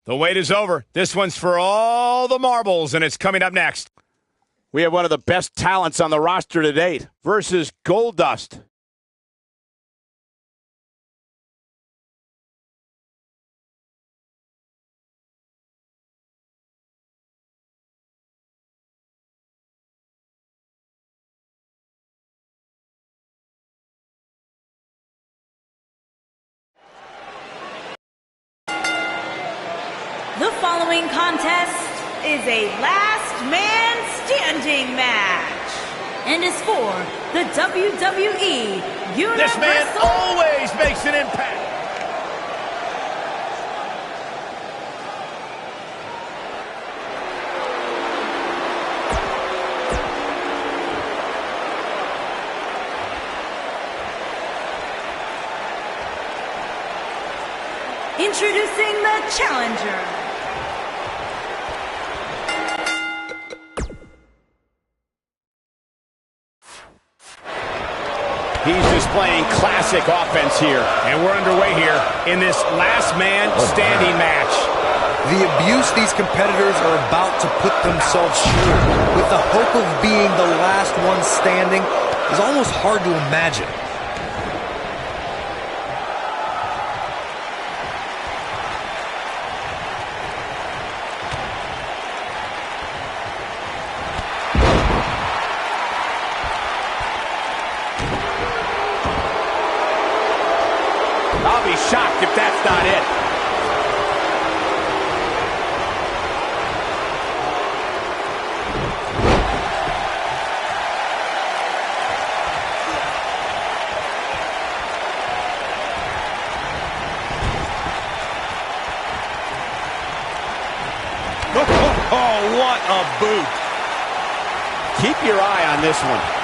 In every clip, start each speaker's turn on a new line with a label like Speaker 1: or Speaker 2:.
Speaker 1: The wait is over. This one's for all the marbles, and it's coming up next. We have one of the best talents on the roster to date versus Goldust.
Speaker 2: The following contest is a last man standing match and is for the WWE Universal.
Speaker 1: This man always makes an impact.
Speaker 2: Introducing the challenger.
Speaker 1: He's displaying classic offense here, and we're underway here in this last man standing match.
Speaker 3: The abuse these competitors are about to put themselves through with the hope of being the last one standing is almost hard to imagine.
Speaker 1: I'll be shocked if that's not it. Oh, what a boot. Keep your eye on this one.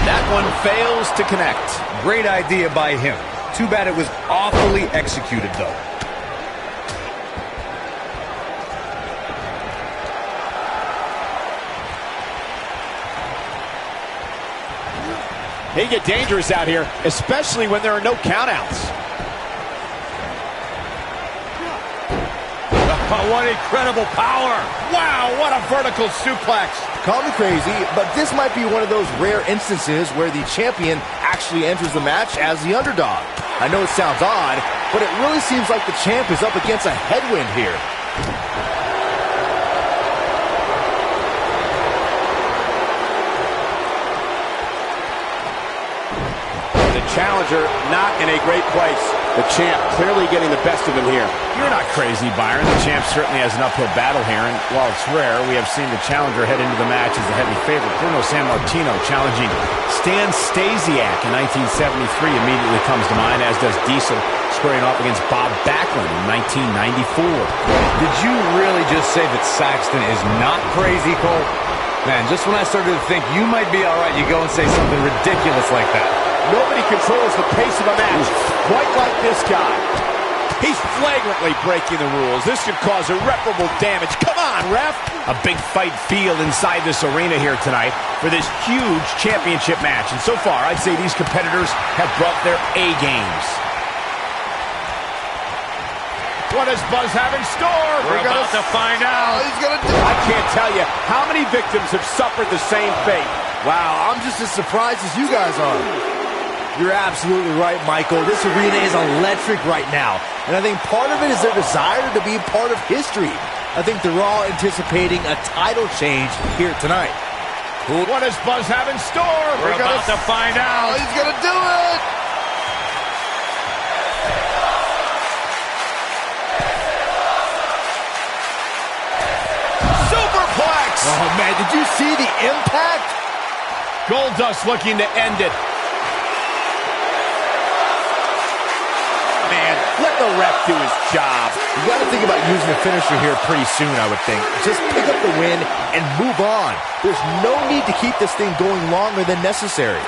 Speaker 1: That one fails to connect.
Speaker 3: Great idea by him. Too bad it was awfully executed, though.
Speaker 1: They get dangerous out here, especially when there are no countouts. Oh, what incredible power. Wow, what a vertical suplex.
Speaker 4: Call me crazy, but this might be one of those rare instances where the champion actually enters the match as the underdog. I know it sounds odd, but it really seems like the champ is up against a headwind here.
Speaker 1: The challenger not in a great place. The champ clearly getting the best of him here. You're not crazy, Byron. The champ certainly has an uphill battle here, and while it's rare, we have seen the challenger head into the match as the heavy favorite. Bruno Sammartino challenging Stan Stasiak in 1973 immediately comes to mind, as does Diesel squaring off against Bob Backlund in 1994.
Speaker 3: Did you really just say that Saxton is not crazy, Cole? Man, just when I started to think you might be all right, you go and say something ridiculous like that.
Speaker 1: Nobody controls the pace of a match quite like this guy. He's flagrantly breaking the rules. This could cause irreparable damage. Come on, ref. A big fight field inside this arena here tonight for this huge championship match. And so far, I'd say these competitors have brought their A games. What does Buzz have in store? We're about to find out.
Speaker 4: He's gonna do it.
Speaker 1: I can't tell you how many victims have suffered the same fate.
Speaker 4: Wow, I'm just as surprised as you guys are. You're absolutely right, Michael. This arena is electric right now. And I think part of it is their desire to be part of history. I think they're all anticipating a title change here tonight.
Speaker 1: What does Buzz have in store? We're about to find out.
Speaker 4: He's gonna do it.
Speaker 1: Superplex.
Speaker 4: Oh, man, did you see the impact?
Speaker 1: Goldust looking to end it. Man, let the ref do his job.
Speaker 4: You got to think about using a finisher here pretty soon, I would think. Just pick up the win and move on. There's no need to keep this thing going longer than necessary.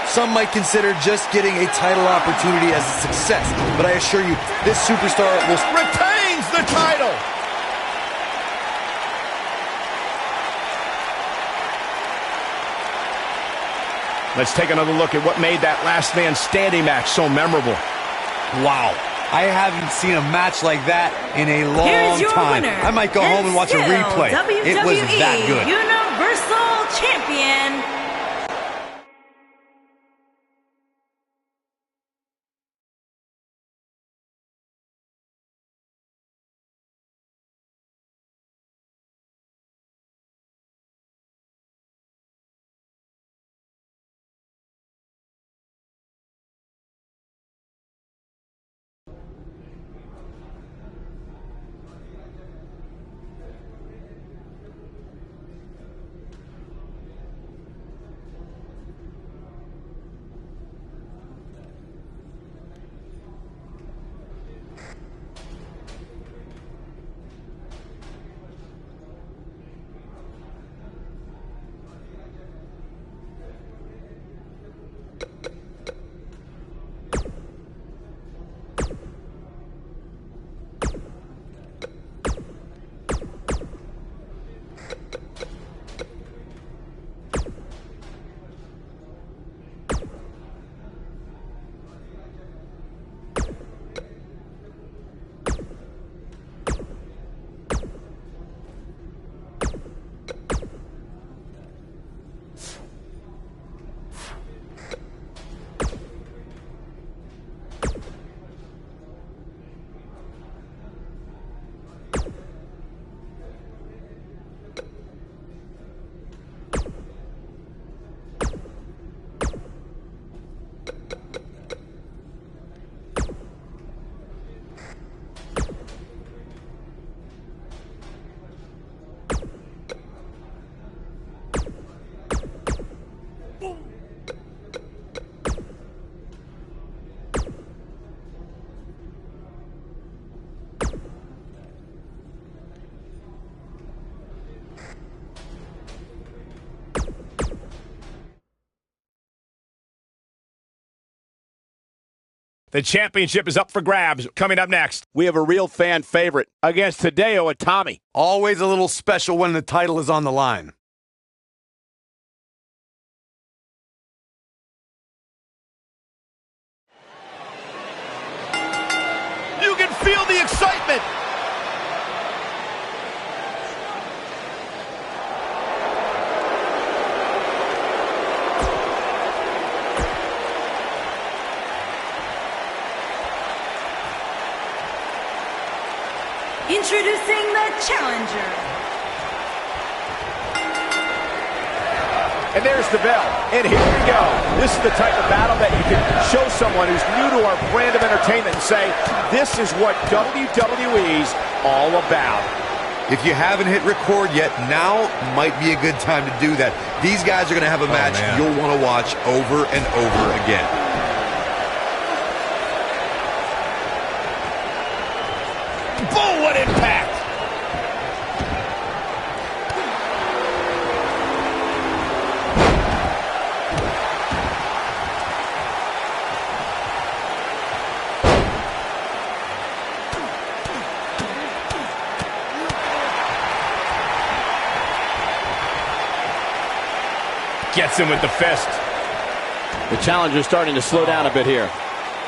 Speaker 3: Some might consider just getting a title opportunity as a success, but I assure you, this superstar will
Speaker 1: Retains the title. Let's take another look at what made that last man standing match so memorable.
Speaker 3: Wow. I haven't seen a match like that in a long
Speaker 2: Here's your
Speaker 3: time.
Speaker 2: winner,
Speaker 3: I might go home and watch a
Speaker 2: still
Speaker 3: replay. It was that good.
Speaker 2: Universal Champion,
Speaker 1: The championship is up for grabs. Coming up next, we have a real fan favorite against Hideo Itami.
Speaker 3: Always a little special when the title is on the line.
Speaker 1: You can feel the excitement.
Speaker 2: introducing the challenger.
Speaker 1: And there's the bell. And here we go. This is the type of battle that you can show someone who's new to our brand of entertainment and say, this is what WWE's all about.
Speaker 5: If you haven't hit record yet, now might be a good time to do that. These guys are going to have a match you'll want to watch over and over again.
Speaker 1: Boom, what impact! gets him with the fist. The challenger's starting to slow down a bit here.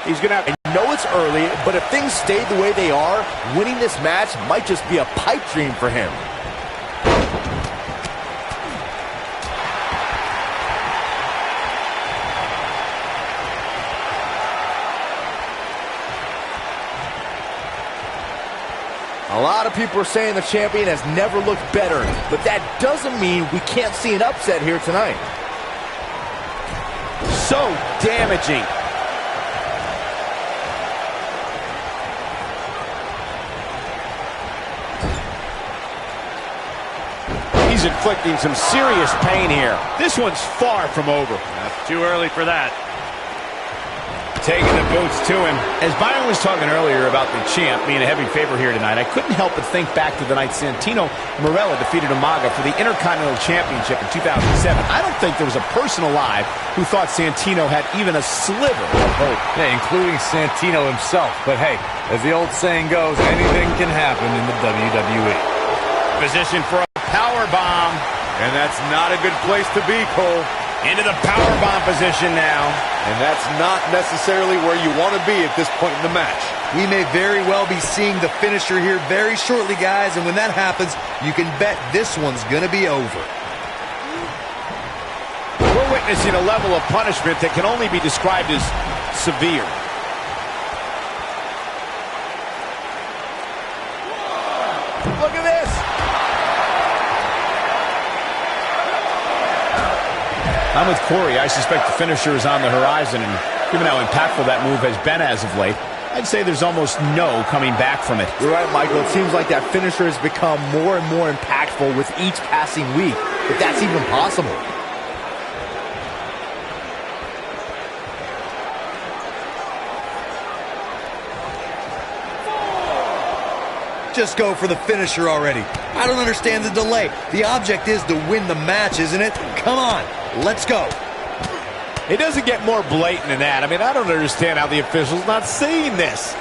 Speaker 4: He's going to have... I know it's early, but if things stay the way they are, winning this match might just be a pipe dream for him. A lot of people are saying the champion has never looked better, but that doesn't mean we can't see an upset here tonight.
Speaker 1: So damaging. He's inflicting some serious pain here. This one's far from over.
Speaker 6: That's too early for that.
Speaker 1: Taking the boots to him. As Byron was talking earlier about the champ being a heavy favorite here tonight, I couldn't help but think back to the night Santino Marella defeated Umaga for the Intercontinental Championship in 2007. I don't think there was a person alive who thought Santino had even a sliver of hope.
Speaker 7: Yeah, including Santino himself. But hey, as the old saying goes, anything can happen in the WWE.
Speaker 1: Position for a power bomb.
Speaker 5: And that's not a good place to be, Cole.
Speaker 1: Into the power bomb position now.
Speaker 5: And that's not necessarily where you want to be at this point in the match.
Speaker 3: We may very well be seeing the finisher here very shortly, guys, and when that happens, you can bet this one's going to be over.
Speaker 1: We're witnessing a level of punishment that can only be described as severe.
Speaker 4: Look at this!
Speaker 1: I'm with Corey. I suspect the finisher is on the horizon, and given how impactful that move has been as of late, I'd say there's almost no coming back from it.
Speaker 4: You're right, Michael. It seems like that finisher has become more and more impactful with each passing week, if that's even possible.
Speaker 3: Just go for the finisher already. I don't understand the delay. The object is to win the match, isn't it? Come on, let's go.
Speaker 1: It doesn't get more blatant than that. I mean, I don't understand how the official's not seeing this.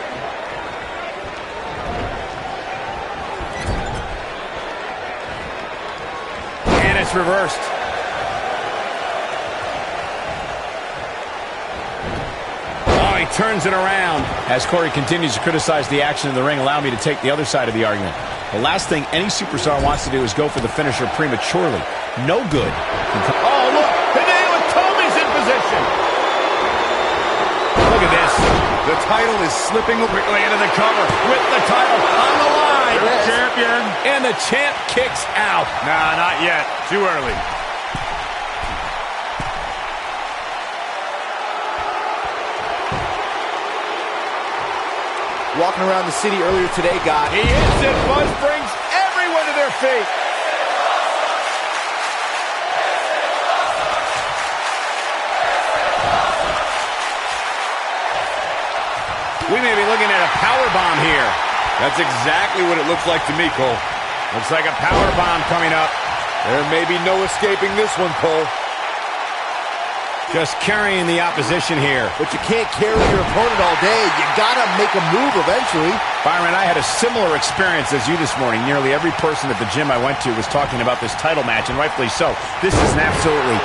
Speaker 1: And it's reversed. Oh, he turns it around. As Corey continues to criticize the action in the ring, allow me to take the other side of the argument. The last thing any superstar wants to do is go for the finisher prematurely. No good. Oh, look! Hideo Itomi's in position! Look at this.
Speaker 5: The title is slipping
Speaker 1: Quickly into the cover with the title on the line.
Speaker 6: Champion.
Speaker 1: And the champ kicks out.
Speaker 6: Nah, not yet. Too early.
Speaker 4: Walking around the city earlier today, God.
Speaker 1: He hits it. Buzz brings everyone to their feet. We may be looking at a power bomb here.
Speaker 5: That's exactly what it looks like to me, Cole.
Speaker 1: Looks like a power bomb coming up.
Speaker 5: There may be no escaping this one, Cole.
Speaker 1: Just carrying the opposition here.
Speaker 4: But you can't carry your opponent all day. You gotta make a move eventually.
Speaker 1: Byron, I had a similar experience as you this morning. Nearly every person at the gym I went to was talking about this title match, and rightfully so. This is an absolutely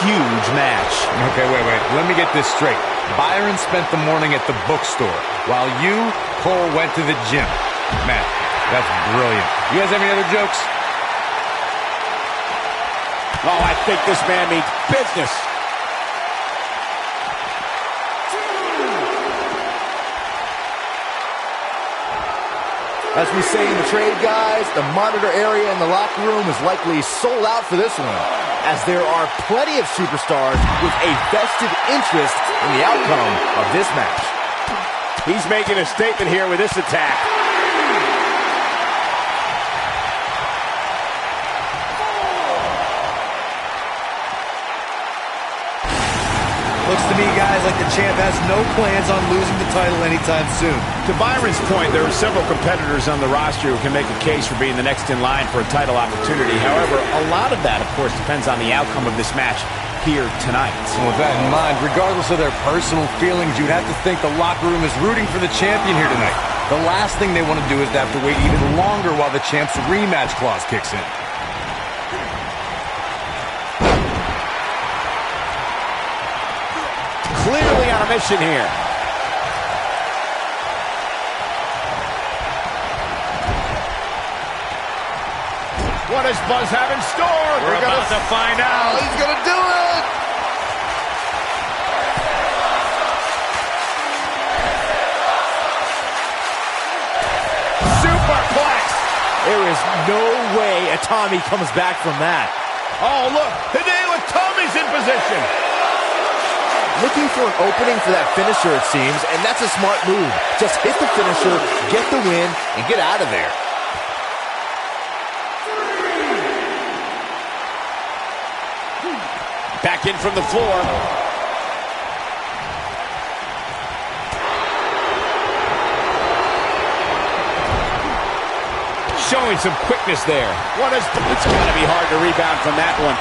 Speaker 1: huge match.
Speaker 7: Okay, wait. Let me get this straight. Byron spent the morning at the bookstore, while you, Cole, went to the gym. Man, that's brilliant. You guys have any other jokes?
Speaker 1: Oh, I think this man means business.
Speaker 4: As we say in the trade, guys, the monitor area in the locker room is likely sold out for this one, as there are plenty of superstars with a vested interest in the outcome of this match.
Speaker 1: He's making a statement here with this attack.
Speaker 3: Looks to me, guys, like the champ has no plans on losing the title anytime soon.
Speaker 1: To Byron's point, there are several competitors on the roster who can make a case for being the next in line for a title opportunity. However, a lot of that, of course, depends on the outcome of this match here tonight.
Speaker 7: And with that in mind, regardless of their personal feelings, you'd have to think the locker room is rooting for the champion here tonight. The last thing they want to do is to have to wait even longer while the champ's rematch clause kicks in.
Speaker 1: clearly on a mission here. What does Buzz have in store?
Speaker 6: We're about to find out.
Speaker 4: He's going to do it.
Speaker 1: Superplex.
Speaker 4: There is no way a Tommy comes back from that.
Speaker 1: Oh, look. Hideo Itami's in position.
Speaker 4: Looking for an opening for that finisher, it seems, and that's a smart move. Just hit the finisher, get the win, and get out of there.
Speaker 1: Back in from the floor. Showing some quickness there. It's going to be hard to rebound from that one.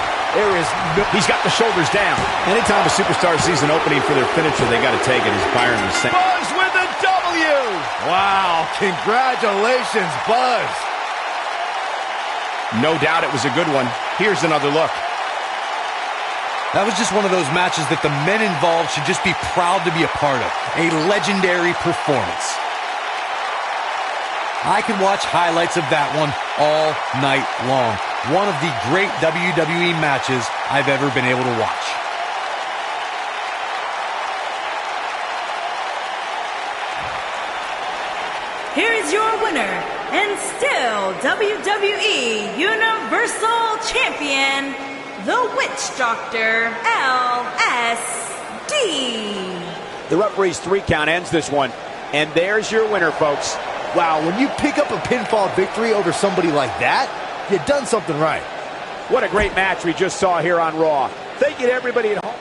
Speaker 1: He's got the shoulders down. Anytime a superstar sees an opening for their finisher, they got to take it, as Byron was saying.
Speaker 4: Buzz with a W! Wow, congratulations, Buzz.
Speaker 1: No doubt it was a good one. Here's another look.
Speaker 3: That was just one of those matches that the men involved should just be proud to be a part of. A legendary performance. I could watch highlights of that one all night long. One of the great WWE matches I've ever been able to watch.
Speaker 2: Here is your winner, and still WWE Universal Champion, the Witch Doctor, EllisD.
Speaker 1: The referee's 3 count ends this one. And there's your winner, folks.
Speaker 4: Wow, when you pick up a pinfall victory over somebody like that, you've done something right.
Speaker 1: What a great match we just saw here on Raw. Thank you to everybody at home.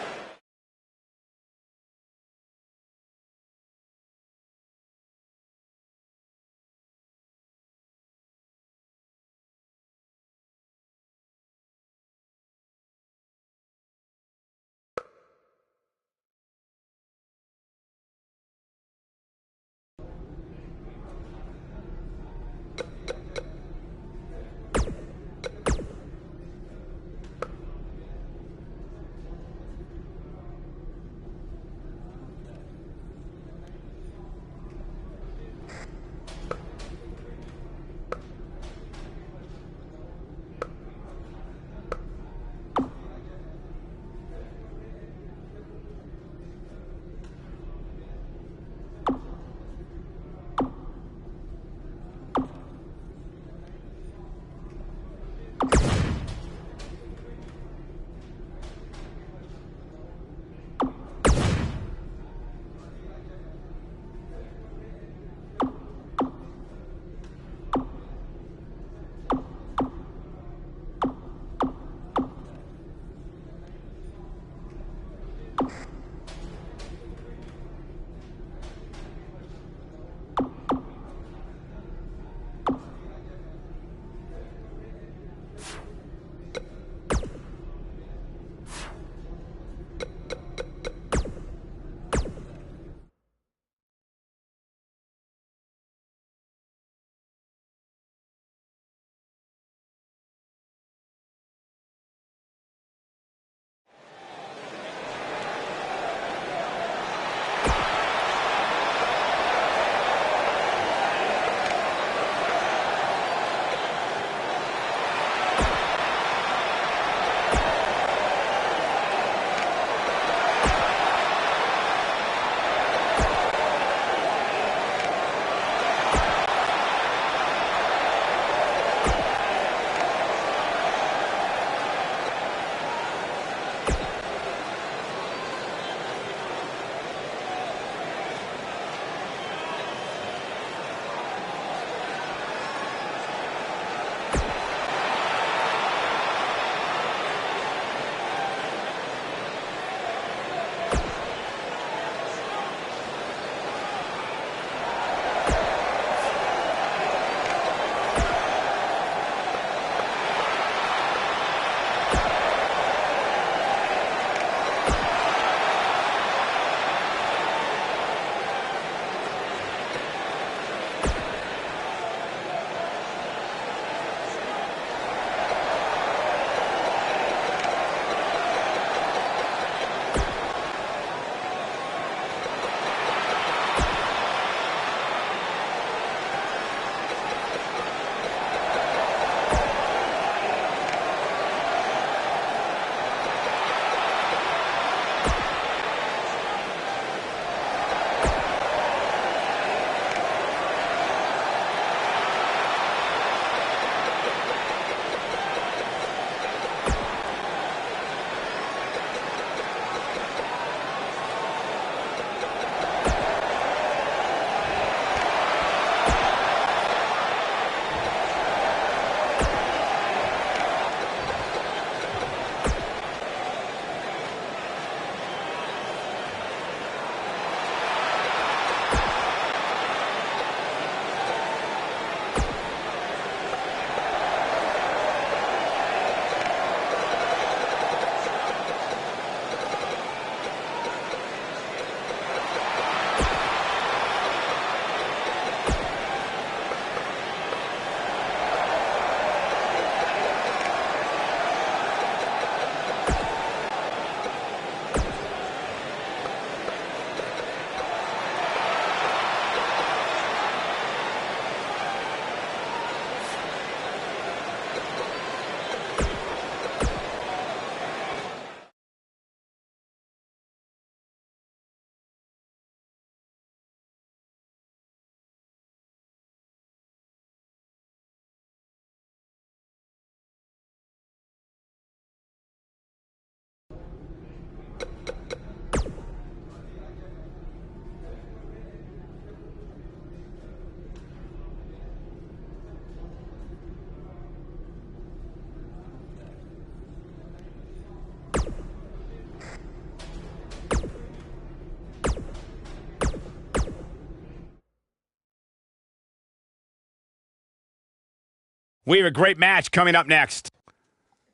Speaker 1: We have a great match coming up next.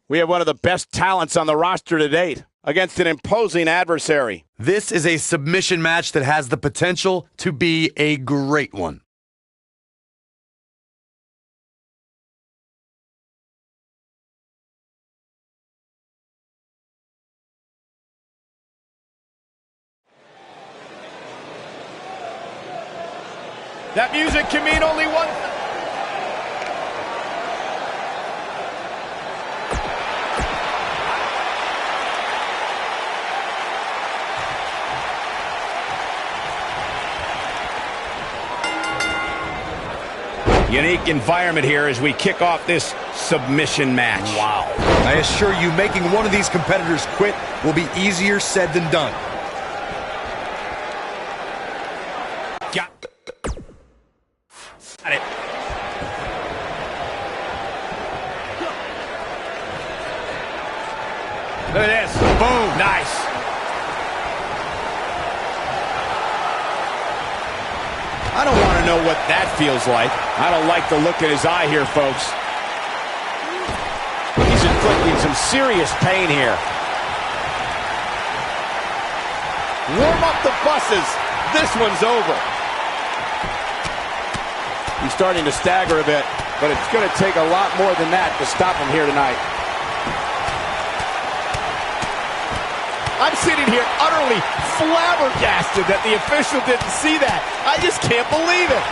Speaker 1: We have one of the best talents on the roster to date against an imposing adversary.
Speaker 5: This is a submission match that has the potential to be a great one.
Speaker 1: That music can mean only one thing. Unique environment here as we kick off this submission match.
Speaker 3: Wow. I assure you, making one of these competitors quit will be easier said than done.
Speaker 1: Got it. Look at this. Boom. Nice. I don't want to know what that feels like. I don't like the look in his eye here, folks. He's inflicting some serious pain here. Warm up the buses. This one's over. He's starting to stagger a bit, but it's going to take a lot more than that to stop him here tonight. I'm sitting here utterly flabbergasted that the official didn't see that. I just can't believe it.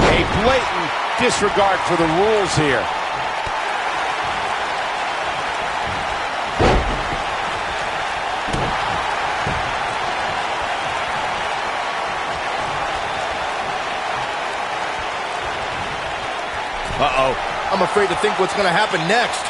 Speaker 1: A blatant disregard for the rules here. Uh-oh.
Speaker 4: I'm afraid to think what's going to happen next.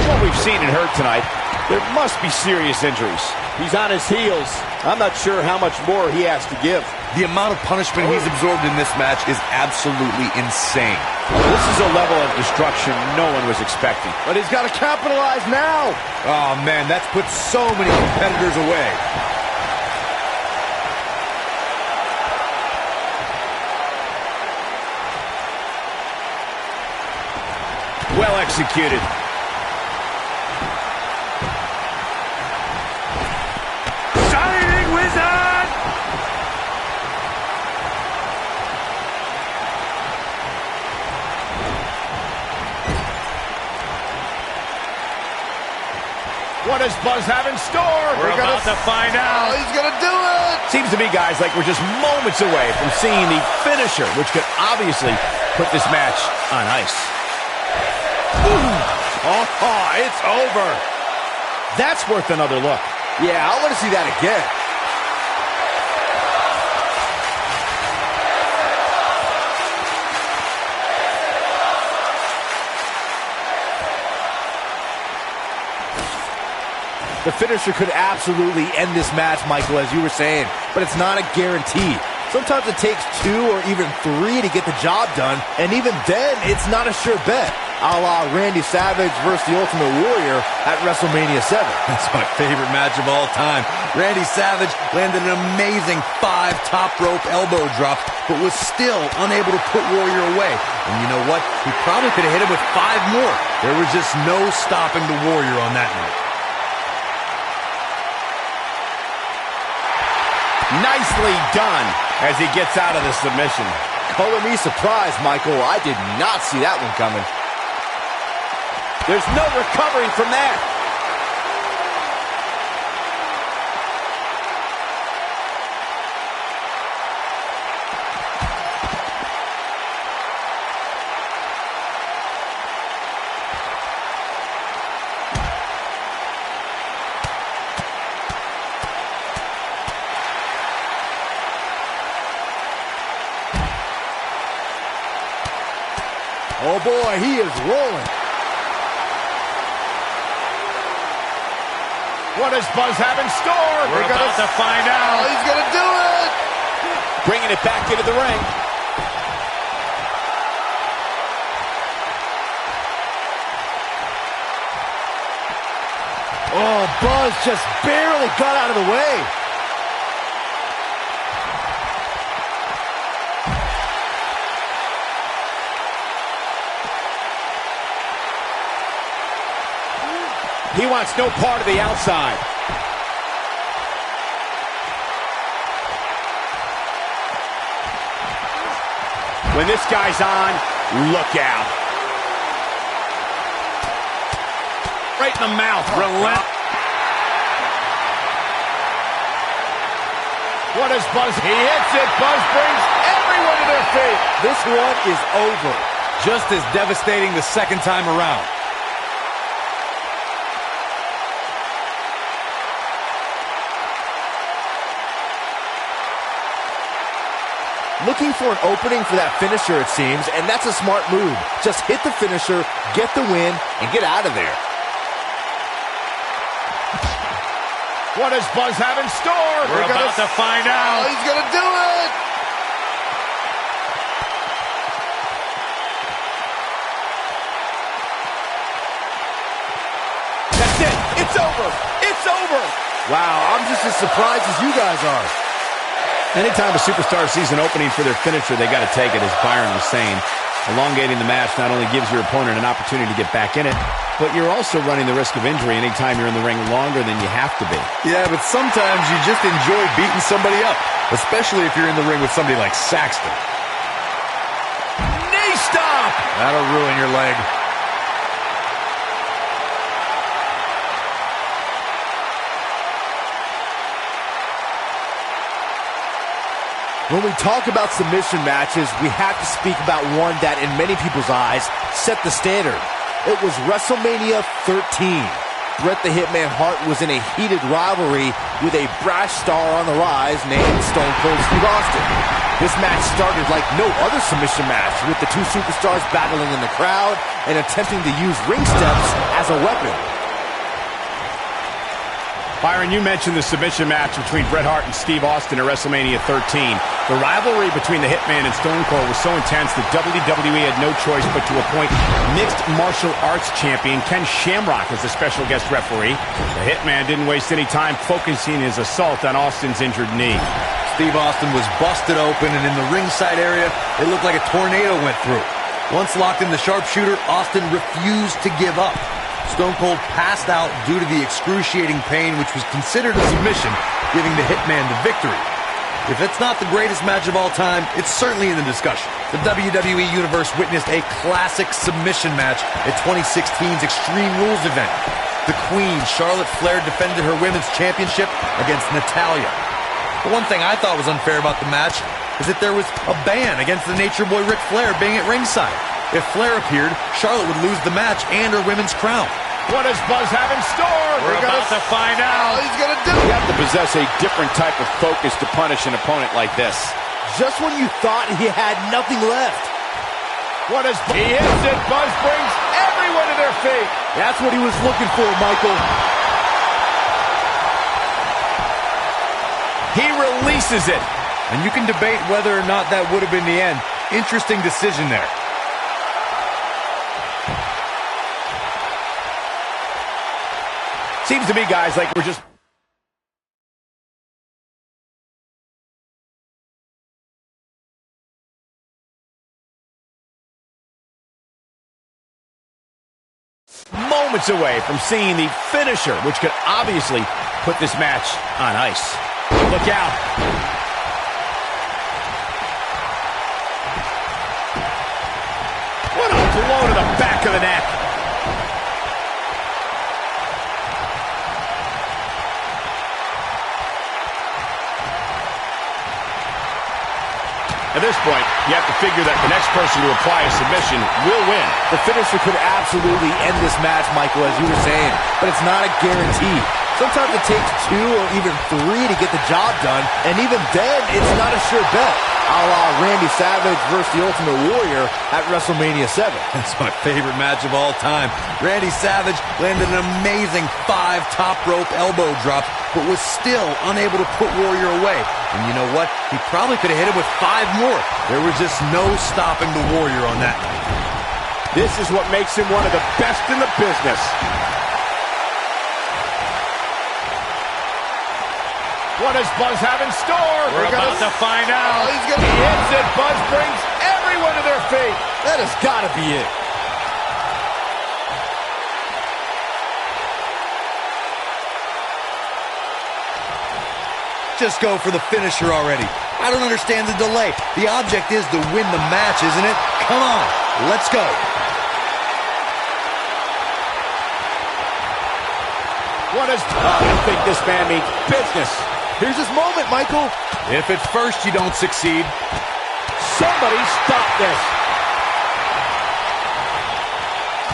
Speaker 1: What we've seen and heard tonight, there must be serious injuries. He's on his heels. I'm not sure how much more he has to give.
Speaker 5: The amount of punishment he's absorbed in this match is absolutely insane.
Speaker 1: This is a level of destruction no one was expecting.
Speaker 4: But he's got to capitalize now.
Speaker 3: Oh, man, that's put so many competitors away.
Speaker 1: Well executed. Shining Wizard! What does Buzz have in store?
Speaker 6: We're about to find out.
Speaker 4: Oh, he's going to do it.
Speaker 1: Seems to me, guys, like we're just moments away from seeing the finisher, which could obviously put this match on ice. Oh, it's over. That's worth another look.
Speaker 4: Yeah, I want to see that again. The finisher could absolutely end this match, Michael, as you were saying, but it's not a guarantee. Sometimes it takes 2 or even 3 to get the job done, and even then, it's not a sure bet. A la Randy Savage versus the Ultimate Warrior at WrestleMania 7.
Speaker 3: That's my favorite match of all time. Randy Savage landed an amazing 5 top rope elbow drops, but was still unable to put Warrior away. And you know what? He probably could have hit him with 5 more. There was just no stopping the Warrior on that night.
Speaker 1: Nicely done as he gets out of the submission.
Speaker 4: Color me surprised, Michael. I did not see that one coming.
Speaker 1: There's no recovering from that.
Speaker 4: Oh boy, he is rolling.
Speaker 1: What does Buzz have in store?
Speaker 6: We're about to find out.
Speaker 4: Oh, he's going to do it.
Speaker 1: Bringing it back into the ring.
Speaker 4: Oh, Buzz just barely got out of the way.
Speaker 1: He wants no part of the outside. When this guy's on, look out. Right in the mouth. Relent. What is Buzz? He hits it. Buzz brings everyone to their feet.
Speaker 4: This one is over.
Speaker 7: Just as devastating the second time around.
Speaker 4: Looking for an opening for that finisher, it seems, and that's a smart move. Just hit the finisher, get the win, and get out of there.
Speaker 1: What does Buzz have in store?
Speaker 6: We're about to find out.
Speaker 4: Oh, he's going to do it!
Speaker 1: That's it. It's over. It's over.
Speaker 4: Wow, I'm just as surprised as you guys are.
Speaker 1: Anytime a superstar sees an opening for their finisher, they got to take it, as Byron was saying. Elongating the match not only gives your opponent an opportunity to get back in it, but you're also running the risk of injury anytime you're in the ring longer than you have to be.
Speaker 3: Yeah, but sometimes you just enjoy beating somebody up, especially if you're in the ring with somebody like Saxton.
Speaker 1: Knee stop!
Speaker 3: That'll ruin your leg.
Speaker 4: When we talk about submission matches, we have to speak about one that, in many people's eyes, set the standard. It was WrestleMania 13. Bret the Hitman Hart was in a heated rivalry with a brash star on the rise named Stone Cold Steve Austin. This match started like no other submission match, with the two superstars battling in the crowd and attempting to use ring steps as a weapon.
Speaker 1: Byron, you mentioned the submission match between Bret Hart and Steve Austin at WrestleMania 13. The rivalry between the Hitman and Stone Cold was so intense that WWE had no choice but to appoint mixed martial arts champion Ken Shamrock as a special guest referee. The Hitman didn't waste any time focusing his assault on Austin's injured knee.
Speaker 3: Steve Austin was busted open, and in the ringside area, it looked like a tornado went through. Once locked in the sharpshooter, Austin refused to give up. Stone Cold passed out due to the excruciating pain, which was considered a submission, giving the Hitman the victory. If it's not the greatest match of all time, it's certainly in the discussion. The WWE Universe witnessed a classic submission match at 2016's Extreme Rules event. The Queen, Charlotte Flair, defended her Women's Championship against Natalya. The one thing I thought was unfair about the match is that there was a ban against the Nature Boy Ric Flair being at ringside. If Flair appeared, Charlotte would lose the match and her women's crown.
Speaker 1: What does Buzz have in store?
Speaker 6: We're about to find out.
Speaker 4: He's going to do it.
Speaker 1: You have to possess a different type of focus to punish an opponent like this.
Speaker 4: Just when you thought he had nothing left.
Speaker 1: What is he hits it? Buzz brings everyone to their feet.
Speaker 4: That's what he was looking for, Michael.
Speaker 1: He releases it.
Speaker 7: And you can debate whether or not that would have been the end. Interesting decision there.
Speaker 1: Seems to me, guys, like we're just... moments away from seeing the finisher, which could obviously put this match on ice. Look out. What a blow to the back of the neck. At this point, you have to figure that the next person to apply a submission will win.
Speaker 4: The finisher could absolutely end this match, Michael, as you were saying, but it's not a guarantee. Sometimes it takes 2 or even 3 to get the job done, and even then, it's not a sure bet. A la Randy Savage versus the Ultimate Warrior at WrestleMania 7.
Speaker 3: That's my favorite match of all time. Randy Savage landed an amazing 5 top rope elbow drops, but was still unable to put Warrior away. And you know what? He probably could have hit him with 5 more. There was just no stopping the Warrior on that night.
Speaker 1: This is what makes him one of the best in the business. What does Buzz have in store?
Speaker 6: We're about to find out.
Speaker 4: He hits it. Buzz brings everyone to their feet. That has got to be it.
Speaker 3: Just go for the finisher already. I don't understand the delay. The object is to win the match, isn't it? Come on, let's go.
Speaker 1: I think this man means business.
Speaker 4: Here's his moment, Michael.
Speaker 7: If at first you don't succeed,
Speaker 1: Somebody stop this.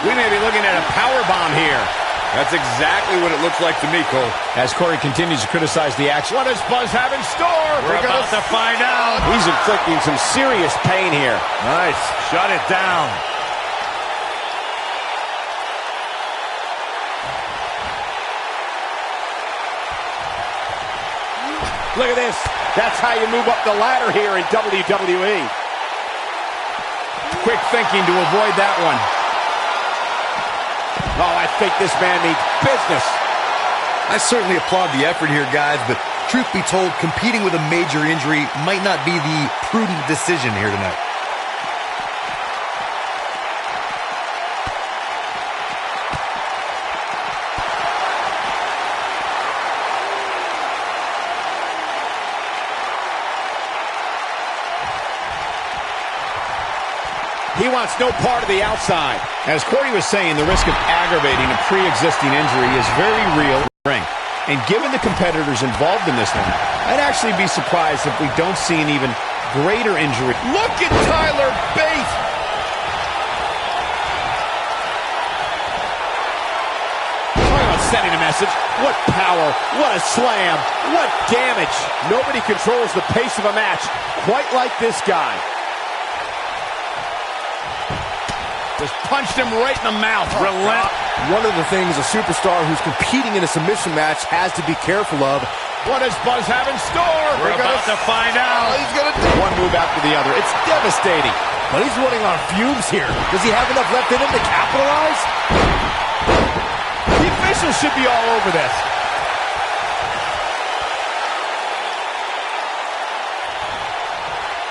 Speaker 1: We may be looking at a power bomb here.
Speaker 6: That's exactly what it looks like to me, Cole.
Speaker 1: As Corey continues to criticize the action. What does Buzz have in store?
Speaker 6: We're about to find out.
Speaker 1: He's inflicting some serious pain here.
Speaker 6: Nice. Shut it down.
Speaker 1: Look at this. That's how you move up the ladder here in WWE. Quick thinking to avoid that one. Oh, I think this man means business.
Speaker 3: I certainly applaud the effort here, guys, but truth be told, competing with a major injury might not be the prudent decision here tonight.
Speaker 1: He wants no part of the outside. As Corey was saying, the risk of aggravating a pre-existing injury is very real in the ring. And given the competitors involved in this one, I'd actually be surprised if we don't see an even greater injury.
Speaker 4: Look at Tyler Bate.
Speaker 1: Talking about sending a message. What power, what a slam, what damage. Nobody controls the pace of a match quite like this guy. Just punched him right in the mouth. Relent.
Speaker 4: One of the things a superstar who's competing in a submission match has to be careful of.
Speaker 1: What does Buzz have in store?
Speaker 6: We're about to find out.
Speaker 4: He's going to do
Speaker 1: One move after the other. It's devastating.
Speaker 4: But he's running on fumes here. Does he have enough left in him to capitalize?
Speaker 1: The officials should be all over this.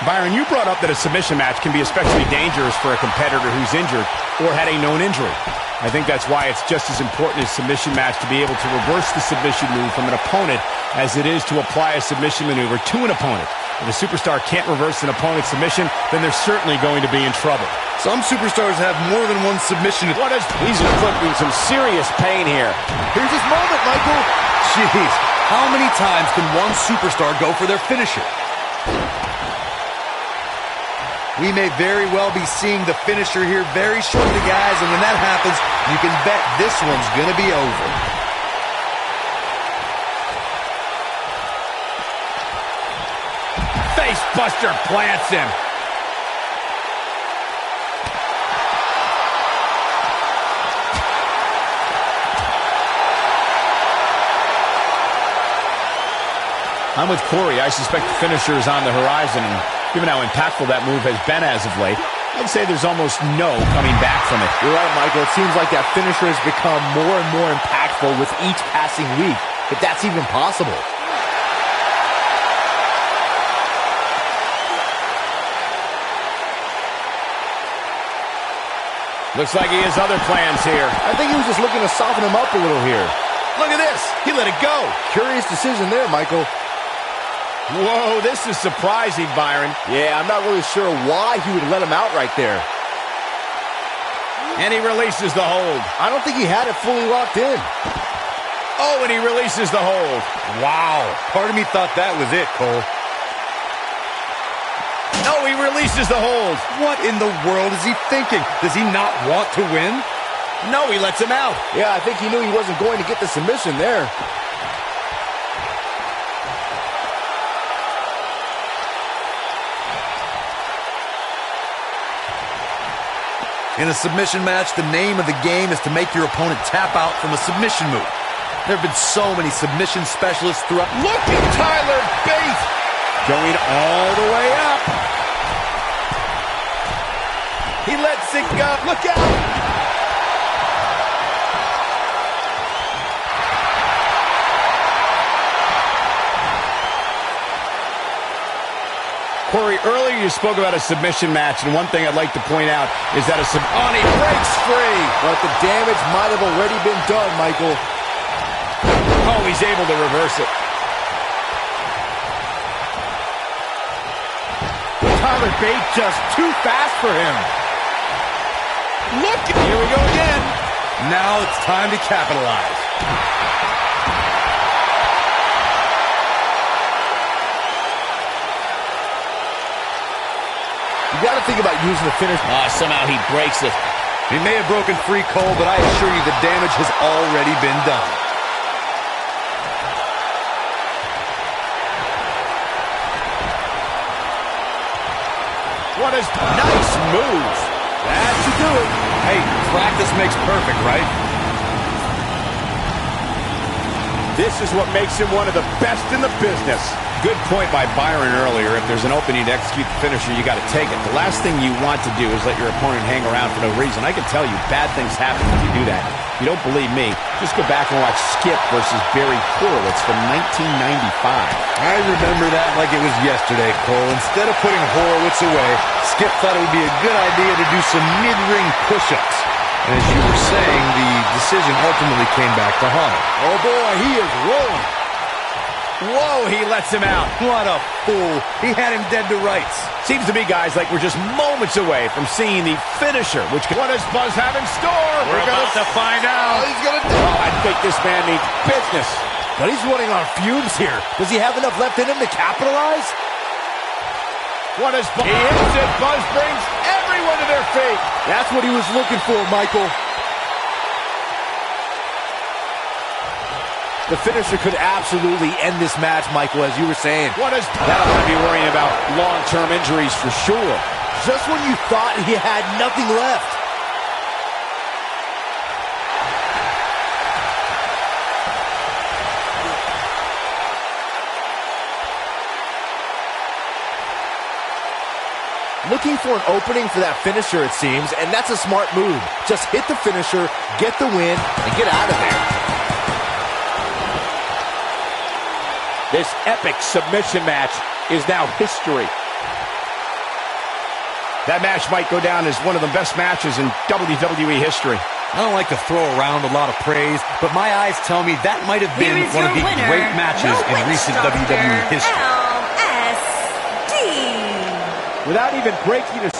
Speaker 1: Byron, you brought up that a submission match can be especially dangerous for a competitor who's injured or had a known injury. I think that's why it's just as important in a submission match to be able to reverse the submission move from an opponent as it is to apply a submission maneuver to an opponent. If a superstar can't reverse an opponent's submission, then they're certainly going to be in trouble.
Speaker 3: Some superstars have more than one submission.
Speaker 1: He's inflicting some serious pain here.
Speaker 4: Here's his moment, Michael.
Speaker 3: Jeez, how many times can one superstar go for their finisher? We may very well be seeing the finisher here very shortly, guys, and when that happens, you can bet this one's going to be over.
Speaker 1: Face buster plants him. I'm with Corey. I suspect the finisher is on the horizon, and given how impactful that move has been as of late, I'd say there's almost no coming back from it.
Speaker 4: You're right, Michael. It seems like that finisher has become more and more impactful with each passing week, if that's even possible.
Speaker 1: Looks like he has other plans here.
Speaker 4: I think he was just looking to soften him up a little here.
Speaker 1: Look at this. He let it go.
Speaker 4: Curious decision there, Michael.
Speaker 1: Whoa, this is surprising, Byron.
Speaker 4: Yeah, I'm not really sure why he would let him out right there.
Speaker 1: And he releases the hold.
Speaker 4: I don't think he had it fully locked in.
Speaker 1: Oh, and he releases the hold.
Speaker 7: wow. Part of me thought that was it, Cole.
Speaker 1: No, he releases the hold.
Speaker 3: What in the world is he thinking?
Speaker 7: Does he not want to win?
Speaker 1: No, he lets him out.
Speaker 4: Yeah, I think he knew he wasn't going to get the submission there.
Speaker 3: In a submission match, the name of the game is to make your opponent tap out from a submission move. There have been so many submission specialists throughout.
Speaker 1: Look at Tyler Bate. Going all the way up. He lets it go. Look out. spoke about a submission match, and one thing I'd like to point out is that he breaks free.
Speaker 4: But the damage might have already been done, Michael.
Speaker 1: Oh, he's able to reverse it.
Speaker 4: Tyler Bate just too fast for him.
Speaker 1: Look, here we go again.
Speaker 3: Now it's time to capitalize.
Speaker 4: You got to think about using the finish.
Speaker 1: Somehow he breaks it.
Speaker 3: He may have broken free, Cole, but I assure you the damage has already been done.
Speaker 1: What a nice move.
Speaker 3: That should do it. Hey, practice makes perfect, right?
Speaker 1: This is what makes him one of the best in the business. Good point by Byron earlier. If there's an opening to execute the finisher, you got to take it. The last thing you want to do is let your opponent hang around for no reason. I can tell you, bad things happen when you do that. If you don't believe me, just go back and watch Skip versus Barry Horowitz from 1995.
Speaker 3: I remember that like it was yesterday, Cole. Instead of putting Horowitz away, Skip thought it would be a good idea to do some mid-ring push-ups. And as you were saying, the decision ultimately came back to haunt him.
Speaker 4: Oh boy, he is rolling.
Speaker 1: Whoa, he lets him out.
Speaker 3: What a fool. He had him dead to rights.
Speaker 1: Seems to me, guys, like we're just moments away from seeing the finisher. What does Buzz have in store?
Speaker 6: We're about to find out.
Speaker 4: Oh, he's gonna.
Speaker 1: Oh, I think this man needs business.
Speaker 4: But he's running on fumes here. Does he have enough left in him to capitalize?
Speaker 1: What is Buzz? He hits it. Buzz brings everyone to their feet.
Speaker 4: That's what he was looking for, Michael. The finisher could absolutely end this match, Michael, as you were saying.
Speaker 1: That'll have you worrying about long-term injuries for sure.
Speaker 4: Just when you thought he had nothing left. Looking for an opening for that finisher, it seems, and that's a smart move. Just hit the finisher, get the win, and get out of there.
Speaker 1: This epic submission match is now history. That match might go down as one of the best matches in WWE history.
Speaker 3: I don't like to throw around a lot of praise, but my eyes tell me that might have been one of the great matches in recent WWE history.
Speaker 2: EllisD.
Speaker 1: Without even breaking a...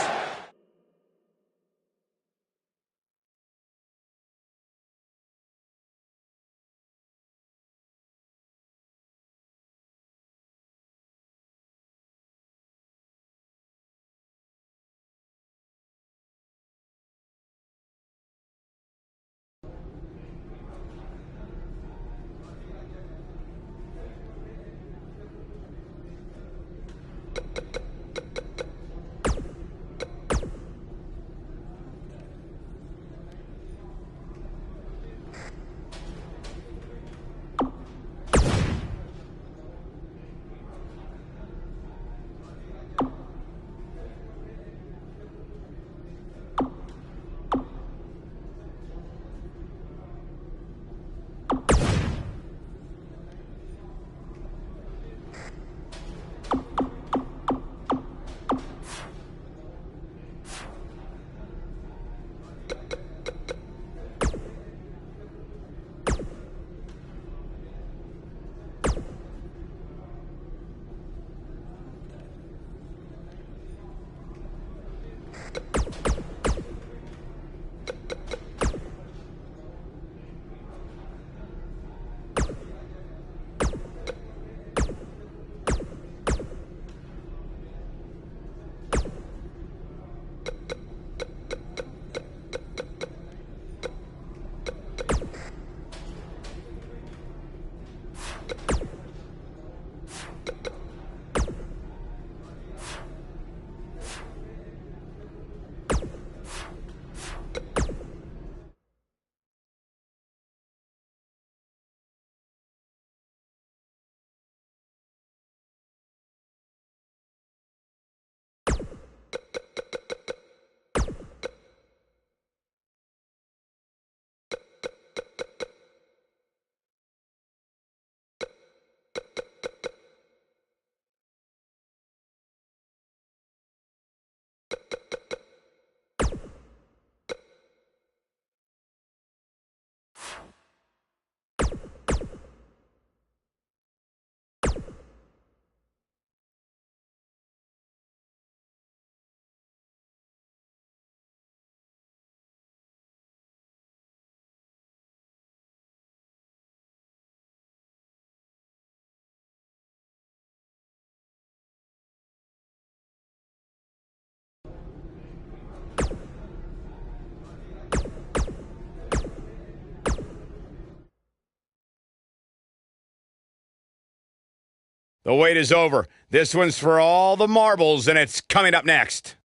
Speaker 6: The wait is over. This one's for all the marbles, and it's coming up next.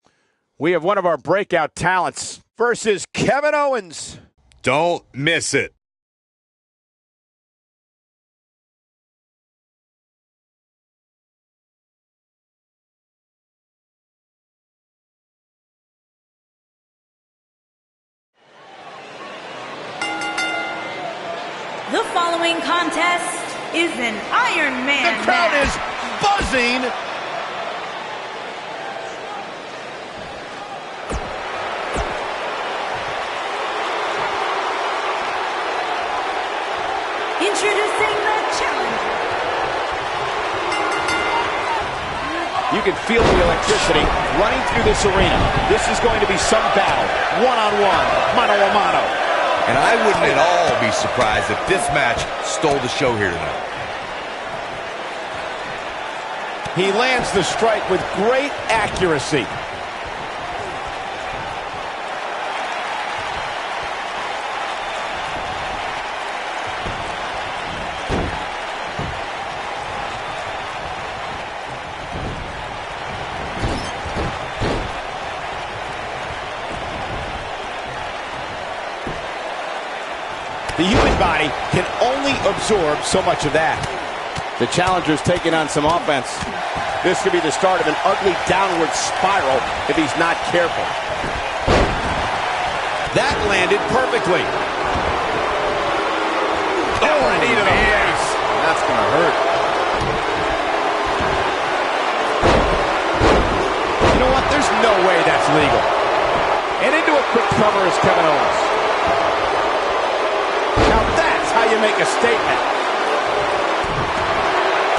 Speaker 1: We have one of our breakout talents versus Kevin Owens.
Speaker 6: Don't miss it.
Speaker 2: The following contest is an Iron Man
Speaker 4: The crowd
Speaker 2: match.
Speaker 4: is buzzing.
Speaker 2: Introducing the challenger.
Speaker 1: You can feel the electricity running through this arena. This is going to be some battle. One-on-one, mano-a-mano.
Speaker 5: And I wouldn't at all be surprised if this match stole the show here tonight.
Speaker 1: He lands the strike with great accuracy. The human body can only absorb so much of that. The challenger's taking on some offense. This could be the start of an ugly downward spiral if he's not careful. That landed perfectly. Oh, a knee to the face. That's going to hurt. You know what? There's no way that's legal. And into a quick cover is Kevin Owens. Now that's how you make a statement.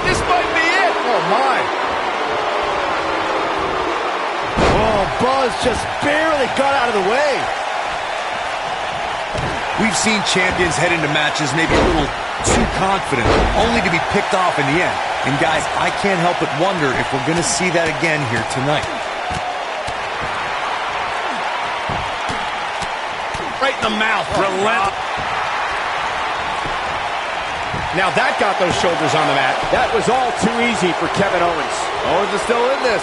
Speaker 1: This might be it. Oh, my.
Speaker 4: Oh, Buzz just barely got out of the way.
Speaker 3: We've seen champions head into matches maybe a little too confident, only to be picked off in the end. And guys, I can't help but wonder if we're going to see that again here tonight.
Speaker 1: Right in the mouth. Relentless. Now that got those shoulders on the mat. That was all too easy for Kevin Owens.
Speaker 4: Owens is still in this.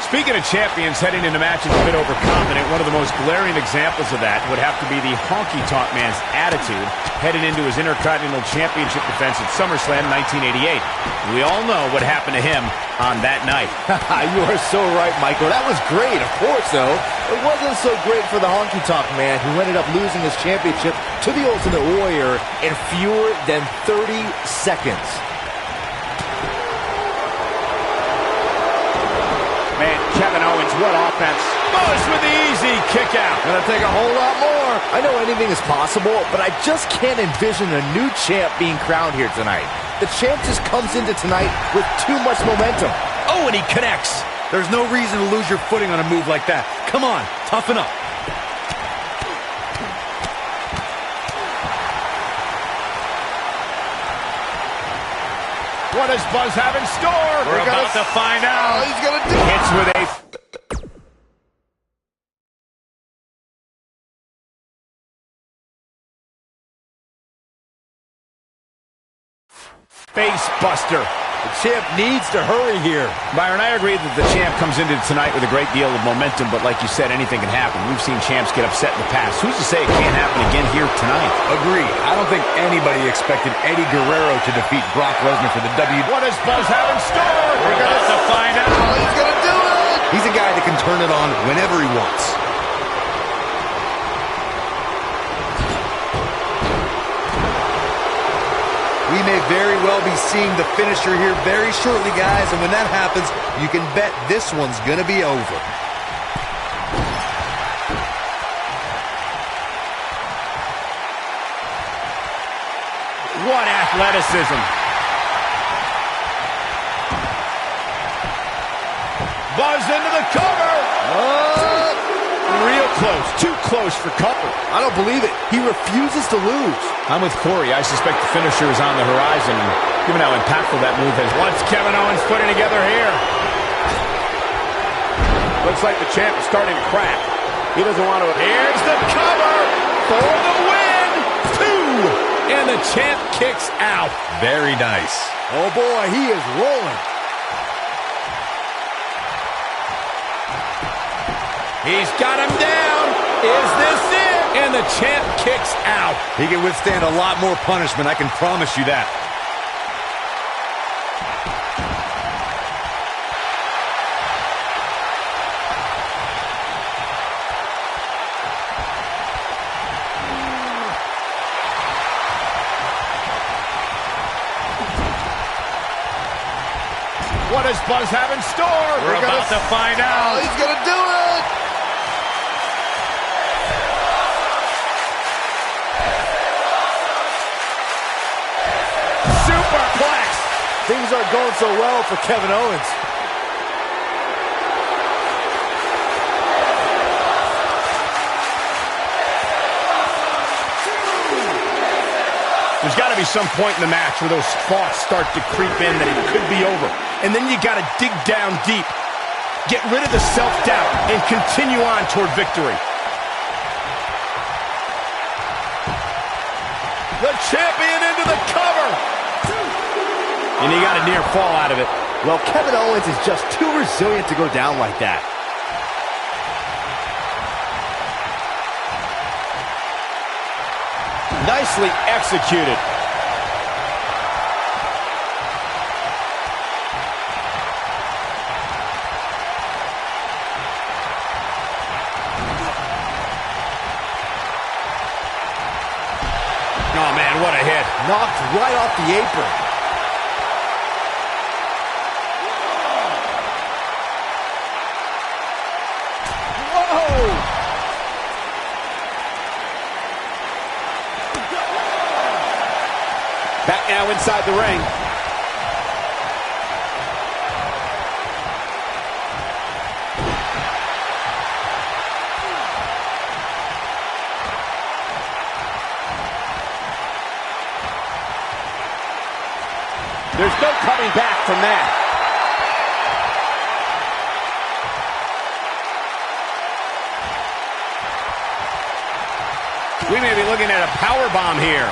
Speaker 1: Speaking of champions heading into matches a bit overconfident, one of the most glaring examples of that would have to be the honky-tonk man's attitude heading into his Intercontinental Championship defense at SummerSlam 1988. We all know what happened to him on that night.
Speaker 4: You are so right, Michael. That was great, of course, though. It wasn't so great for the honky-tonk man who ended up losing his championship to the Ultimate Warrior in fewer than 30 seconds.
Speaker 1: Man, Kevin Owens, what offense. Buzz with the easy kick out.
Speaker 4: Gonna take a whole lot more. I know anything is possible, but I just can't envision a new champ being crowned here tonight. The champ just comes into tonight with too much momentum.
Speaker 3: Oh, and he connects. There's no reason to lose your footing on a move like that. Come on, toughen up.
Speaker 1: What does Buzz have in store?
Speaker 6: We're about to find out.
Speaker 4: Oh, he's gonna do it.
Speaker 1: Hits with a face buster.
Speaker 4: The champ needs to hurry here.
Speaker 1: Byron, I agree that the champ comes into tonight with a great deal of momentum, but like you said, anything can happen. We've seen champs get upset in the past. Who's to say it can't happen again here tonight?
Speaker 3: Agreed. I don't think anybody expected Eddie Guerrero to defeat Brock Lesnar for the W.
Speaker 1: What does Buzz have in store?
Speaker 6: We're about to find out.
Speaker 4: Oh, he's gonna do it.
Speaker 3: He's a guy that can turn it on whenever he wants. We may very well be seeing the finisher here very shortly, guys, and when that happens, you can bet this one's going to be over.
Speaker 1: What athleticism. Buzz into the cover. Real close. Too close for cover.
Speaker 4: I don't believe it. He refuses to lose.
Speaker 1: I'm with Corey. I suspect the finisher is on the horizon. And given how impactful that move has. What's Kevin Owens putting together here? Looks like the champ is starting to crack. He doesn't want to. Here's the cover for the win. 2. And the champ kicks out.
Speaker 3: Very nice.
Speaker 4: Oh, boy, he is rolling.
Speaker 1: He's got him down. Is this it? And the champ kicks out.
Speaker 3: He can withstand a lot more punishment, I can promise you that.
Speaker 1: What does Buzz have in store?
Speaker 6: We're about to find out.
Speaker 4: Oh, he's going to do it.
Speaker 1: Superplex.
Speaker 4: Things aren't going so well for Kevin Owens.
Speaker 1: There's got to be some point in the match where those thoughts start to creep in that it could be over. And then you got to dig down deep, get rid of the self-doubt, and continue on toward victory. The champion into the cover. And he got a near fall out of it.
Speaker 4: Well, Kevin Owens is just too resilient to go down like that.
Speaker 1: Nicely executed. Oh, man, what a hit.
Speaker 4: Knocked right off the apron. Whoa!
Speaker 1: Back now inside the ring. There's no coming back from that. We may be looking at a power bomb here.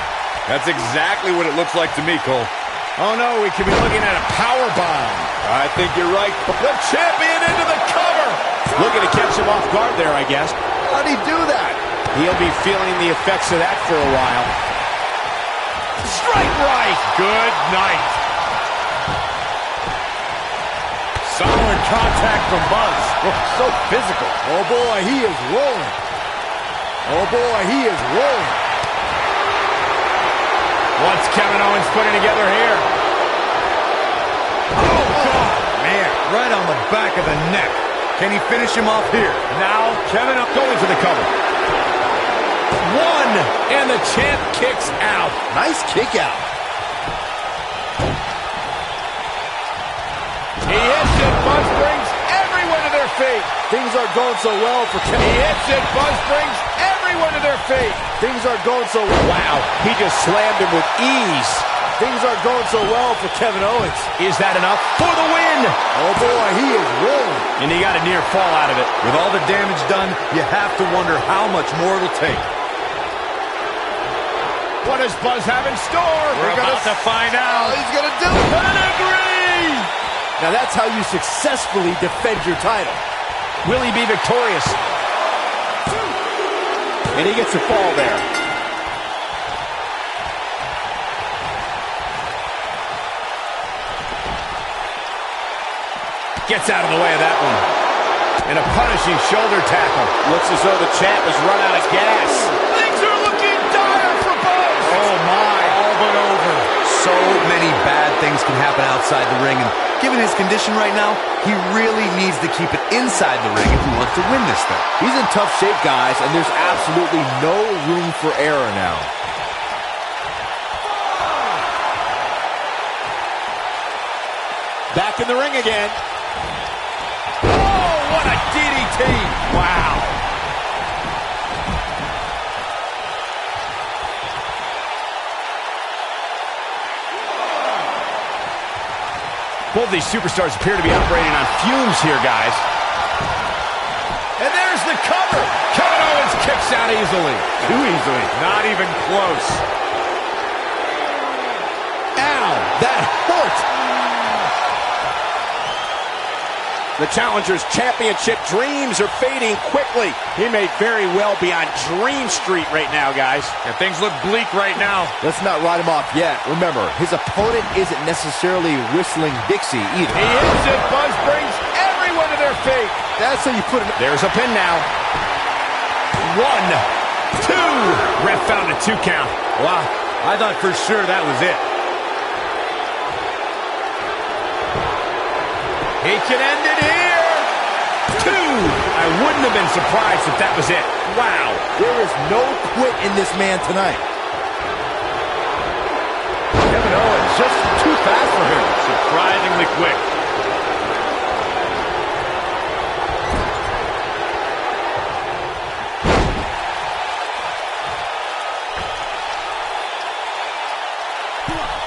Speaker 6: That's exactly what it looks like to me, Cole.
Speaker 1: Oh, no, we could be looking at a power bomb.
Speaker 6: I think you're right.
Speaker 1: The champion into the cover. Looking to catch him off guard there, I guess.
Speaker 4: How'd he do that?
Speaker 1: He'll be feeling the effects of that for a while. Strike right.
Speaker 6: Good night. Solid contact from Buzz.
Speaker 4: So physical. Oh, boy, he is rolling. Oh, boy, he is rolling.
Speaker 1: What's Kevin Owens putting together here?
Speaker 3: Oh, God, man, right on the back of the neck. Can he finish him off here?
Speaker 1: Now, Kevin going for the cover. One, and the champ kicks out.
Speaker 4: Nice kick out.
Speaker 1: He hits it, Buzz brings everyone to their feet.
Speaker 4: Things aren't going so well for Kevin.
Speaker 1: He hits it, Buzz brings everyone to their feet.
Speaker 4: Things aren't going so well.
Speaker 1: Wow, he just slammed him with ease.
Speaker 4: Things aren't going so well for Kevin Owens.
Speaker 1: Is that enough for the win?
Speaker 4: Oh, boy, he is rolling.
Speaker 1: And he got a near fall out of it.
Speaker 3: With all the damage done, you have to wonder how much more it'll take.
Speaker 1: What does Buzz have in store?
Speaker 6: We're about to find out.
Speaker 4: Oh, he's going to do it.
Speaker 1: Pedigree!
Speaker 4: Now, that's how you successfully defend your title.
Speaker 1: Will he be victorious? And he gets a fall there. Gets out of the way of that one. And a punishing shoulder tackle. Looks as though the champ has run out of gas. Things are looking dire for Buzz.
Speaker 3: Oh, my. All but over. So many bad things can happen outside the ring, and given his condition right now, he really needs to keep it inside the ring if he wants to win this thing.
Speaker 4: He's in tough shape, guys, and there's absolutely no room for error now.
Speaker 1: Back in the ring again. Oh, what a DDT. Wow. Both these superstars appear to be operating on fumes here, guys. And there's the cover. Kevin Owens kicks out easily.
Speaker 6: Too easily. Not even close.
Speaker 1: Wow, that hurt. The challenger's championship dreams are fading quickly. He may very well be on Dream Street right now, guys.
Speaker 7: And things look bleak right now.
Speaker 4: Let's not write him off yet. Remember, his opponent isn't necessarily whistling Dixie either.
Speaker 1: He hits it. Buzz brings everyone to their feet.
Speaker 4: That's how you put it.
Speaker 1: There's a pin now. 1, 2. Ref found a 2 count.
Speaker 7: Wow, I thought for sure that was it.
Speaker 1: He can end it here. 2. I wouldn't have been surprised if that was it. Wow.
Speaker 4: There is no quit in this man tonight. Kevin Owens just too fast for him.
Speaker 7: Surprisingly quick.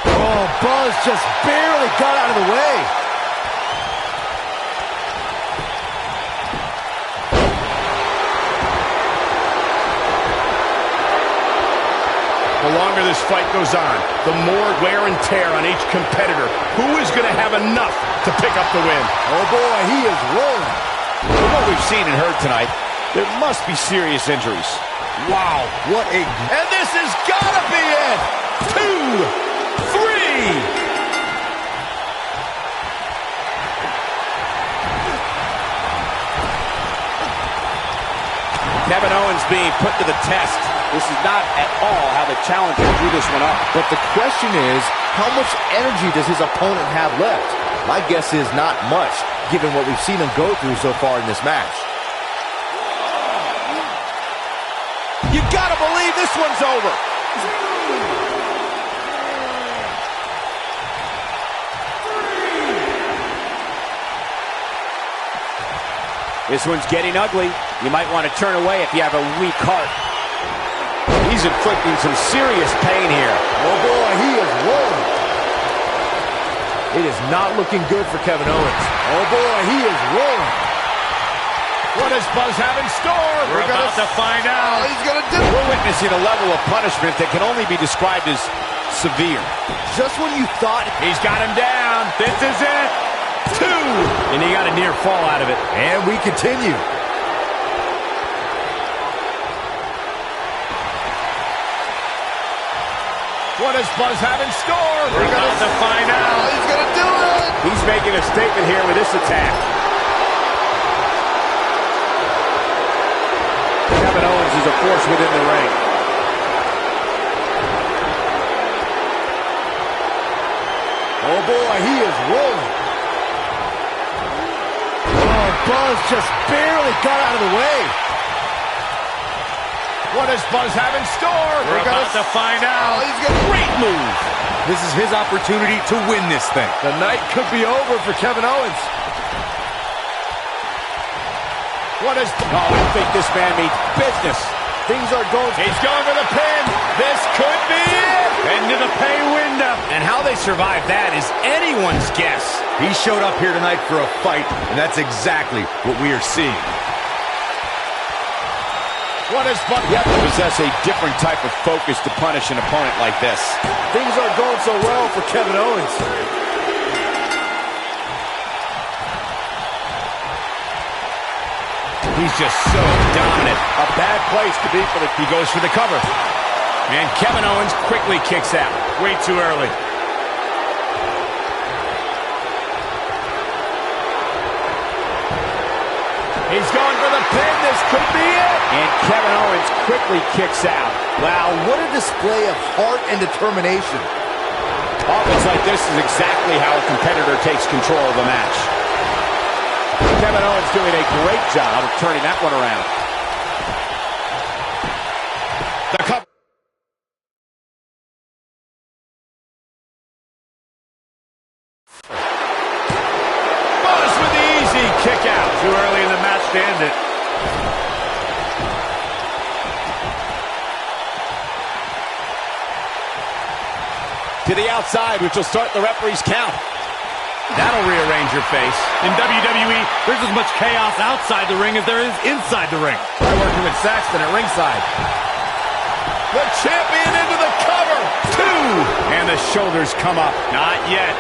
Speaker 4: Oh, Buzz just barely got out of the way.
Speaker 1: The longer this fight goes on, the more wear and tear on each competitor. Who is going to have enough to pick up the win?
Speaker 4: Oh, boy, he is rolling.
Speaker 1: From what we've seen and heard tonight, there must be serious injuries.
Speaker 5: Wow, what a...
Speaker 1: And this has got to be it! 2, 3! Kevin Owens being put to the test. This is not at all how the challenger drew this one up.
Speaker 4: But the question is, how much energy does his opponent have left? My guess is not much, given what we've seen him go through so far in this match.
Speaker 1: You gotta believe this one's over. This one's getting ugly. You might want to turn away if you have a weak heart. He's inflicting some serious pain here.
Speaker 4: Oh, boy, he is rolling. It is not looking good for Kevin Owens. Oh, boy, he is rolling.
Speaker 1: What does Buzz have in store?
Speaker 7: We're about to find out.
Speaker 4: He's going to do it.
Speaker 1: We're witnessing a level of punishment that can only be described as severe.
Speaker 4: Just when you thought...
Speaker 1: He's got him down. This is it. 2. And he got a near fall out of it.
Speaker 4: And we continue.
Speaker 1: What does Buzz have in store?
Speaker 7: We're about to find out.
Speaker 4: He's going to do it.
Speaker 1: He's making a statement here with this attack. Kevin Owens is a force within the ring.
Speaker 4: Oh, boy, he is rolling. Oh, Buzz just barely got out of the way.
Speaker 1: What does Buzz have in store?
Speaker 7: We're about to find out.
Speaker 4: He's going to...
Speaker 1: Great move.
Speaker 7: This is his opportunity to win this thing.
Speaker 4: The night could be over for Kevin Owens.
Speaker 1: What is... Oh, I think this man means business.
Speaker 4: Things are going...
Speaker 1: He's going for the pin. This could be it.
Speaker 7: Into the pay window.
Speaker 1: And how they survived that is anyone's guess.
Speaker 3: He showed up here tonight for a fight, and that's exactly what we are seeing.
Speaker 1: What is Buzz? You have to possess a different type of focus to punish an opponent like this.
Speaker 4: Things aren't going so well for Kevin Owens.
Speaker 1: He's just so dominant. A bad place to be for the... He goes for the cover. And Kevin Owens quickly kicks out.
Speaker 7: Way too early.
Speaker 1: He's going for the pin. This could be it. And Kevin Owens quickly kicks out.
Speaker 4: Wow, what a display of heart and determination.
Speaker 1: Offense like this is exactly how a competitor takes control of a match. Kevin Owens doing a great job of turning that one around. The cover. Buzz with the easy kick out.
Speaker 7: Too early in the match to end it.
Speaker 1: To the outside, which will start the referee's count. That'll rearrange your face.
Speaker 7: In WWE, there's as much chaos outside the ring as there is inside the ring.
Speaker 1: Try working with Saxton at ringside. The champion into the cover. 2. And the
Speaker 6: the shoulders come up. Not yet.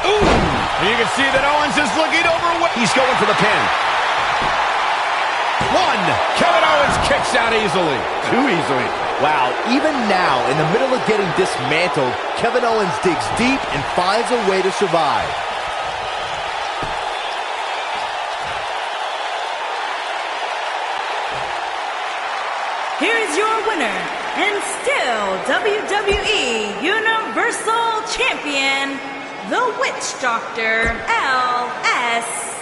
Speaker 6: Ooh! And you can see that Owens is looking overweight.
Speaker 1: He's going for the pin.
Speaker 6: One. Kevin Owens kicks out easily.
Speaker 4: Too easily. Wow, even now, in the middle of getting dismantled, Kevin Owens digs deep and finds a way to survive.
Speaker 2: Here is your winner, and still WWE Universal Champion, the Witch Doctor, EllisD.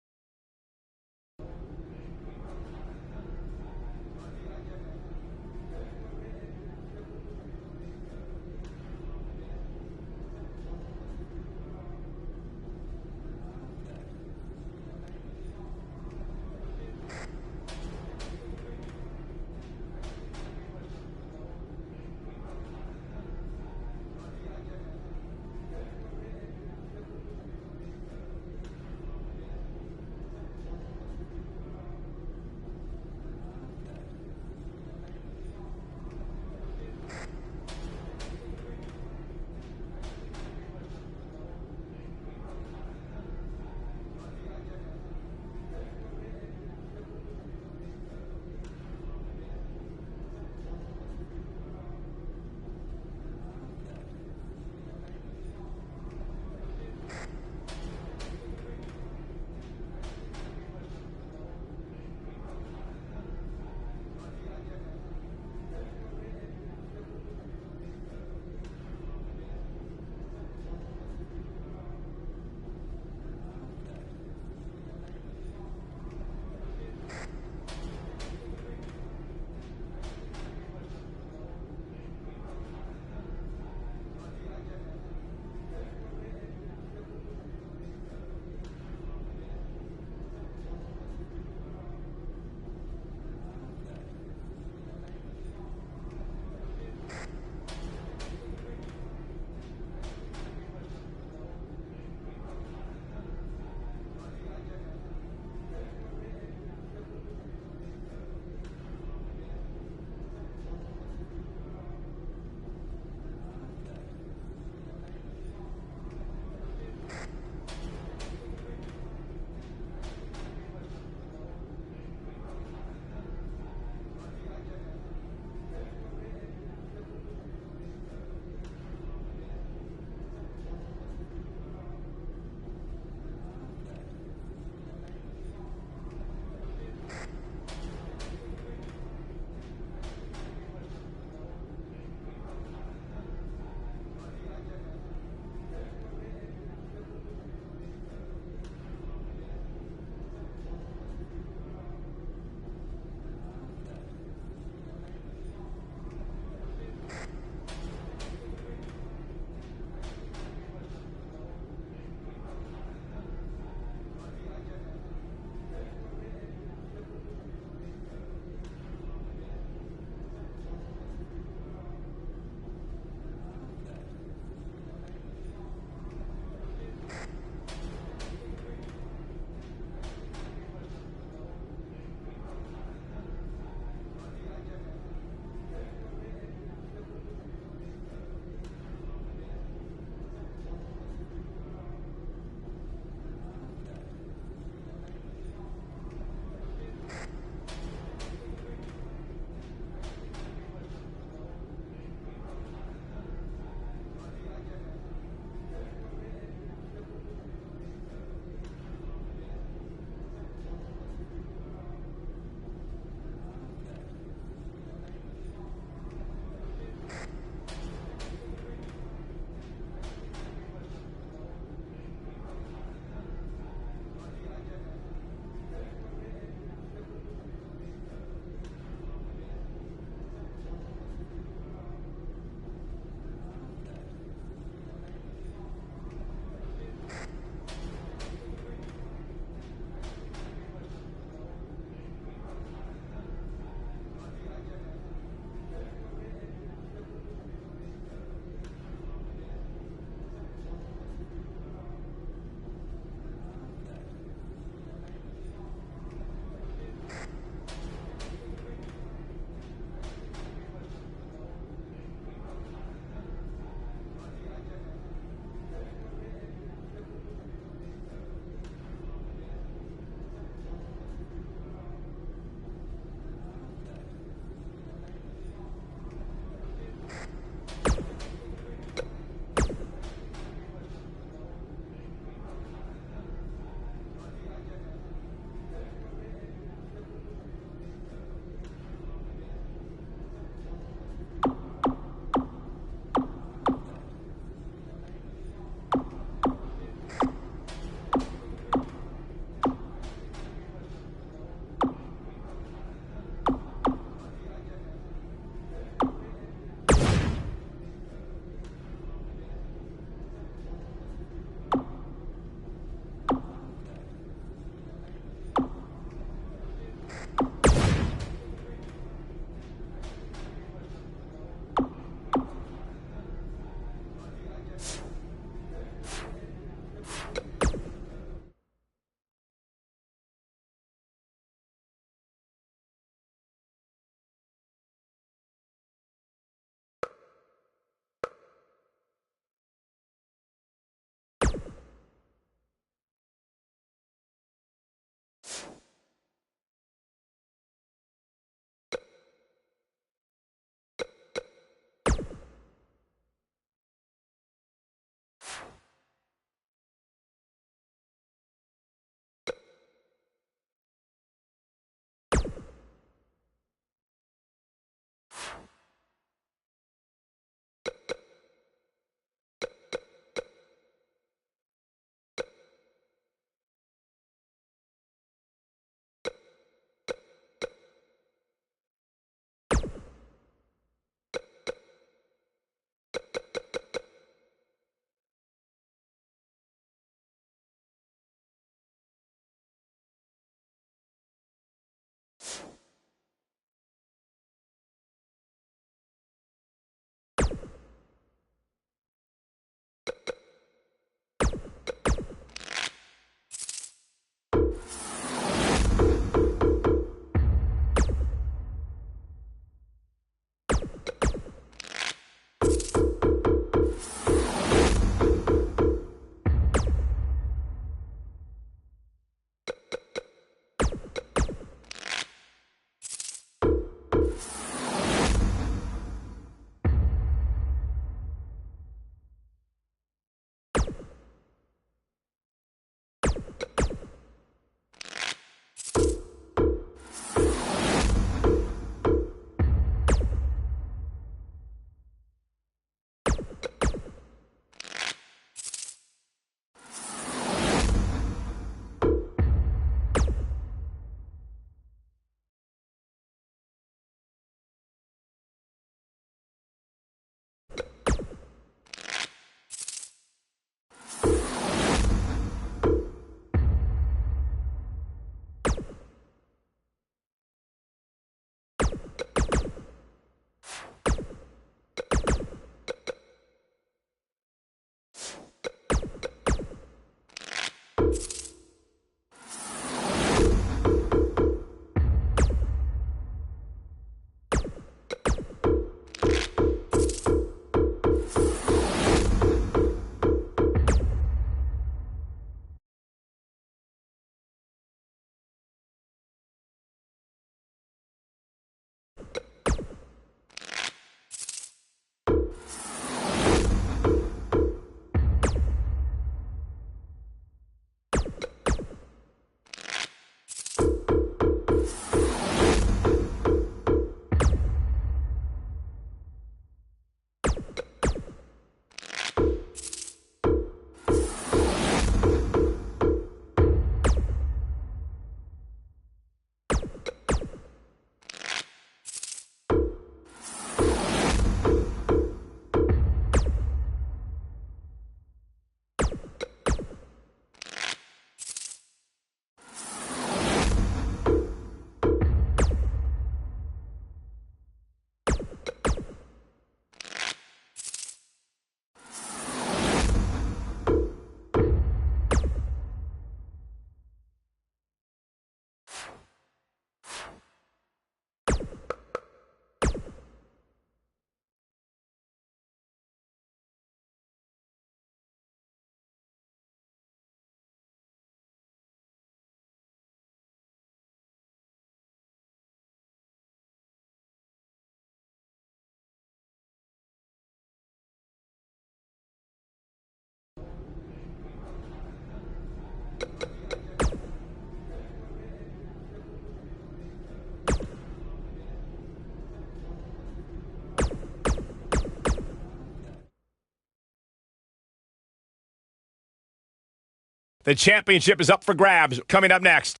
Speaker 6: The championship is up for grabs. Coming up next.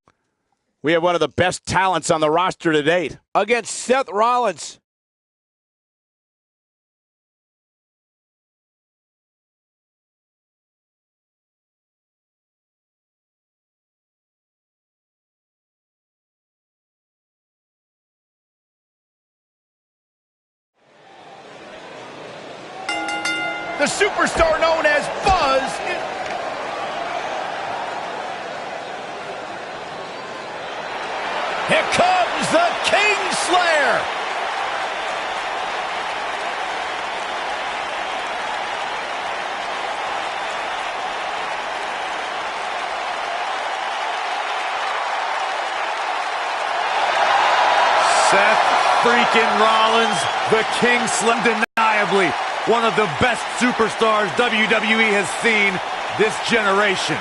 Speaker 1: We have one of the best talents on the roster to date against Seth Rollins.
Speaker 4: The superstar known as Buzz. Here comes the King Slayer.
Speaker 7: Seth freaking Rollins, the King Slayer, undeniably one of the best superstars WWE has seen this generation.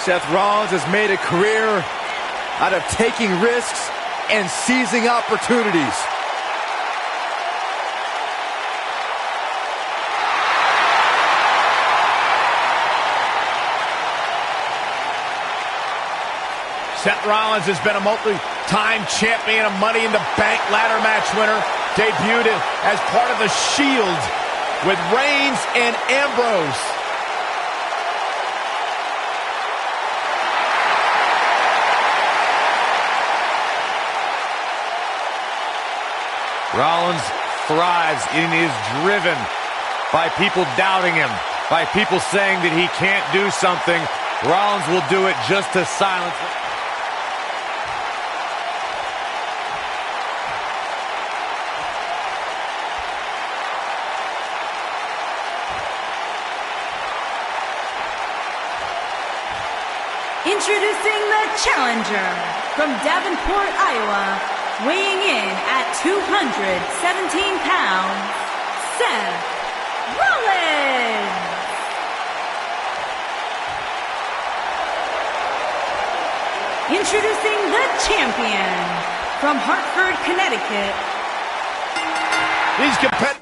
Speaker 4: Seth Rollins has made a career out of taking risks and seizing opportunities.
Speaker 1: Seth Rollins has been a multi-time champion, a Money in the Bank ladder match winner, debuted as part of the Shield with Reigns and Ambrose.
Speaker 7: Rollins thrives and is driven by people doubting him, by people saying that he can't do something. Rollins will do it just to silence them.
Speaker 2: Introducing the challenger from Davenport, Iowa, weighing in at 217 pounds, Seth Rollins. Introducing the champion from Hartford, Connecticut.
Speaker 1: These competitors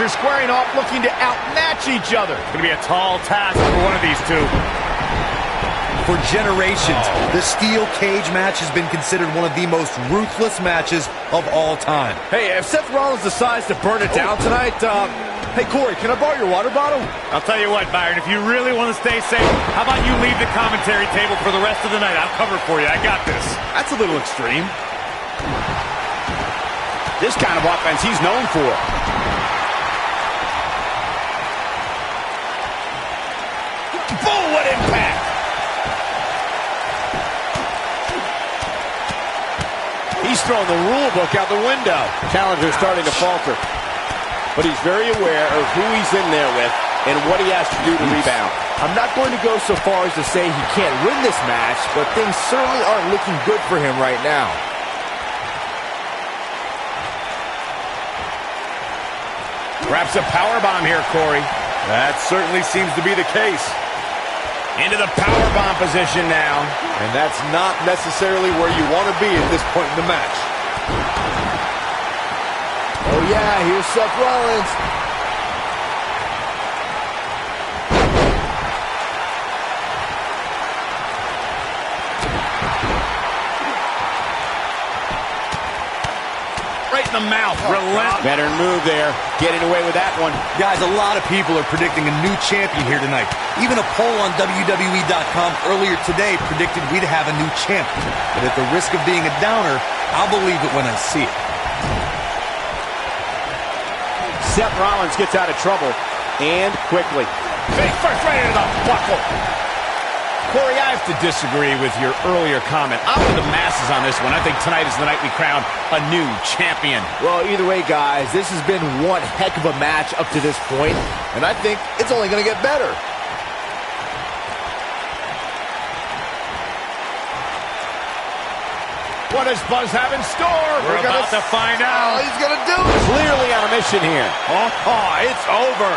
Speaker 1: are squaring off, looking to outmatch each other.
Speaker 7: It's going to be a tall task for one of these two.
Speaker 3: For generations, the steel cage match has been considered one of the most ruthless matches of all time.
Speaker 4: Hey, if Seth Rollins decides to burn it down tonight, hey, Corey, can I borrow your water bottle?
Speaker 7: I'll tell you what, Byron, if you really want to stay safe, how about you leave the commentary table for the rest of the night? I'll cover for you. I got this.
Speaker 1: That's a little extreme. This kind of offense he's known for. Boom, what impact! He's throwing the rule book out the window. Challenger's starting to falter. But he's very aware of who he's in there with and what he has to do to rebound.
Speaker 4: I'm not going to go so far as to say he can't win this match, but things certainly aren't looking good for him right now.
Speaker 1: Perhaps a powerbomb here, Corey.
Speaker 7: That certainly seems to be the case.
Speaker 1: Into the powerbomb position now.
Speaker 5: And that's not necessarily where you want to be at this point in the match.
Speaker 4: Oh yeah, here's Seth Rollins.
Speaker 1: Right in the mouth. Better move there. Getting away with that one.
Speaker 3: Guys, a lot of people are predicting a new champion here tonight. Even a poll on WWE.com earlier today predicted we'd have a new champion. But at the risk of being a downer, I'll believe it when I see it.
Speaker 1: Seth Rollins gets out of trouble, and quickly. Big first right into the buckle. Corey, I have to disagree with your earlier comment. I'm with the masses on this one. I think tonight is the night we crown a new champion.
Speaker 4: Well, either way, guys, this has been one heck of a match up to this point, and I think it's only going to get better.
Speaker 1: What does Buzz have in store?
Speaker 7: We're about to find out.
Speaker 4: Oh, he's going to do it.
Speaker 1: Clearly on a mission here.
Speaker 7: It's over.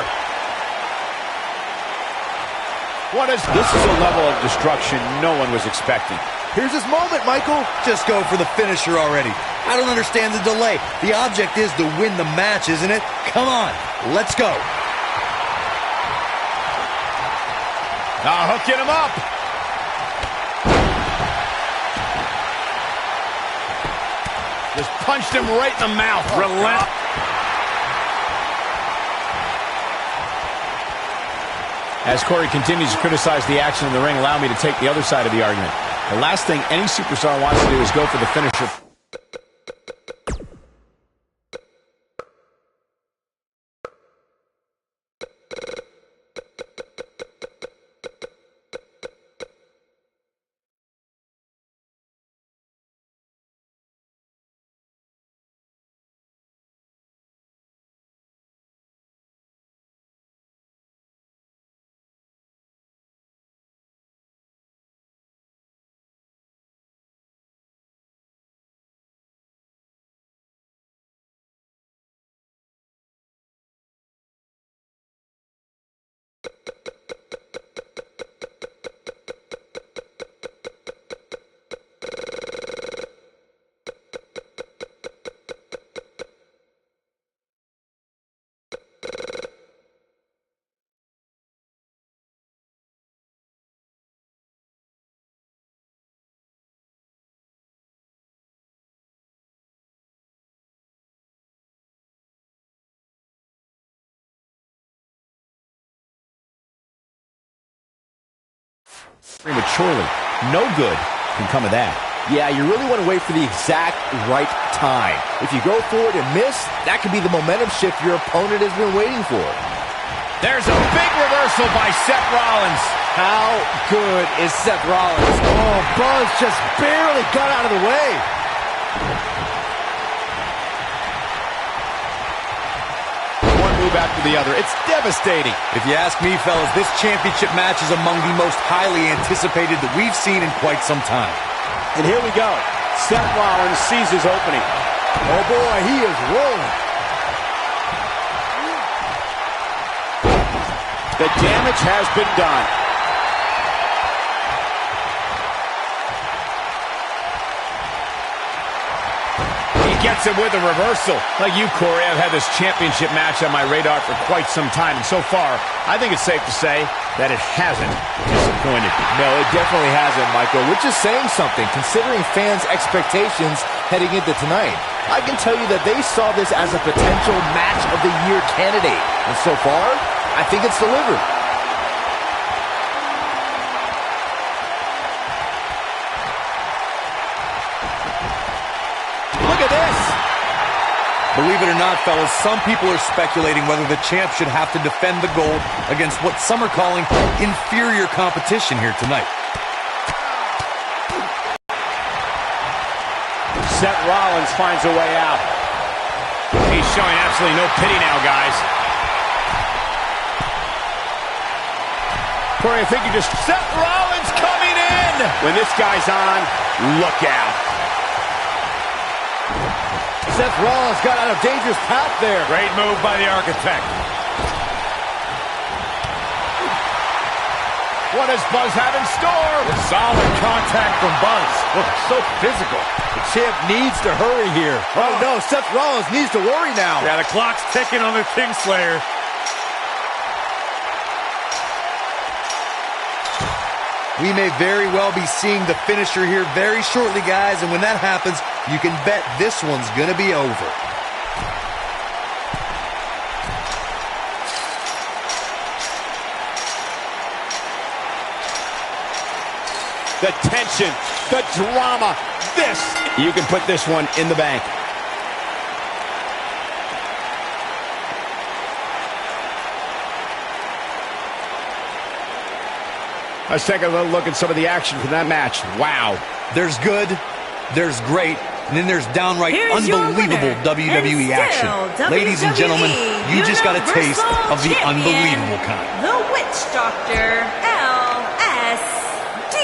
Speaker 1: This is a level of destruction no one was expecting.
Speaker 4: Here's his moment, Michael.
Speaker 3: Just go for the finisher already. I don't understand the delay. The object is to win the match, isn't it? Come on, let's go.
Speaker 1: Hooking him up. Just punched him right in the mouth.
Speaker 7: Relentless.
Speaker 1: As Corey continues to criticize the action in the ring, allow me to take the other side of the argument. The last thing any superstar wants to do is go for the finisher. Prematurely. No good can come of that.
Speaker 4: Yeah, you really want to wait for the exact right time. If you go for it and miss, that could be the momentum shift your opponent has been waiting for.
Speaker 1: There's a big reversal by Seth Rollins.
Speaker 4: How good is Seth Rollins? Oh, Buzz just barely got out of the way.
Speaker 1: One move after the other. It's devastating.
Speaker 3: If you ask me, fellas, this championship match is among the most highly anticipated that we've seen in quite some time.
Speaker 1: And here we go. Seth Rollins sees his opening.
Speaker 4: Oh boy, he is rolling.
Speaker 1: The damage has been done. He gets it with a reversal. Like you, Corey, I've had this championship match on my radar for quite some time, and so far, I think it's safe to say that it hasn't disappointed.
Speaker 4: No, it definitely hasn't, Michael, which is saying something, considering fans' expectations heading into tonight. I can tell you that they saw this as a potential match of the year candidate, and so far, I think it's delivered.
Speaker 1: Look at this.
Speaker 3: Believe it or not, fellas, some people are speculating whether the champ should have to defend the gold against what some are calling inferior competition here tonight.
Speaker 1: Seth Rollins finds a way out. He's showing absolutely no pity now, guys. Corey, I think you just... Seth Rollins coming in! When this guy's on, look out.
Speaker 4: Seth Rollins got out of dangerous path there.
Speaker 7: Great move by the architect.
Speaker 1: What does Buzz have in store?
Speaker 7: Solid contact from Buzz.
Speaker 4: Look, so physical. The champ needs to hurry here. Oh no, Seth Rollins needs to worry now.
Speaker 7: Yeah, the clock's ticking on the Kingslayer.
Speaker 3: We may very well be seeing the finisher here very shortly, guys, and when that happens, you can bet this one's going to be over.
Speaker 1: The tension, the drama, this. You can put this one in the bank. Let's take a little look at some of the action from that match. Wow.
Speaker 3: There's good, there's great, and then there's downright unbelievable WWE action. Ladies and gentlemen, you just got a taste of the unbelievable kind.
Speaker 2: The Witch Doctor, EllisD.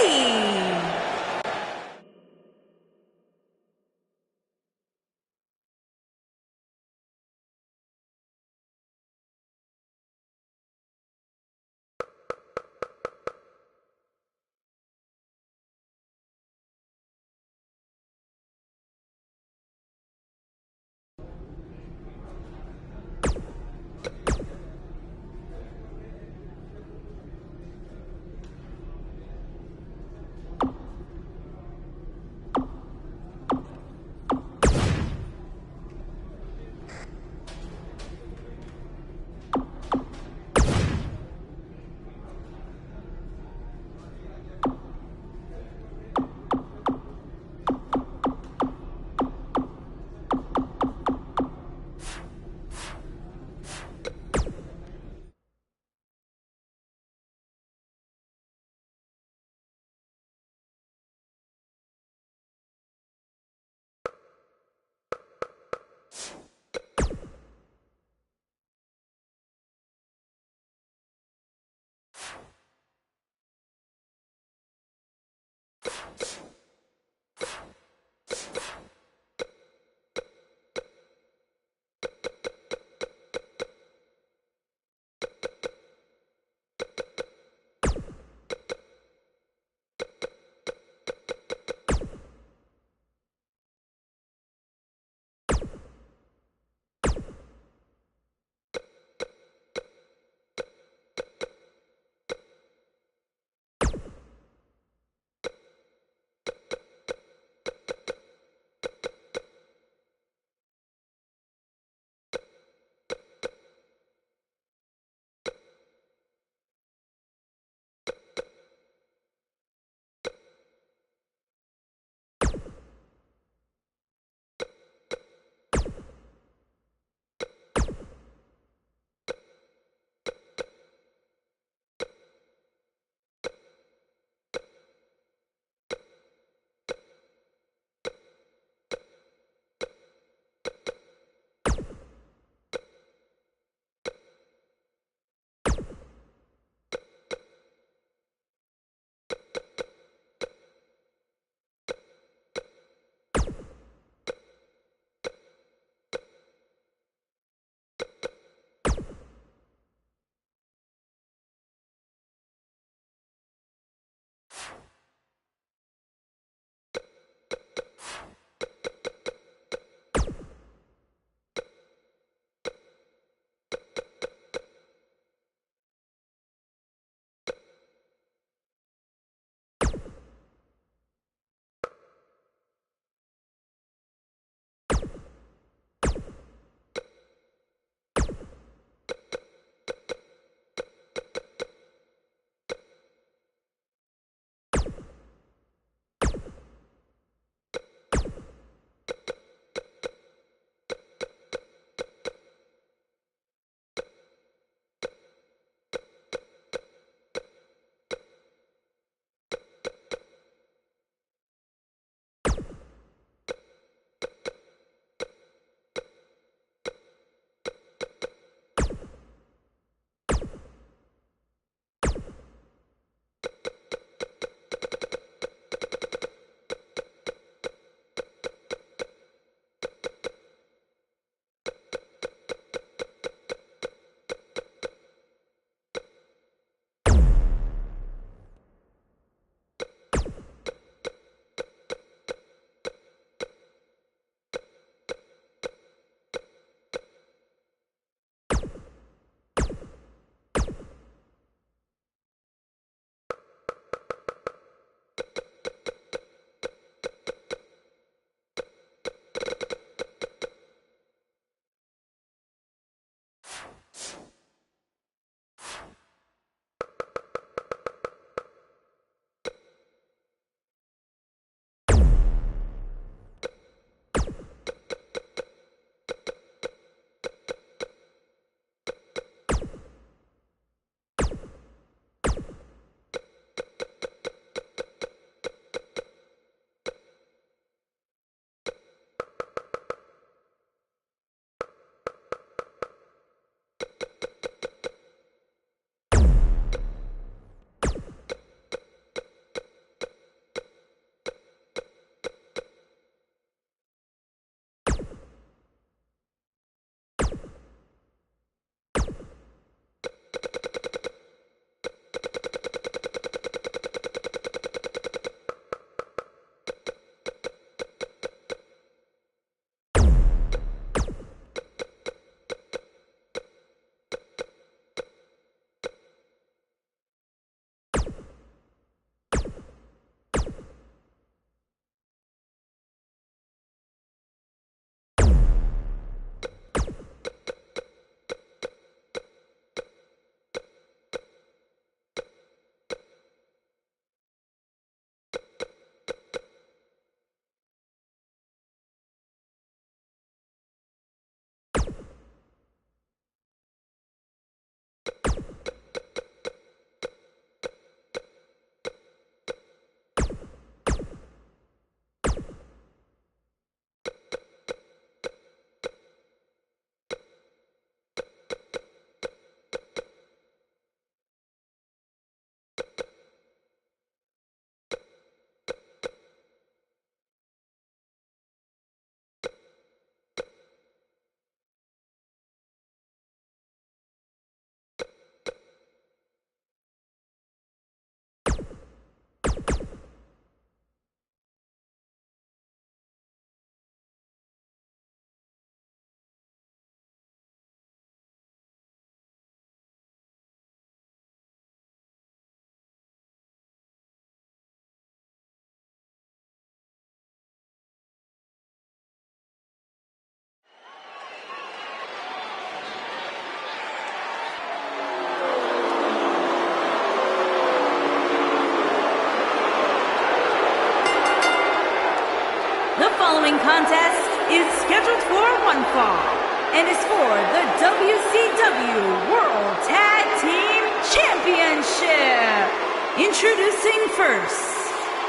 Speaker 2: following contest is scheduled for one fall and is for the WCW World Tag Team Championship. Introducing first,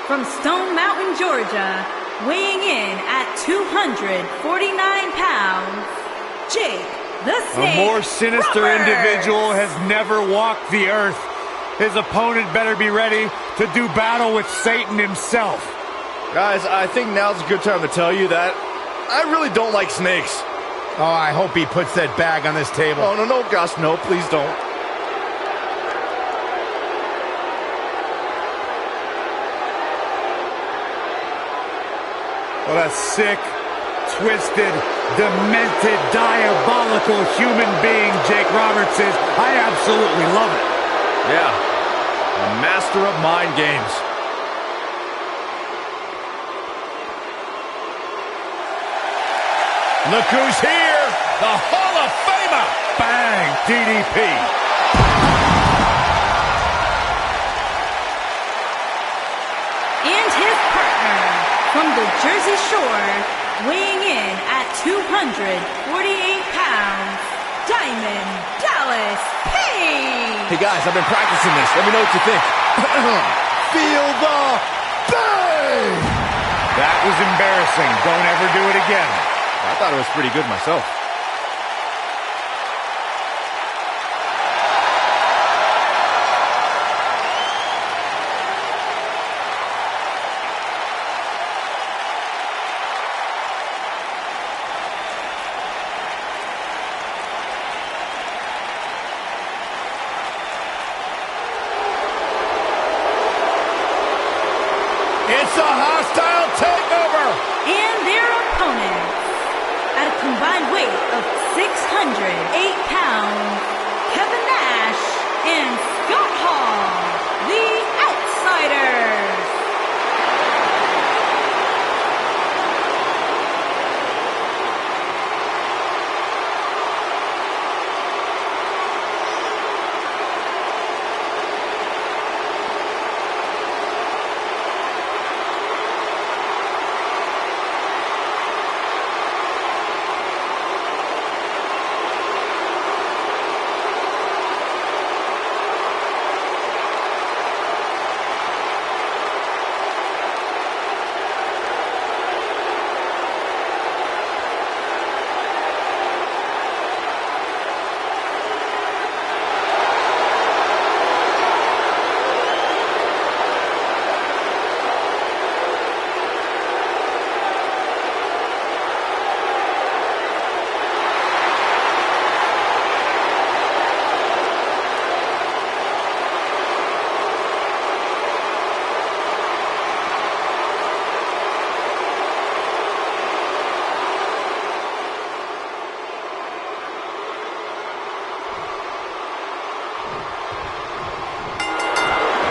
Speaker 2: from Stone Mountain, Georgia, weighing in at 249 pounds, Jake the Snake
Speaker 7: A more sinister
Speaker 2: Roberts.
Speaker 7: individual has never walked the earth. His opponent better be ready to do battle with Satan himself.
Speaker 4: Guys, I think now's a good time to tell you that I really don't like snakes.
Speaker 1: Oh, I hope he puts that bag on this table.
Speaker 4: Oh, no, Gus, no, please don't.
Speaker 7: What a sick, twisted, demented, diabolical human being Jake Roberts is. I absolutely love it.
Speaker 4: Yeah, a master of mind games.
Speaker 1: Look who's here, the Hall of Famer.
Speaker 7: Bang! DDP.
Speaker 2: And his partner, from the Jersey Shore, weighing in at 248 pounds, Diamond Dallas Page.
Speaker 4: Hey guys, I've been practicing this. Let me know what you think. Feel the bang!
Speaker 7: That was embarrassing. Don't ever do it again.
Speaker 4: I thought it was pretty good myself.
Speaker 1: It's a hostile takeover.
Speaker 2: And their opponents, at a combined weight of 608 pounds, Kevin Nash and Scott Hall, the Outsiders.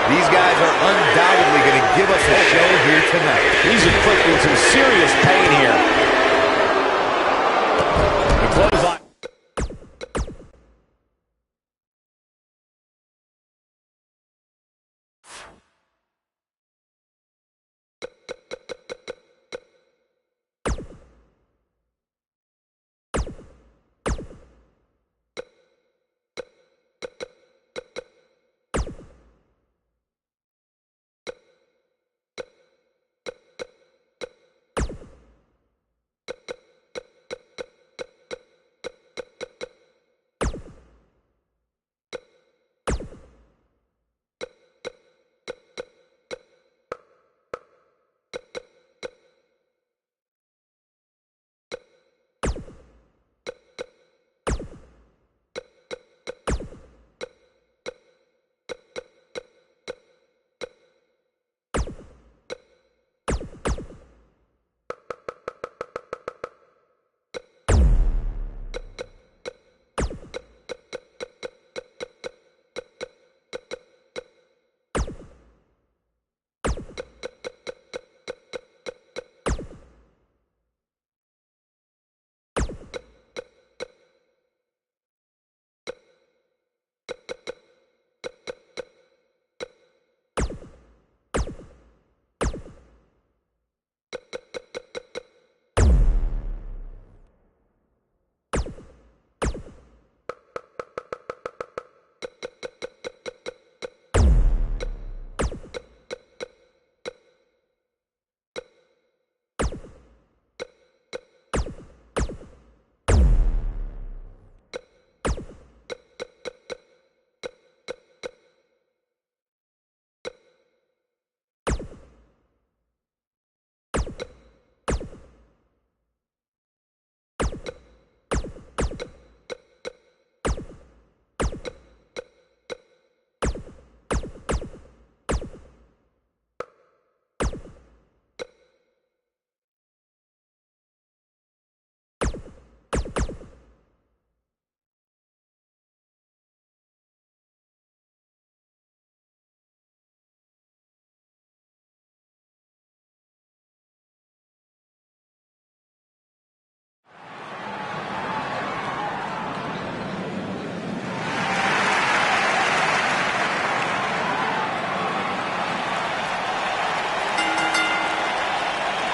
Speaker 5: These guys are undoubtedly going to give us a show here tonight.
Speaker 1: He's inflicting some serious pain here. The clothesline.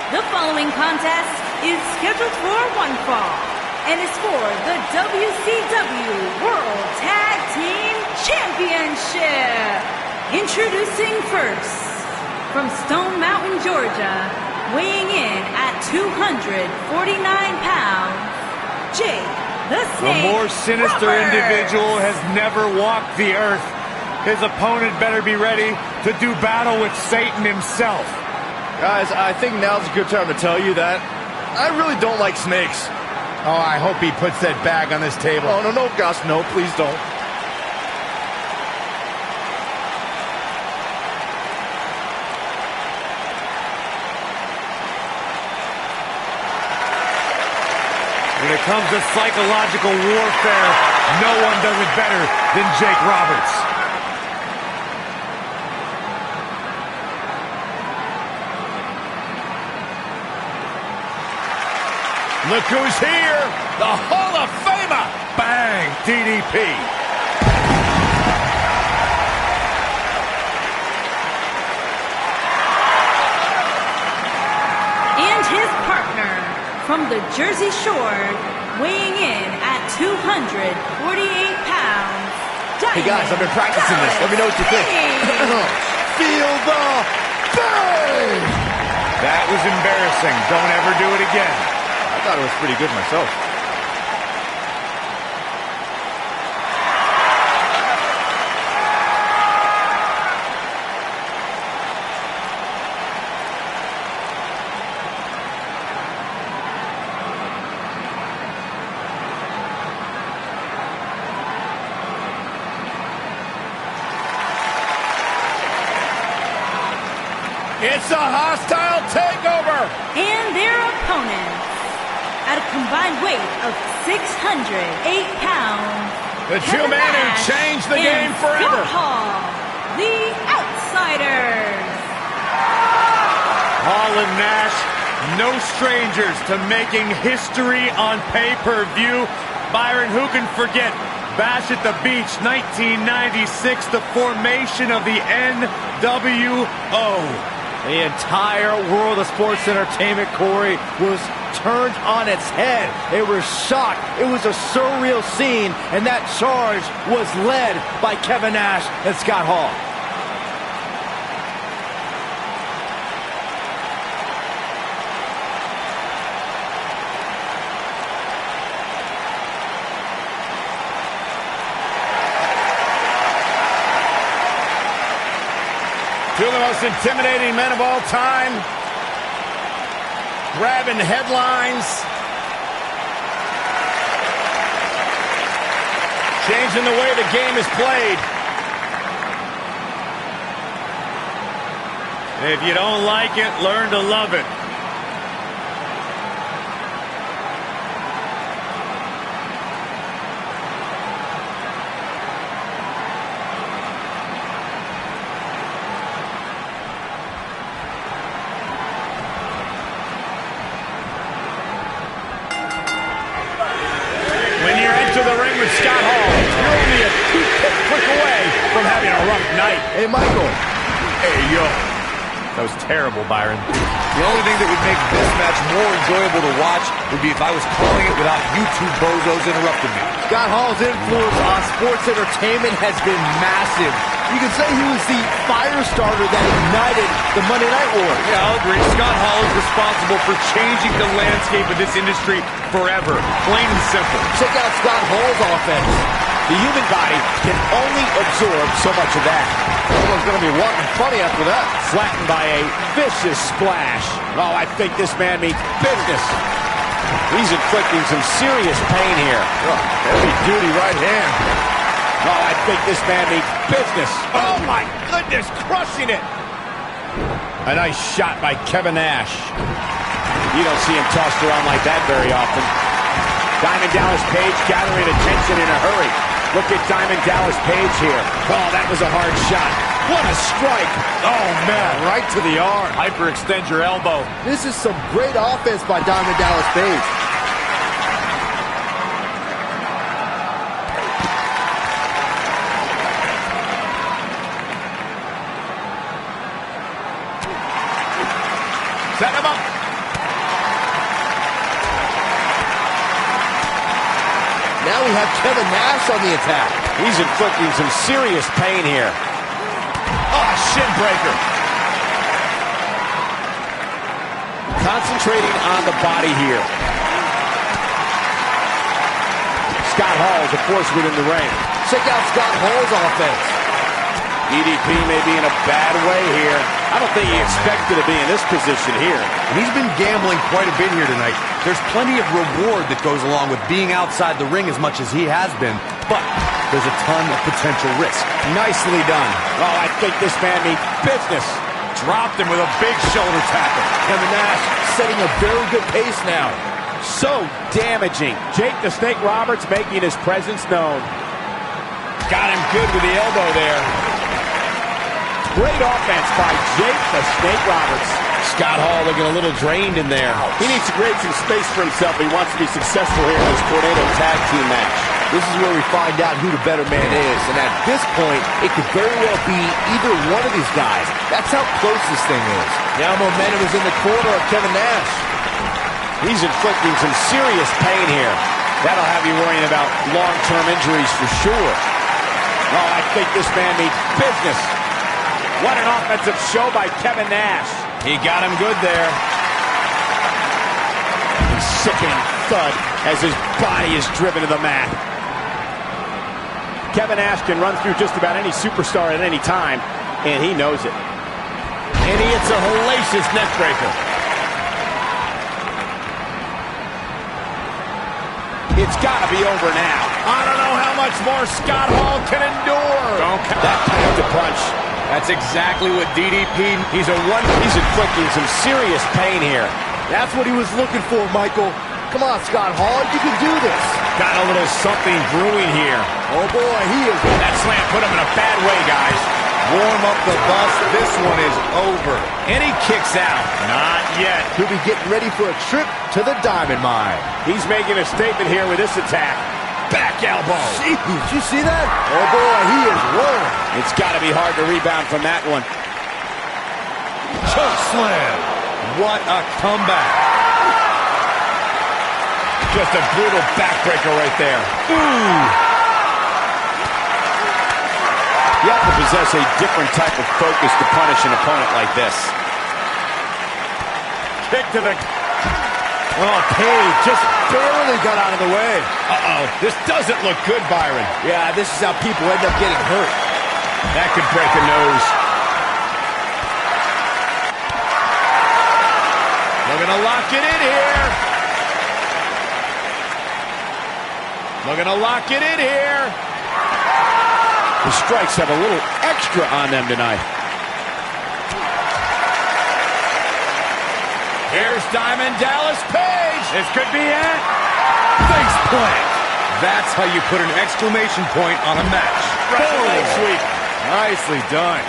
Speaker 2: The following contest is scheduled for one fall and is for the WCW World Tag Team Championship. Introducing first, from Stone Mountain, Georgia, weighing in at 249 pounds, Jake the Snake
Speaker 7: A more sinister
Speaker 2: Roberts.
Speaker 7: individual has never walked the earth. His opponent better be ready to do battle with Satan himself.
Speaker 4: Guys, I think now's a good time to tell you that I really don't like snakes.
Speaker 1: Oh, I hope he puts that bag on this table.
Speaker 4: Oh, no, Gus, no, please don't.
Speaker 7: When it comes to psychological warfare, no one does it better than Jake Roberts.
Speaker 1: Look who's here, the Hall of Famer.
Speaker 7: Bang! DDP.
Speaker 2: And his partner, from the Jersey Shore, weighing in at 248 pounds.
Speaker 4: Hey guys, I've been practicing this. Let me know what you think. Feel the bang!
Speaker 7: That was embarrassing. Don't ever do it again.
Speaker 4: I thought it was pretty good myself.
Speaker 1: It's a hostile takeover.
Speaker 2: And their opponents, at a combined weight of 608 pounds,
Speaker 1: The two
Speaker 2: Kevin
Speaker 1: men who
Speaker 2: Nash
Speaker 1: changed the
Speaker 2: and
Speaker 1: game forever.
Speaker 2: Scott Hall, the Outsiders.
Speaker 7: Hall and Nash, no strangers to making history on pay-per-view. Byron, who can forget Bash at the Beach 1996, the formation of the NWO.
Speaker 4: The entire world of sports entertainment, Corey, was turned on its head. It was shocked. It was a surreal scene, and that charge was led by Kevin Nash and Scott Hall.
Speaker 1: Two of the most intimidating men of all time. Grabbing headlines. Changing the way the game is played.
Speaker 7: If you don't like it, learn to love it.
Speaker 1: Scott Hall, you're only a toothpick click away from having a rough night.
Speaker 4: Hey, Michael.
Speaker 1: Hey, yo.
Speaker 7: That was terrible, Byron.
Speaker 5: The only thing that would make this match more enjoyable to watch would be if I was calling it without you two bozos interrupting me.
Speaker 4: Scott Hall's influence on sports entertainment has been massive. You can say he was the fire starter that ignited the Monday Night War.
Speaker 7: Yeah, I'll agree. Scott Hall is responsible for changing the landscape of this industry forever. Plain and simple.
Speaker 4: Check out Scott Hall's offense.
Speaker 1: The human body can only absorb so much of that.
Speaker 4: Someone's going to be wanting funny after that.
Speaker 1: Flattened by a vicious splash. Oh, I think this man means business. He's inflicting some serious pain here.
Speaker 4: Heavy-duty right hand.
Speaker 1: Oh, I think this man means business. Oh, my goodness, crushing it. A nice shot by Kevin Nash. You don't see him tossed around like that very often. Diamond Dallas Page gathering attention in a hurry. Look at Diamond Dallas Page here. Oh, that was a hard shot. What a strike. Oh, man, right to the arm.
Speaker 7: Hyperextend your elbow.
Speaker 4: This is some great offense by Diamond Dallas Page.
Speaker 1: Set him up.
Speaker 4: Now we have Kevin Nash on the attack.
Speaker 1: He's inflicting some serious pain here.
Speaker 6: Oh, shin breaker.
Speaker 1: Concentrating on the body here. Scott Hall's a force within the ring.
Speaker 4: Check out Scott Hall's offense.
Speaker 1: DDP may be in a bad way here. I don't think he expected to be in this position here.
Speaker 3: And he's been gambling quite a bit here tonight. There's plenty of reward that goes along with being outside the ring as much as he has been, but there's a ton of potential risk.
Speaker 1: Nicely done. Oh, I think this man means business.
Speaker 6: Dropped him with a big shoulder tackle.
Speaker 4: Kevin Nash setting a very good pace now.
Speaker 1: So damaging. Jake the Snake Roberts making his presence known.
Speaker 6: Got him good with the elbow there.
Speaker 1: Great offense by Jake the Snake Roberts. Scott Hall looking a little drained in there. He needs to create some space for himself if he wants to be successful here in this Tornado Tag Team match.
Speaker 4: This is where we find out who the better man is, and at this point, it could very well be either one of these guys. That's how close this thing is. Now momentum is in the corner of Kevin Nash.
Speaker 1: He's inflicting some serious pain here. That'll have you worrying about long-term injuries for sure. Oh, I think this man means business. What an offensive show by Kevin Nash.
Speaker 6: He got him good there.
Speaker 1: A sickening thud as his body is driven to the mat. Kevin Nash can run through just about any superstar at any time, and he knows it. And he hits a hellacious neck breaker. It's got to be over now. I don't know how much more Scott Hall can endure.
Speaker 6: Don't count.
Speaker 1: That packed a punch.
Speaker 6: That's exactly what DDP.
Speaker 1: He's inflicting some serious pain here.
Speaker 4: That's what he was looking for, Michael. Come on, Scott Hall, you can do this.
Speaker 1: Got a little something brewing here.
Speaker 4: Oh boy, he is.
Speaker 1: That slam put him in a bad way, guys.
Speaker 5: Warm up the bus. This one is over.
Speaker 1: And he kicks out.
Speaker 6: Not yet.
Speaker 4: He'll be getting ready for a trip to the Diamond Mine.
Speaker 1: He's making a statement here with this attack. Back elbow.
Speaker 4: Jeez, did you see that? Oh boy, he is rolling.
Speaker 1: It's got to be hard to rebound from that one.
Speaker 3: Choke slam. What a comeback.
Speaker 1: Just a brutal backbreaker right there. Ooh. You have to possess a different type of focus to punish an opponent like this.
Speaker 6: Kick to the...
Speaker 1: Oh, Page just barely got out of the way.
Speaker 6: Uh-oh. This doesn't look good, Byron.
Speaker 4: Yeah, this is how people end up getting hurt.
Speaker 6: That could break a nose.
Speaker 1: Looking to lock it in here. Looking to lock it in here. The strikes have a little extra on them tonight. Here's Diamond Dallas Page.
Speaker 6: This could be it.
Speaker 3: Face plant. That's how you put an exclamation point on a match.
Speaker 1: Right leg sweep.
Speaker 3: Nicely done.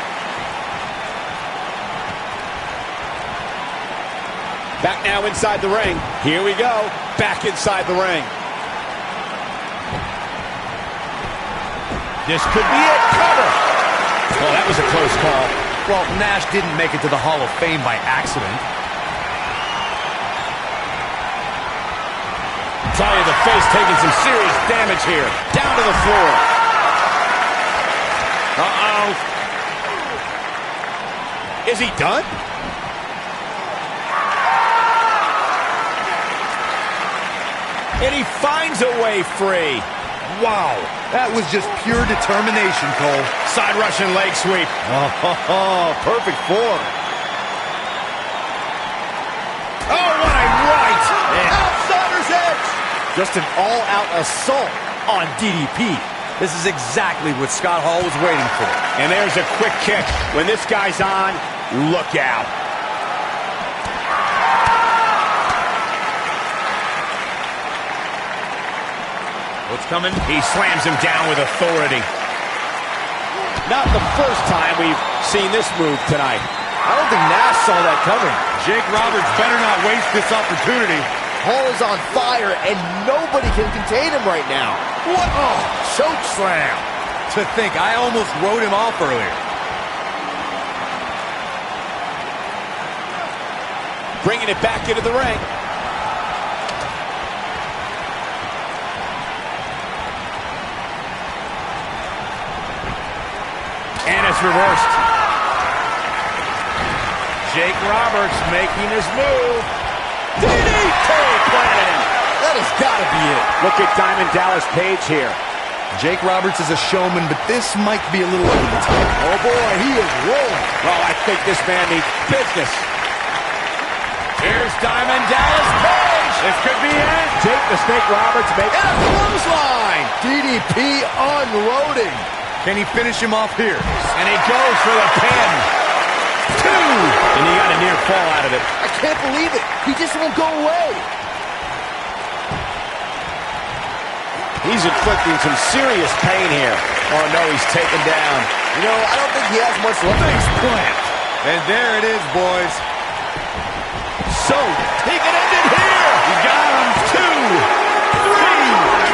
Speaker 1: Back now inside the ring. Here we go. Back inside the ring. This could be it. Cover. Oh, that was a close call.
Speaker 3: Well, Nash didn't make it to the Hall of Fame by accident.
Speaker 1: Tell you, the face taking some serious damage here. Down to the floor. Uh-oh. Is he done? And he finds a way free.
Speaker 5: Wow, that was just pure determination, Cole.
Speaker 1: Side Russian leg sweep.
Speaker 4: Oh, perfect form.
Speaker 1: Oh, what a right.
Speaker 4: Outsider's edge. Just an all-out assault on DDP.
Speaker 3: This is exactly what Scott Hall was waiting for.
Speaker 1: And there's a quick kick. When this guy's on, look out.
Speaker 6: What's coming?
Speaker 1: He slams him down with authority. Not the first time we've seen this move tonight.
Speaker 4: I don't think Nash saw that coming.
Speaker 7: Jake Roberts better not waste this opportunity.
Speaker 4: Hall is on fire, and nobody can contain him right now. What? Oh, choke slam.
Speaker 3: To think, I almost wrote him off earlier.
Speaker 1: Bringing it back into the ring. gets reversed. Jake Roberts making his move. DDT planted him.
Speaker 4: That has got to be it.
Speaker 1: Look at Diamond Dallas Page here.
Speaker 3: Jake Roberts is a showman, but this might be a little over the top.
Speaker 4: Oh, boy, he is rolling.
Speaker 1: Well, I think this man needs business. Here's Diamond Dallas Page.
Speaker 7: This could be it.
Speaker 1: Jake the Snake Roberts making a clothesline.
Speaker 4: DDP unloading.
Speaker 3: Can he finish him off here?
Speaker 1: And he goes for the pin. 2. And he got a near fall out of it.
Speaker 4: I can't believe it. He just won't go away.
Speaker 1: He's inflicting some serious pain here. Oh, no, he's taken down.
Speaker 4: You know, I don't think he has much left.
Speaker 1: Face plant.
Speaker 3: And there it is, boys.
Speaker 1: So, he can end it here.
Speaker 7: He got him.
Speaker 2: 2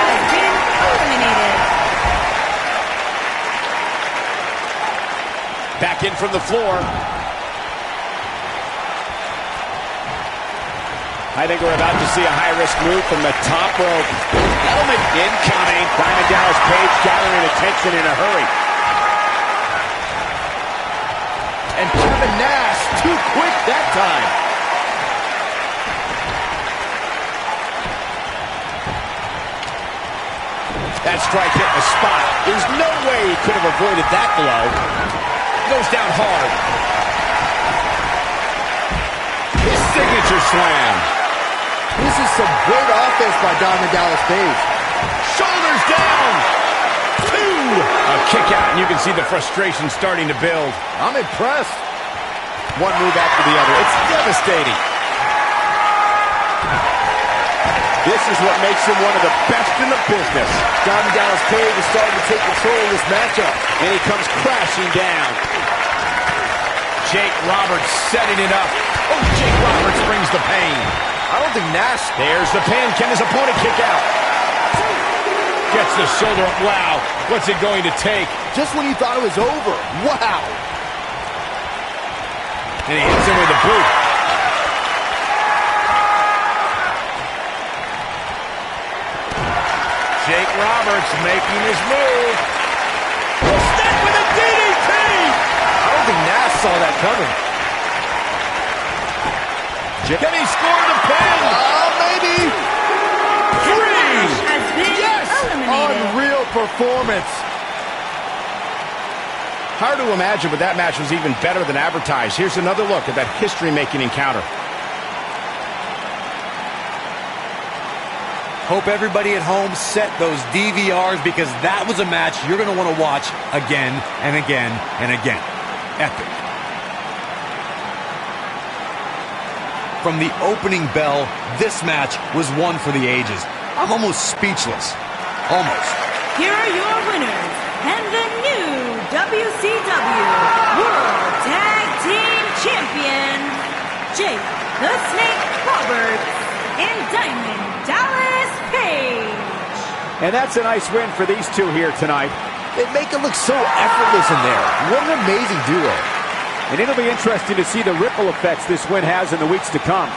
Speaker 2: has been eliminated.
Speaker 1: Back in from the floor. I think we're about to see a high-risk move from the top rope. That'll make incoming. Diamond Dallas Page gathering attention in a hurry.
Speaker 4: And Kevin Nash, too quick that time.
Speaker 1: That strike hit the spot. There's no way he could have avoided that blow. Goes down hard. His signature slam.
Speaker 4: This is some great offense by Diamond Dallas Page.
Speaker 1: Shoulders down. 2. A kick out, and you can see the frustration starting to build.
Speaker 4: I'm impressed.
Speaker 1: One move after the other. It's devastating. This is what makes him one of the best in the business.
Speaker 4: Diamond Dallas Page is starting to take control of this matchup.
Speaker 1: And he comes crashing down. Jake Roberts setting it up. Oh, Jake Roberts brings the pain.
Speaker 4: I don't think Nash...
Speaker 1: There's the pin. Can his opponent kick out? Gets the shoulder up. Wow. What's it going to take?
Speaker 4: Just when you thought it was over. Wow.
Speaker 1: And he hits him with a boot. Jake Roberts making his move. Snap with a DDT!
Speaker 4: I don't think Nash saw that coming.
Speaker 1: Can he score the pin?
Speaker 4: Maybe.
Speaker 2: 3 has been eliminated.
Speaker 4: Unreal performance.
Speaker 1: Hard to imagine, but that match was even better than advertised. Here's another look at that history-making encounter.
Speaker 3: Hope everybody at home set those DVRs because that was a match you're going to want to watch again and again and again. Epic. From the opening bell, this match was one for the ages. I'm almost speechless. Almost.
Speaker 2: Here are your winners and the new WCW World Tag Team Champions, Jake the Snake Roberts and Diamond Dallas Page.
Speaker 1: And that's a nice win for these two here tonight.
Speaker 4: They make it look so effortless in there. What an amazing duo.
Speaker 1: And it'll be interesting to see the ripple effects this win has in the weeks to come.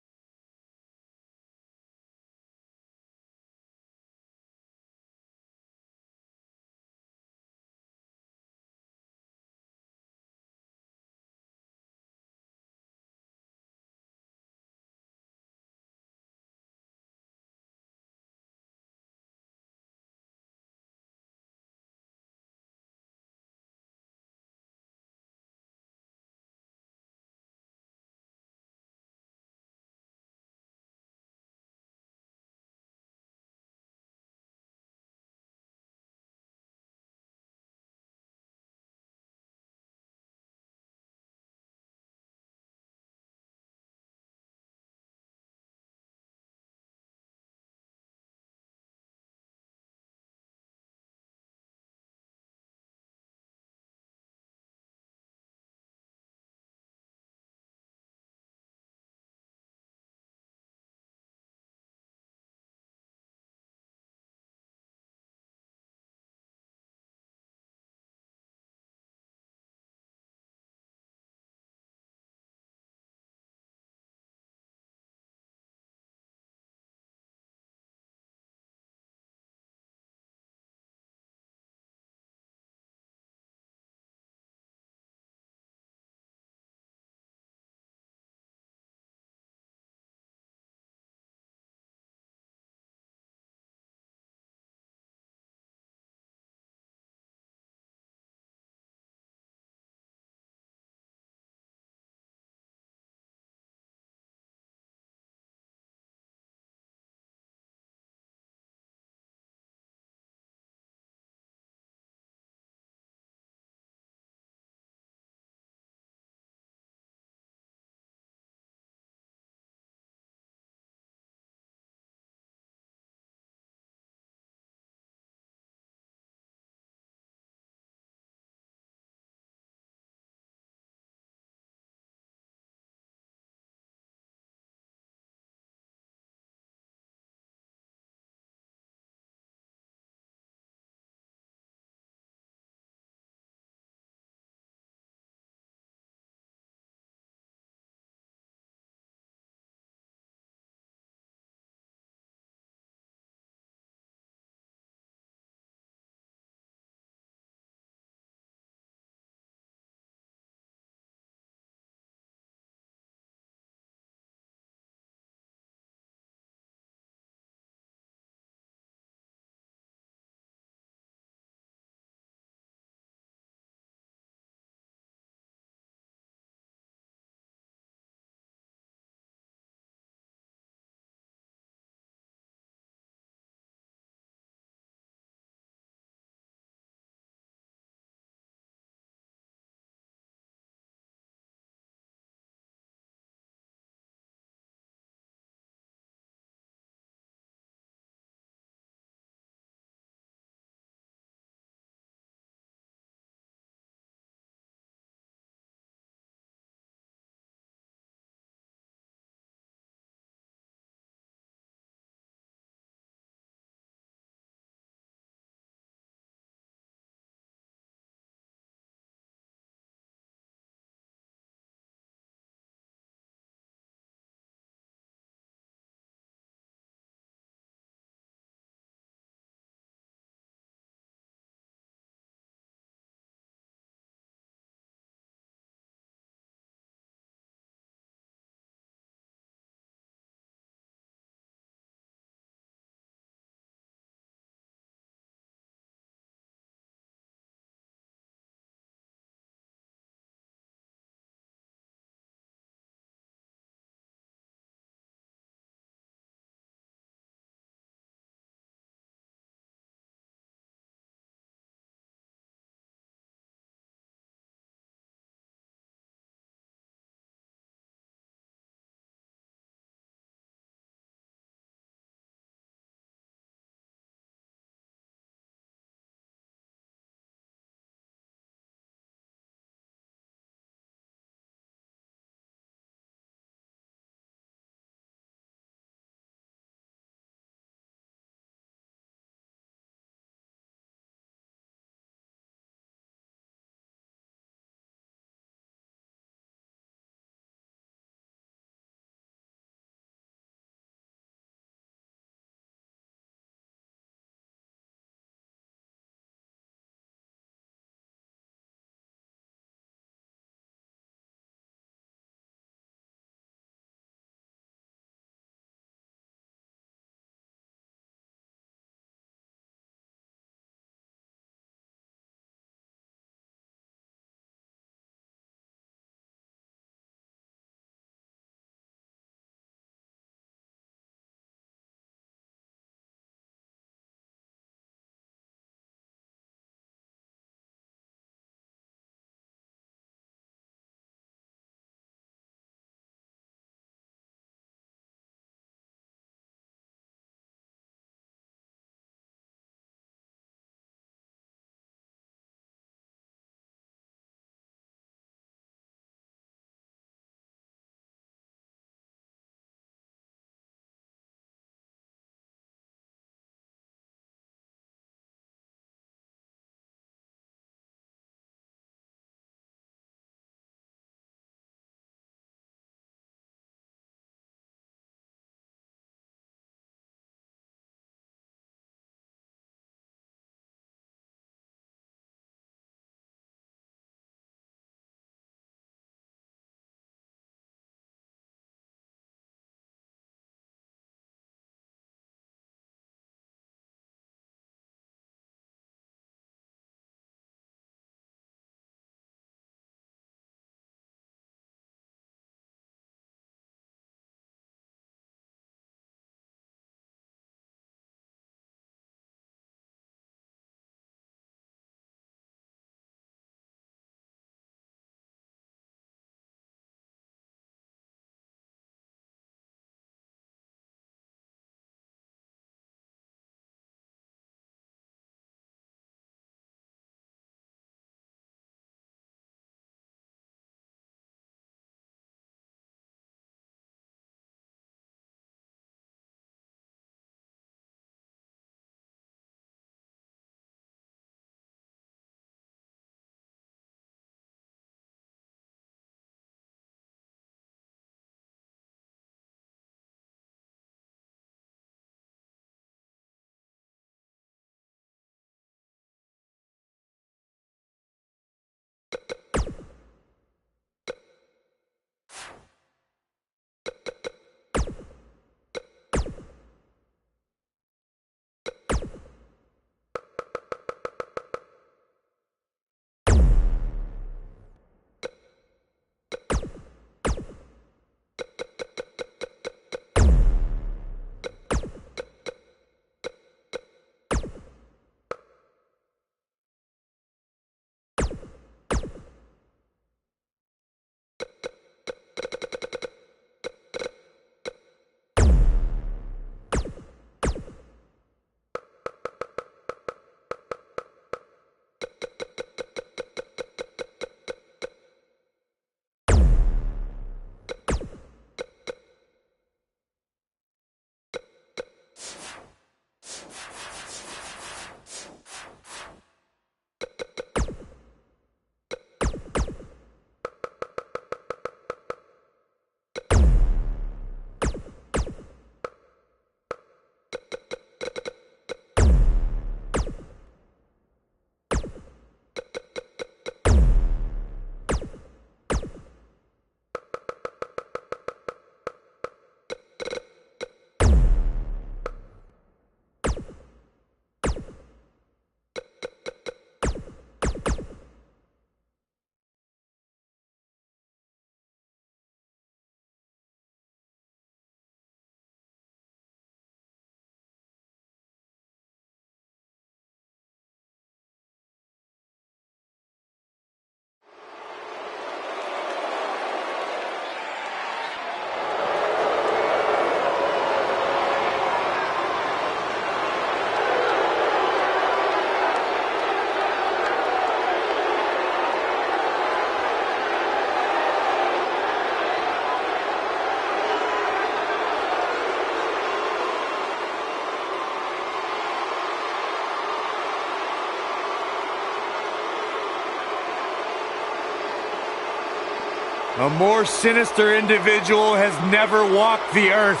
Speaker 7: A more sinister individual has never walked the earth.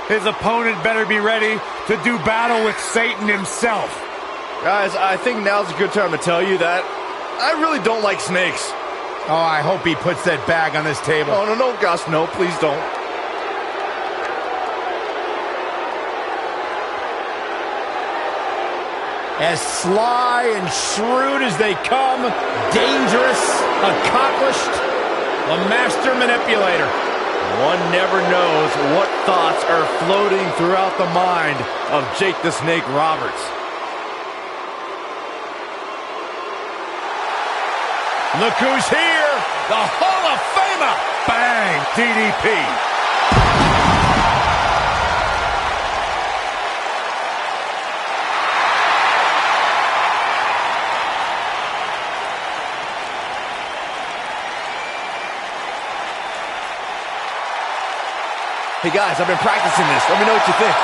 Speaker 7: His opponent better be ready to do battle with Satan himself.
Speaker 4: Guys, I think now's a good time to tell you that I really don't like snakes.
Speaker 1: Oh, I hope he puts that bag on this table.
Speaker 4: Oh, no, Gus, no, please don't.
Speaker 1: As sly and shrewd as they come, dangerous, accomplished, a master manipulator.
Speaker 4: One never knows what thoughts are floating throughout the mind of Jake the Snake Roberts.
Speaker 1: Look who's here, the Hall of Famer.
Speaker 7: Bang! DDP.
Speaker 4: Hey guys, I've been practicing this. Let me know what you think.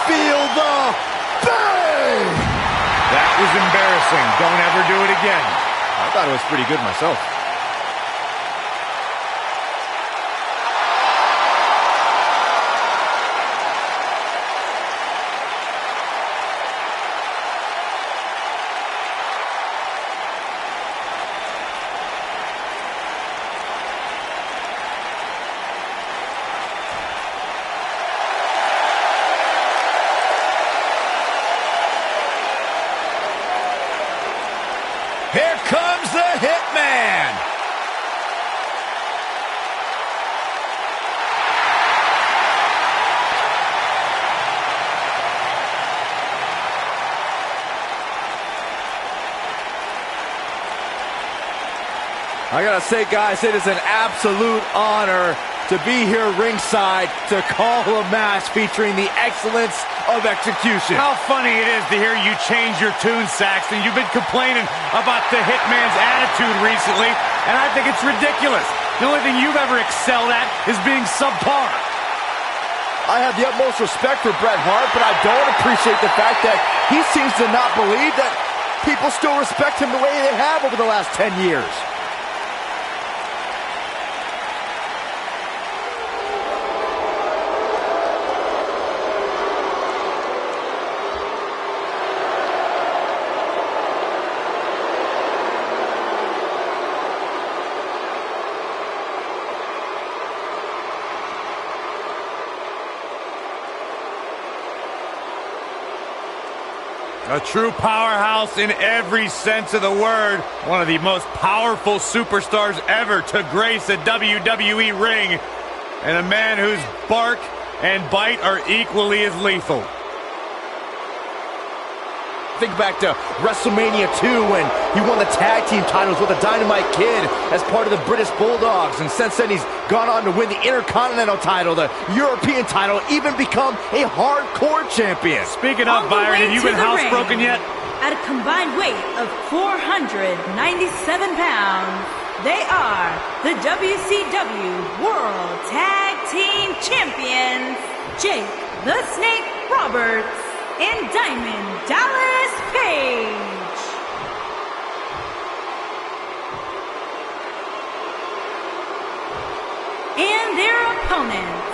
Speaker 4: Feel the bang!
Speaker 7: That was embarrassing. Don't ever do it again.
Speaker 4: I thought it was pretty good myself.
Speaker 1: Here comes the Hitman.
Speaker 4: I gotta say, guys, it is an absolute honor to be here ringside to call a match featuring the excellence of execution.
Speaker 7: How funny it is to hear you change your tune, Saxton. You've been complaining about the Hitman's attitude recently, and I think it's ridiculous. The only thing you've ever excelled at is being subpar.
Speaker 4: I have the utmost respect for Bret Hart, but I don't appreciate the fact that he seems to not believe that people still respect him the way they have over the last 10 years.
Speaker 7: A true powerhouse in every sense of the word. One of the most powerful superstars ever to grace a WWE ring. And a man whose bark and bite are equally as lethal.
Speaker 4: Think back to WrestleMania 2 when he won the tag team titles with the Dynamite Kid as part of the British Bulldogs. And since then, he's gone on to win the Intercontinental title, the European title, even become a hardcore champion.
Speaker 7: Speaking of, Byron, have you been housebroken yet?
Speaker 2: At a combined weight of 497 pounds, they are the WCW World Tag Team Champions, Jake the Snake Roberts and Diamond Dallas Page. And their opponents,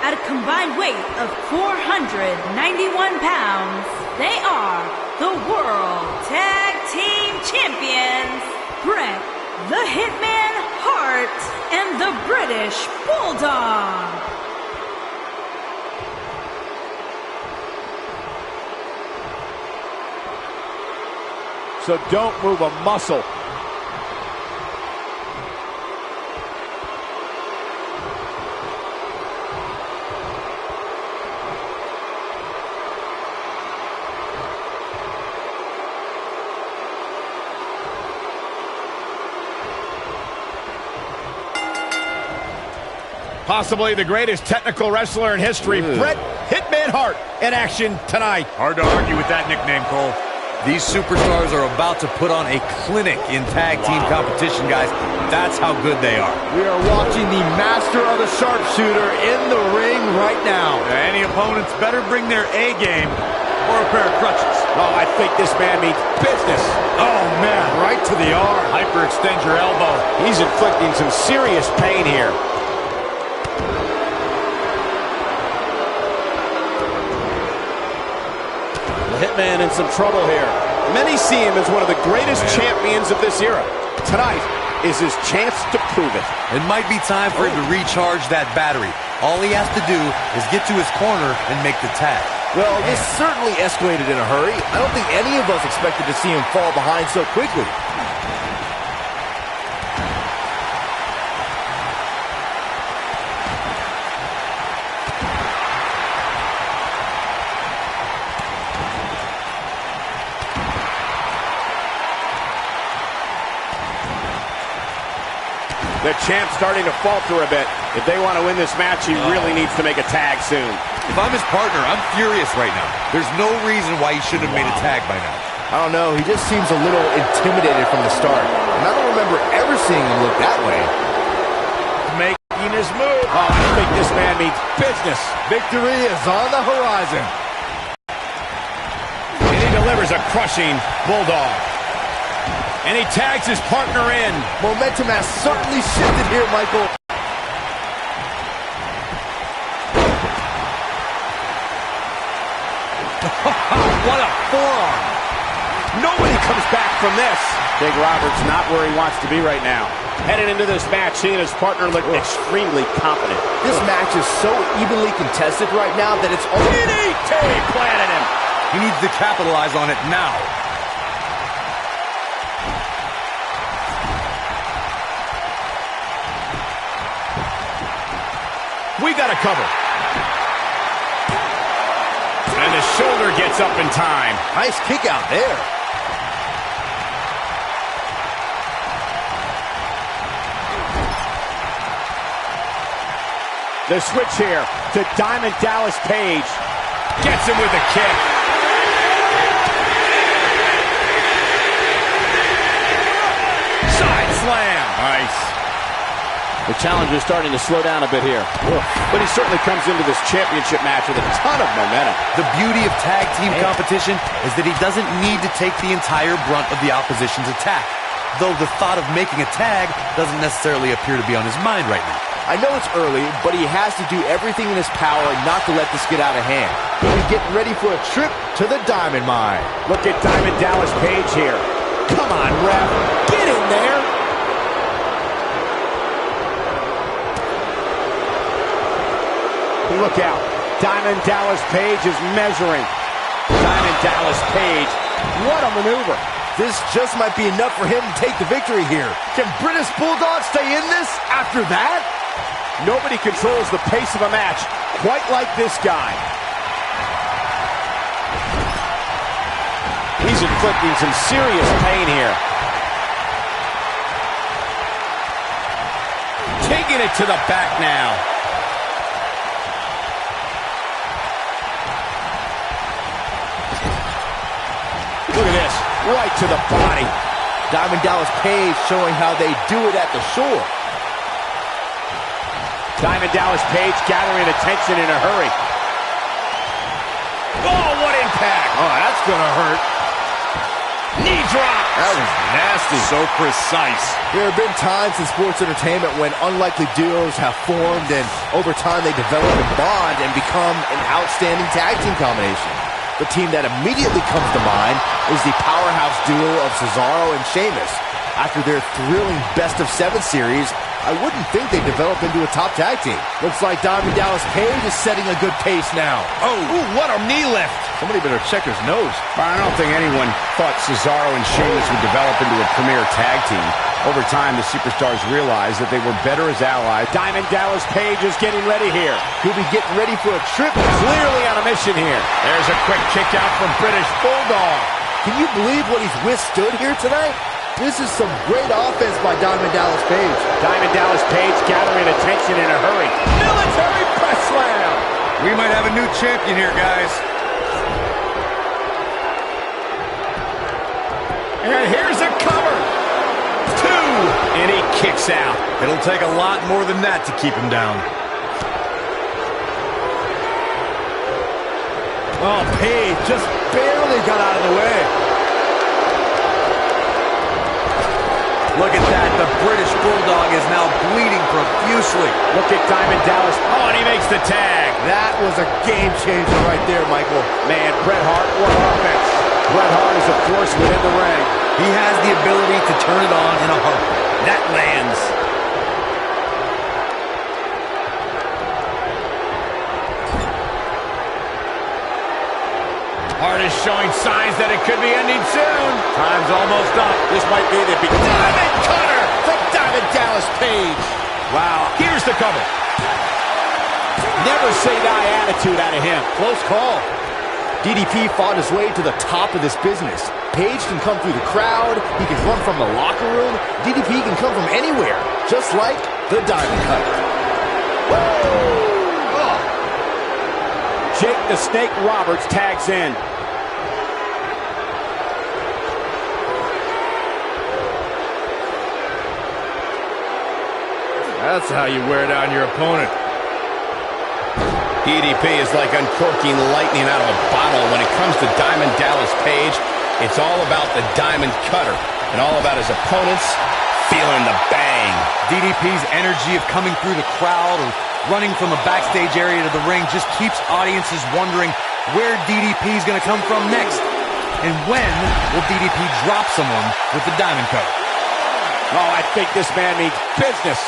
Speaker 2: at a combined weight of 491 pounds, they are the World Tag Team Champions, Bret the Hitman Hart and the British Bulldog.
Speaker 1: So don't move a muscle. Possibly the greatest technical wrestler in history, Bret Hitman Hart, in action tonight.
Speaker 7: Hard to argue with that nickname, Cole.
Speaker 3: These superstars are about to put on a clinic in tag team competition, guys. That's how good they are.
Speaker 4: We are watching the master of the sharpshooter in the ring right now.
Speaker 7: Any opponents better bring their A game or a pair of crutches.
Speaker 1: Oh, I think this man means business.
Speaker 7: Oh, man, right to the arm. Hyperextend your elbow.
Speaker 1: He's inflicting some serious pain here. The Hitman in some trouble here. Many see him as one of the greatest champions of this era. Tonight is his chance to prove it.
Speaker 3: It might be time for him to recharge that battery. All he has to do is get to his corner and make the tag.
Speaker 4: Well, this certainly escalated in a hurry. I don't think any of us expected to see him fall behind so quickly.
Speaker 1: The champ's starting to falter a bit. If they want to win this match, he really needs to make a tag soon.
Speaker 5: If I'm his partner, I'm furious right now. There's no reason why he shouldn't have made a tag by now.
Speaker 4: I don't know. He just seems a little intimidated from the start. And I don't remember ever seeing him look that way.
Speaker 1: Making his move. Oh, I think this man means business.
Speaker 4: Victory is on the horizon.
Speaker 1: And he delivers a crushing bulldog. And he tags his partner in.
Speaker 4: Momentum has certainly shifted here, Michael.
Speaker 1: What a forearm. Nobody comes back from this. Big Robert's not where he wants to be right now. Headed into this match, he and his partner look extremely confident.
Speaker 4: This match is so evenly contested right now that it's only...
Speaker 1: DDT planted him.
Speaker 3: He needs to capitalize on it now.
Speaker 1: We got a cover. And the shoulder gets up in time.
Speaker 4: Nice kick out there.
Speaker 1: The switch here to Diamond Dallas Page. Gets him with a kick. Side slam. Nice. The challenger's starting to slow down a bit here. But he certainly comes into this championship match with a ton of momentum.
Speaker 3: The beauty of tag team competition is that he doesn't need to take the entire brunt of the opposition's attack. Though the thought of making a tag doesn't necessarily appear to be on his mind right now.
Speaker 4: I know it's early, but he has to do everything in his power not to let this get out of hand. He'll be getting ready for a trip to the Diamond Mine.
Speaker 1: Look at Diamond Dallas Page here. Come on, ref. Get in there. Look out. Diamond Dallas Page is measuring. Diamond Dallas Page. What a maneuver.
Speaker 4: This just might be enough for him to take the victory here. Can British Bulldog stay in this after that?
Speaker 1: Nobody controls the pace of a match quite like this guy. He's inflicting some serious pain here. Taking it to the back now. Look at this, right to the body.
Speaker 4: Diamond Dallas Page showing how they do it at the shore.
Speaker 1: Diamond Dallas Page gathering attention in a hurry. Oh, what impact!
Speaker 4: Oh, that's gonna hurt.
Speaker 1: Knee drop!
Speaker 4: That was nasty.
Speaker 7: So precise.
Speaker 4: There have been times in sports entertainment when unlikely duos have formed and over time they develop and bond and become an outstanding tag team combination. The team that immediately comes to mind is the powerhouse duo of Cesaro and Sheamus. After their thrilling best-of-7 series, I wouldn't think they developed into a top tag team. Looks like Diamond Dallas Page is setting a good pace now.
Speaker 1: Oh, ooh, what a knee lift.
Speaker 4: Somebody better check his nose.
Speaker 1: I don't think anyone thought Cesaro and Sheamus would develop into a premier tag team. Over time, the superstars realized that they were better as allies. Diamond Dallas Page is getting ready here.
Speaker 4: He'll be getting ready for a trip.
Speaker 1: Clearly on a mission here. There's a quick kick out from British Bulldog.
Speaker 4: Can you believe what he's withstood here tonight? This is some great offense by Diamond Dallas Page.
Speaker 1: Diamond Dallas Page gathering attention in a hurry. Military press slam.
Speaker 7: We might have a new champion here, guys.
Speaker 1: And here's a cover. 2. And he kicks out.
Speaker 7: It'll take a lot more than that to keep him down.
Speaker 4: Oh, Page just barely got out of the way.
Speaker 3: Look at that. The British Bulldog is now bleeding profusely.
Speaker 1: Look at Diamond Dallas. Oh, and he makes the tag.
Speaker 4: That was a game changer right there, Michael.
Speaker 1: Man, Bret Hart, what offense. Bret Hart is a force within the ring.
Speaker 3: He has the ability to turn it on in a heartbeat.
Speaker 1: That lands. Hart is showing signs that it could be ending soon. Time's almost up. This might be the big Diamond Cutter from Diamond Dallas Page. Wow. Here's the cover. Never say die attitude out of him.
Speaker 4: Close call. DDP fought his way to the top of this business. Page can come through the crowd. He can run from the locker room. DDP can come from anywhere, just like the Diamond Cutter. Woo! Oh.
Speaker 1: Jake the Snake Roberts tags in.
Speaker 7: That's how you wear down your opponent.
Speaker 1: DDP is like uncorking lightning out of a bottle. When it comes to Diamond Dallas Page, it's all about the Diamond Cutter and all about his opponents feeling the bang.
Speaker 3: DDP's energy of coming through the crowd or running from the backstage area to the ring just keeps audiences wondering where DDP is going to come from next. And when will DDP drop someone with the Diamond Cutter?
Speaker 1: Oh, I think this man means business.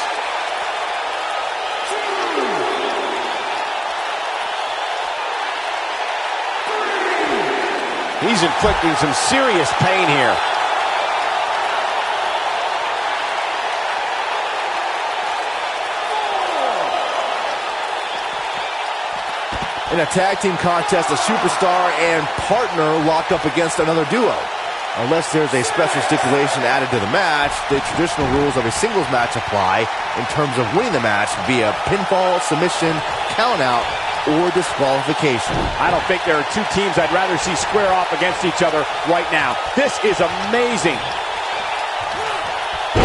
Speaker 1: He's inflicting some serious pain here.
Speaker 4: In a tag team contest, a superstar and partner locked up against another duo. Unless there's a special stipulation added to the match, the traditional rules of a singles match apply in terms of winning the match via pinfall, submission, countout, or disqualification.
Speaker 1: I don't think there are two teams I'd rather see square off against each other right now. This is amazing.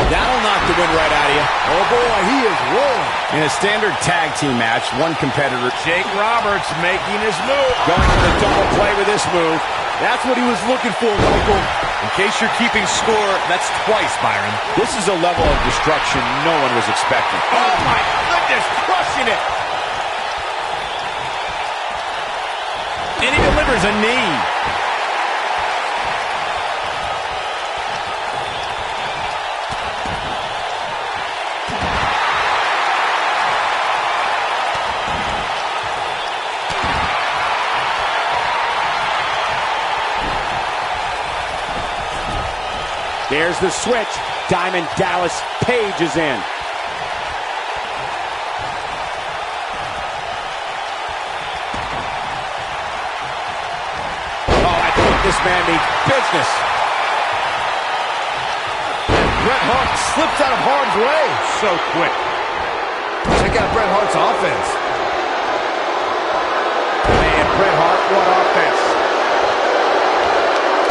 Speaker 1: That'll knock the wind right out of you.
Speaker 4: Oh boy, he is rolling.
Speaker 1: In a standard tag team match, one competitor,
Speaker 7: Jake Roberts, making his move.
Speaker 1: going for the double play with this move.
Speaker 4: That's what he was looking for, Michael.
Speaker 3: In case you're keeping score, that's twice, Byron.
Speaker 1: This is a level of destruction no one was expecting. Oh my goodness, crushing it. And he delivers a knee. There's the switch. Diamond Dallas Page is in. This man needs business.
Speaker 4: Bret Hart slipped out of harm's way.
Speaker 7: So quick.
Speaker 4: Check out Bret Hart's offense.
Speaker 1: Man, Bret Hart, what offense.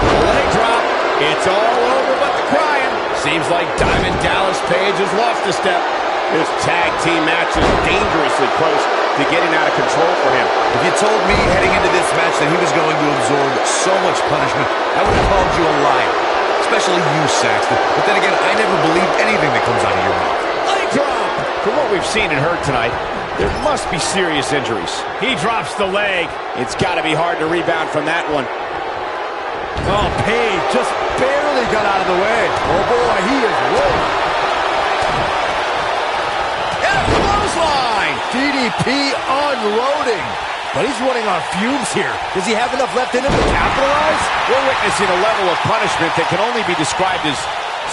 Speaker 1: Leg drop. It's all over but the crying. Seems like Diamond Dallas Page has lost a step. This tag team match is dangerously close to getting out of control for him.
Speaker 5: If you told me heading into this match that he was going to absorb so much punishment, I would have called you a liar. Especially you, Saxton. But then again, I never believe anything that comes out of your mouth.
Speaker 1: Leg drop! From what we've seen and heard tonight, there must be serious injuries.
Speaker 7: He drops the leg.
Speaker 1: It's got to be hard to rebound from that one.
Speaker 4: Oh, Page just barely got out of the way. Oh boy, he is rolling.
Speaker 1: Clothesline!
Speaker 4: DDP unloading. But he's running on fumes here. Does he have enough left in him to capitalize?
Speaker 1: We're witnessing a level of punishment that can only be described as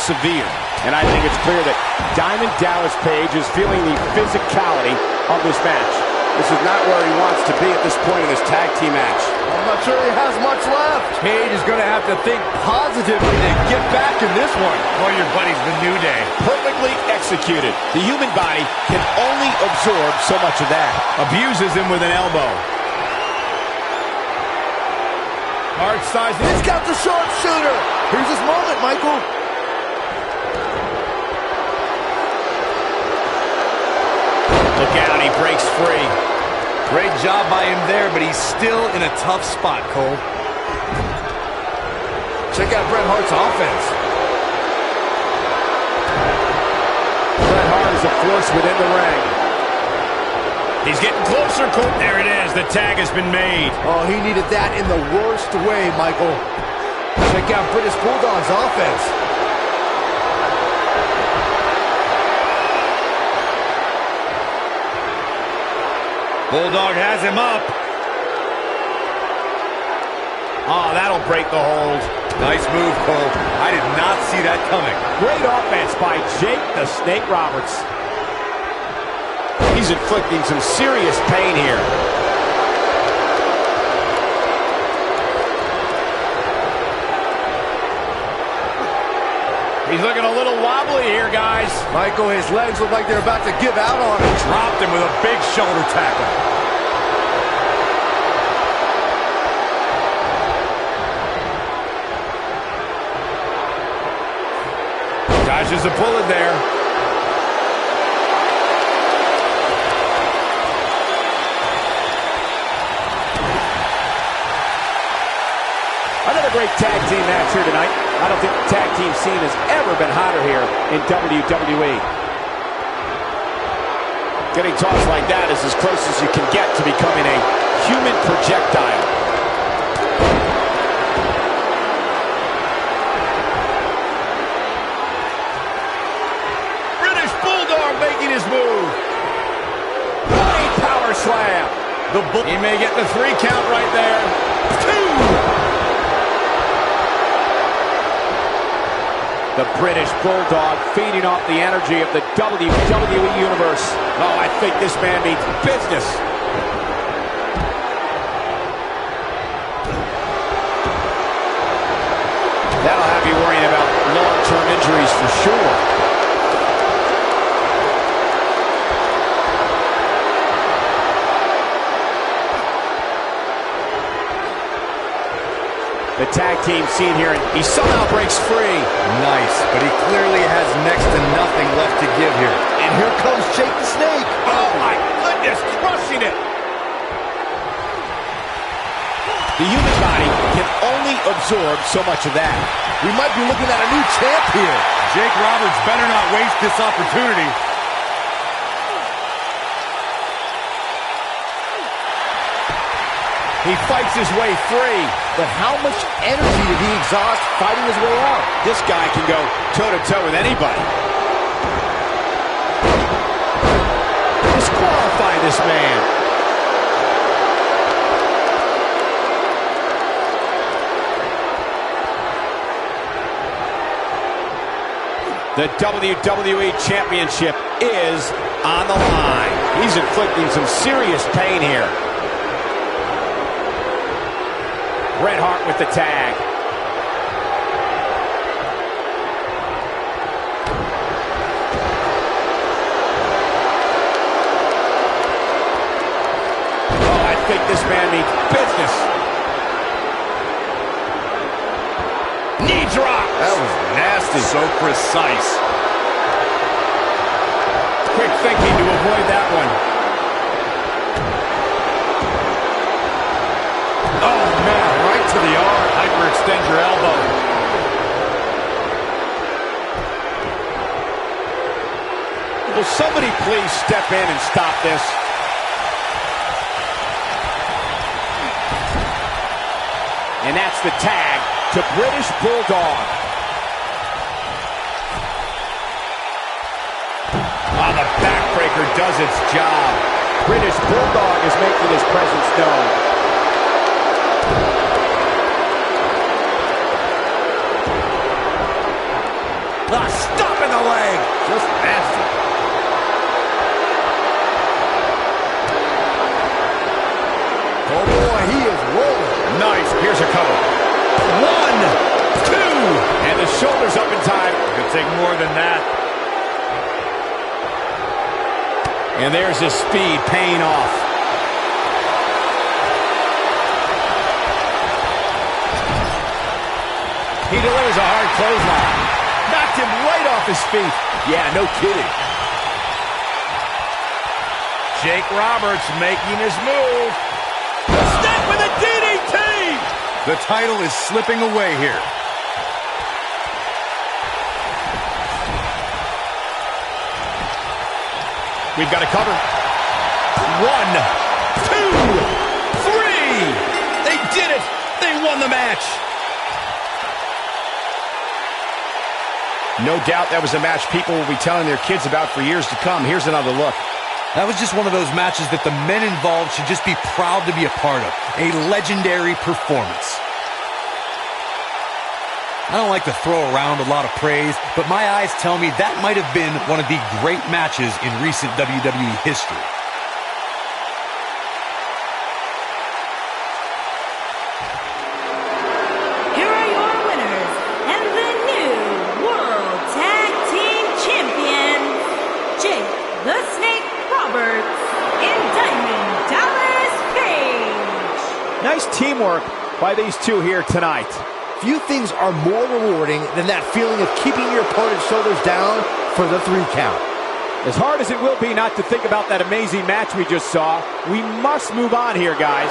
Speaker 1: severe. And I think it's clear that Diamond Dallas Page is feeling the physicality of this match. This is not where he wants to be at this point in this tag team match.
Speaker 4: I'm not sure he has much left. Page is going to have to think positively to get back in this one.
Speaker 7: Oh, your buddy's the New Day.
Speaker 1: Perfectly executed. The human body can only absorb so much of that. Abuses him with an elbow.
Speaker 7: Hard size.
Speaker 4: He's got the sharpshooter. Here's his moment, Michael.
Speaker 1: Look out, he breaks free.
Speaker 3: Great job by him there, but he's still in a tough spot, Cole.
Speaker 4: Check out Bret Hart's offense.
Speaker 1: Bret Hart is a force within the ring.
Speaker 6: He's getting closer, Cole. There it is. The tag has been made.
Speaker 4: Oh, he needed that in the worst way, Michael. Check out British Bulldog's offense.
Speaker 7: Bulldog has him up.
Speaker 1: Oh, that'll break the hold.
Speaker 5: Nice move, Cole. I did not see that coming.
Speaker 1: Great offense by Jake the Snake Roberts. He's inflicting some serious pain here. He's looking a little wobbly here, guys.
Speaker 4: Michael, his legs look like they're about to give out on him.
Speaker 5: Dropped him with a big shoulder tackle.
Speaker 1: Dodges a bullet there. Another great tag team match here tonight. I don't think the tag team scene has ever been hotter here in WWE. Getting tossed like that is as close as you can get to becoming a human projectile. British Bulldog making his move. Great power slam. He may get the 3 count right there. 2. The British Bulldog feeding off the energy of the WWE Universe. Oh, I think this man means business. That'll have you worrying about long-term injuries for sure. The tag team scene here, and he somehow breaks free.
Speaker 5: Nice, but he clearly has next to nothing left to give here.
Speaker 4: And here comes Jake the Snake.
Speaker 1: Oh, my goodness, crushing it. The human body can only absorb so much of that.
Speaker 4: We might be looking at a new champ here.
Speaker 7: Jake Roberts better not waste this opportunity.
Speaker 1: He fights his way free.
Speaker 4: But how much energy did he exhaust fighting his way out?
Speaker 1: This guy can go toe-to-toe with anybody. Disqualify this man. The WWE Championship is on the line. He's inflicting some serious pain here. Bret Hart with the tag. Oh, I think this man means business. Knee drop.
Speaker 5: That was nasty. So precise.
Speaker 1: Quick thinking to avoid that one. Oh, man, right to the arm. Hyperextend your elbow. Will somebody please step in and stop this? And that's the tag to British Bulldog. Oh, the backbreaker does its job. British Bulldog is making his presence known. Stop in the leg. Just nasty.
Speaker 4: Oh, boy, he is rolling.
Speaker 1: Nice. Here's a cover. 1, 2. And the shoulder's up in time.
Speaker 7: Could take more than that.
Speaker 1: And there's his speed paying off. He delivers a hard clothesline. Knocked him right off his feet.
Speaker 4: Yeah, no kidding.
Speaker 1: Jake Roberts making his move. Step with a DDT!
Speaker 5: The title is slipping away here.
Speaker 1: We've got to cover. 1, 2, 3. They did it. They won the match. No doubt that was a match people will be telling their kids about for years to come. Here's another look.
Speaker 3: That was just one of those matches that the men involved should just be proud to be a part of. A legendary performance. I don't like to throw around a lot of praise, but my eyes tell me that might have been one of the great matches in recent WWE history.
Speaker 2: Here are your winners and the new World Tag Team Champions, Jake the Snake Roberts and Diamond Dallas Page.
Speaker 1: Nice teamwork by these two here tonight.
Speaker 4: Few things are more rewarding than that feeling of keeping your opponent's shoulders down for the 3 count.
Speaker 1: As hard as it will be not to think about that amazing match we just saw, we must move on here, guys.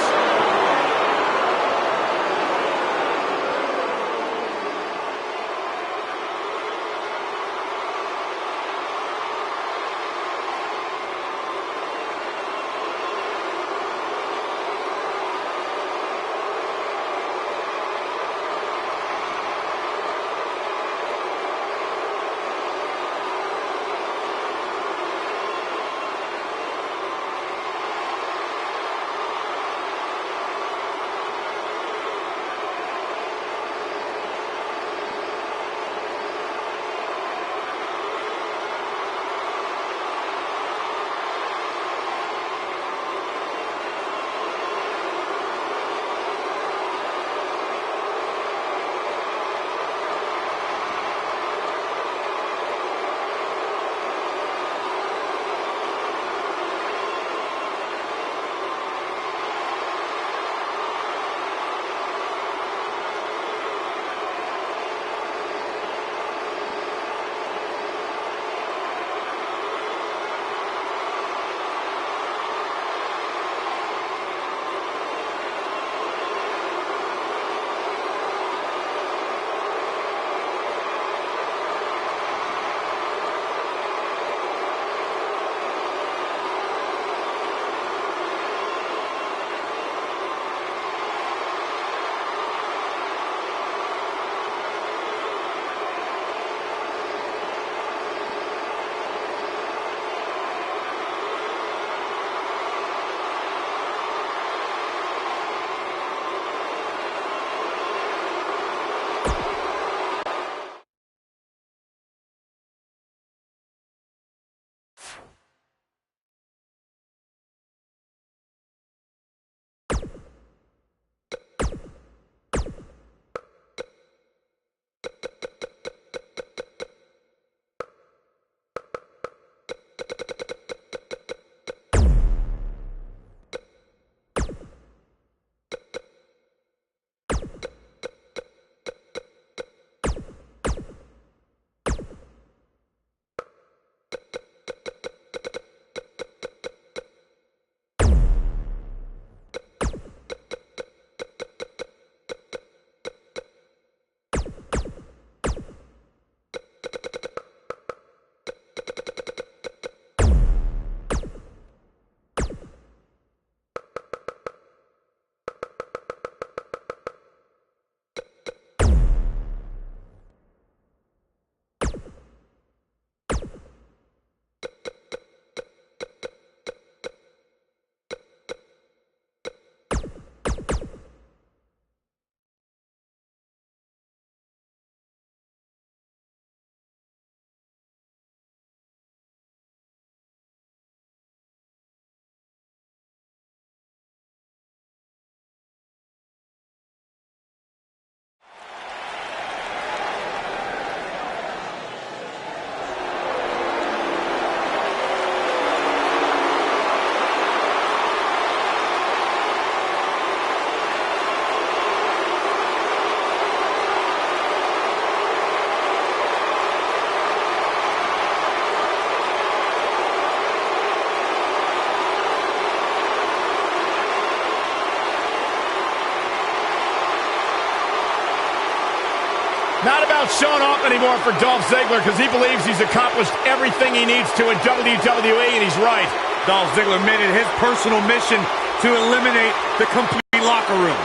Speaker 6: Not about showing off anymore for Dolph Ziggler because he believes he's accomplished everything he needs to in WWE, and he's right.
Speaker 7: Dolph Ziggler made it his personal mission to eliminate the complete locker room.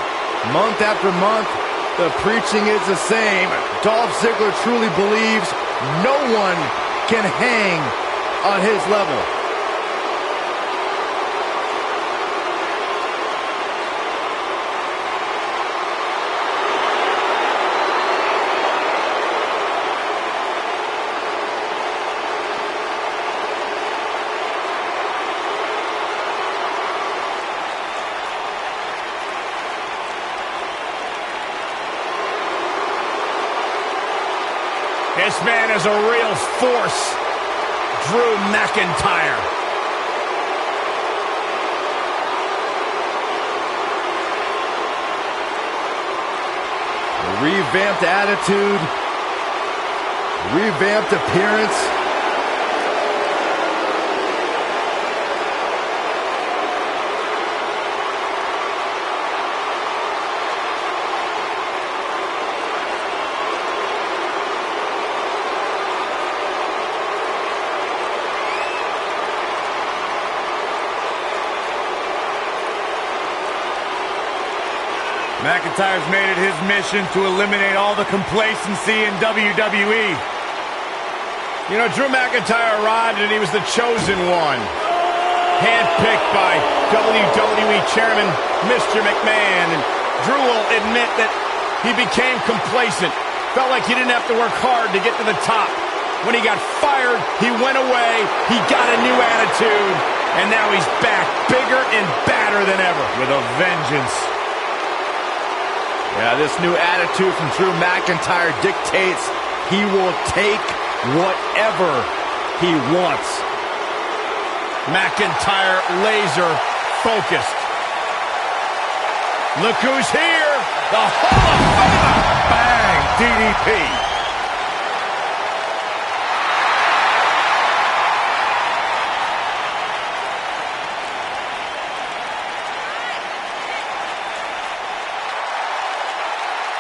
Speaker 4: Month after month, the preaching is the same. Dolph Ziggler truly believes no one can hang on his level.
Speaker 6: This man is a real force, Drew McIntyre.
Speaker 4: A revamped attitude, revamped appearance.
Speaker 7: McIntyre's made it his mission to eliminate all the complacency in WWE.
Speaker 6: You know, Drew McIntyre arrived and he was the chosen one. Handpicked by WWE Chairman Mr. McMahon. And Drew will admit that he became complacent. Felt like he didn't have to work hard to get to the top. When he got fired, he went away. He got a new attitude. And now he's back, bigger and badder than ever.
Speaker 7: With a vengeance.
Speaker 4: Yeah, this new attitude from Drew McIntyre dictates he will take whatever he wants.
Speaker 6: McIntyre laser focused. Look who's here, the Hall of Famer.
Speaker 7: Bang! DDP.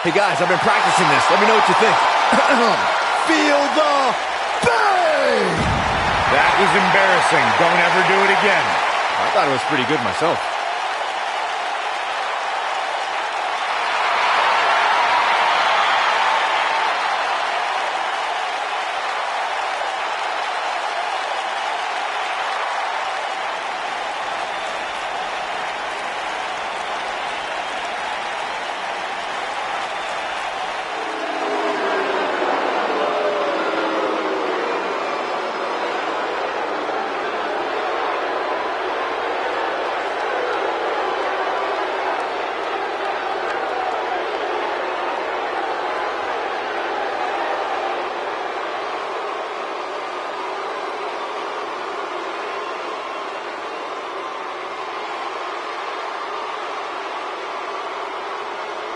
Speaker 4: Hey guys, I've been practicing this. Let me know what you think. Feel the bang!
Speaker 7: That was embarrassing. Don't ever do it again.
Speaker 4: I thought it was pretty good myself.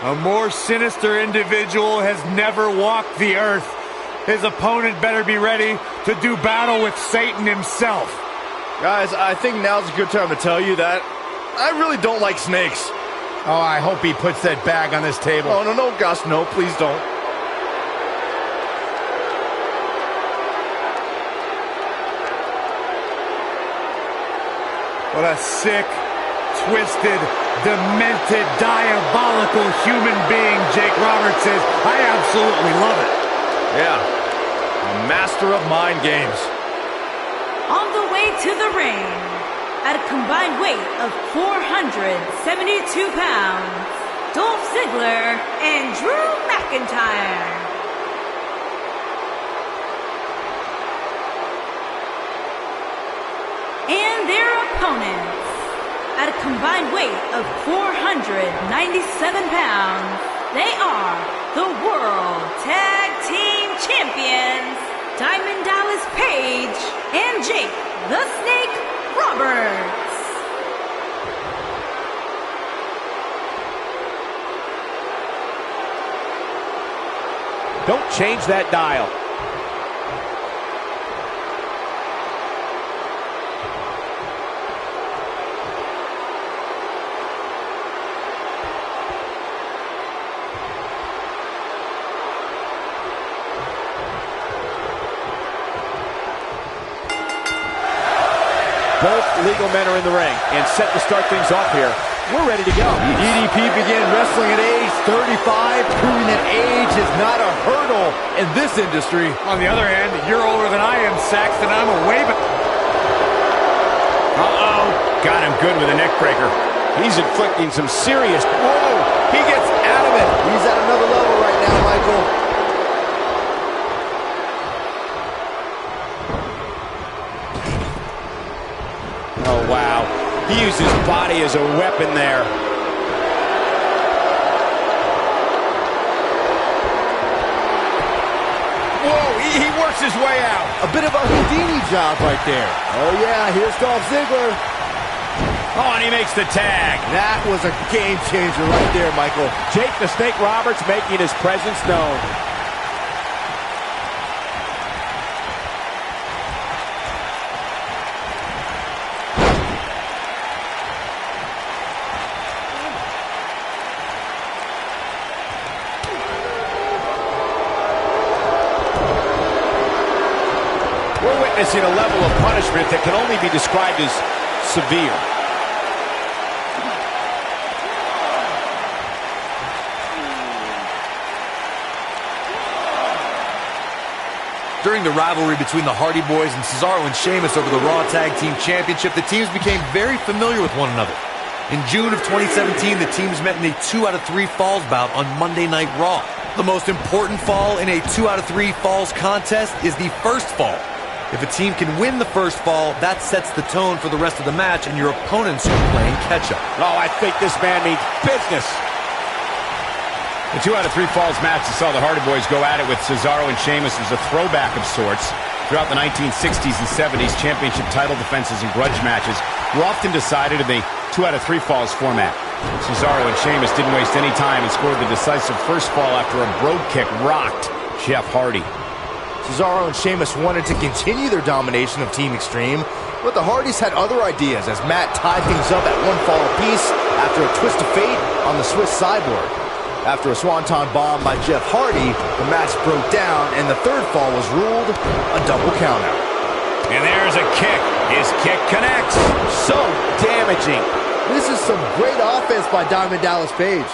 Speaker 7: A more sinister individual has never walked the earth. His opponent better be ready to do battle with Satan himself.
Speaker 4: Guys, I think now's a good time to tell you that I really don't like snakes.
Speaker 6: Oh, I hope he puts that bag on this table.
Speaker 4: Oh, no, Gus, no, please don't.
Speaker 7: What a sick, twisted, demented, diabolical human being Jake Roberts is. I absolutely love it.
Speaker 4: Yeah, a master of mind games.
Speaker 2: On the way to the ring, at a combined weight of 472 pounds, Dolph Ziggler and Drew McIntyre. And their opponents, at a combined weight of 497 pounds, they are the World Tag Team Champions, Diamond Dallas Page and Jake the Snake Roberts.
Speaker 1: Don't change that dial. legal men are in the ring. And set to start things off here. We're ready to go.
Speaker 4: DDP began wrestling at age 35, proving that age is not a hurdle in this industry.
Speaker 7: On the other hand, you're older than I am, Saxton. I'm a way back.
Speaker 6: Uh-oh. Got him good with a neck breaker.
Speaker 1: He's inflicting some serious... Whoa! He gets out of it.
Speaker 4: He's at another level right now, Michael.
Speaker 1: Oh, wow. He used his body as a weapon there.
Speaker 6: Whoa, he works his way out.
Speaker 4: A bit of a Houdini job right there. Oh, yeah, here's Dolph Ziggler.
Speaker 6: Oh, and he makes the tag.
Speaker 4: That was a game changer right there, Michael.
Speaker 1: Jake the Snake Roberts making his presence known. We're witnessing a level of punishment that can only be described as severe.
Speaker 3: During the rivalry between the Hardy Boys and Cesaro and Sheamus over the Raw Tag Team Championship, the teams became very familiar with one another. In June of 2017, the teams met in a 2 out of 3 falls bout on Monday Night Raw. The most important fall in a 2 out of 3 falls contest is the first fall. If a team can win the first fall, that sets the tone for the rest of the match, and your opponents are playing catch-up.
Speaker 1: Oh, I think this man means business.
Speaker 6: The 2 out of 3 falls match that saw the Hardy Boys go at it with Cesaro and Sheamus was a throwback of sorts. Throughout the 1960s and 70s, championship title defenses and grudge matches were often decided in the 2 out of 3 falls format. Cesaro and Sheamus didn't waste any time and scored the decisive first fall after a brogue kick rocked Jeff Hardy.
Speaker 4: Cesaro and Sheamus wanted to continue their domination of Team Extreme, but the Hardys had other ideas as Matt tied things up at 1 fall apiece after a twist of fate on the Swiss Cyborg. After a swanton bomb by Jeff Hardy, the match broke down and the third fall was ruled a double countout.
Speaker 6: And there's a kick. His kick connects.
Speaker 1: So damaging.
Speaker 4: This is some great offense by Diamond Dallas Page.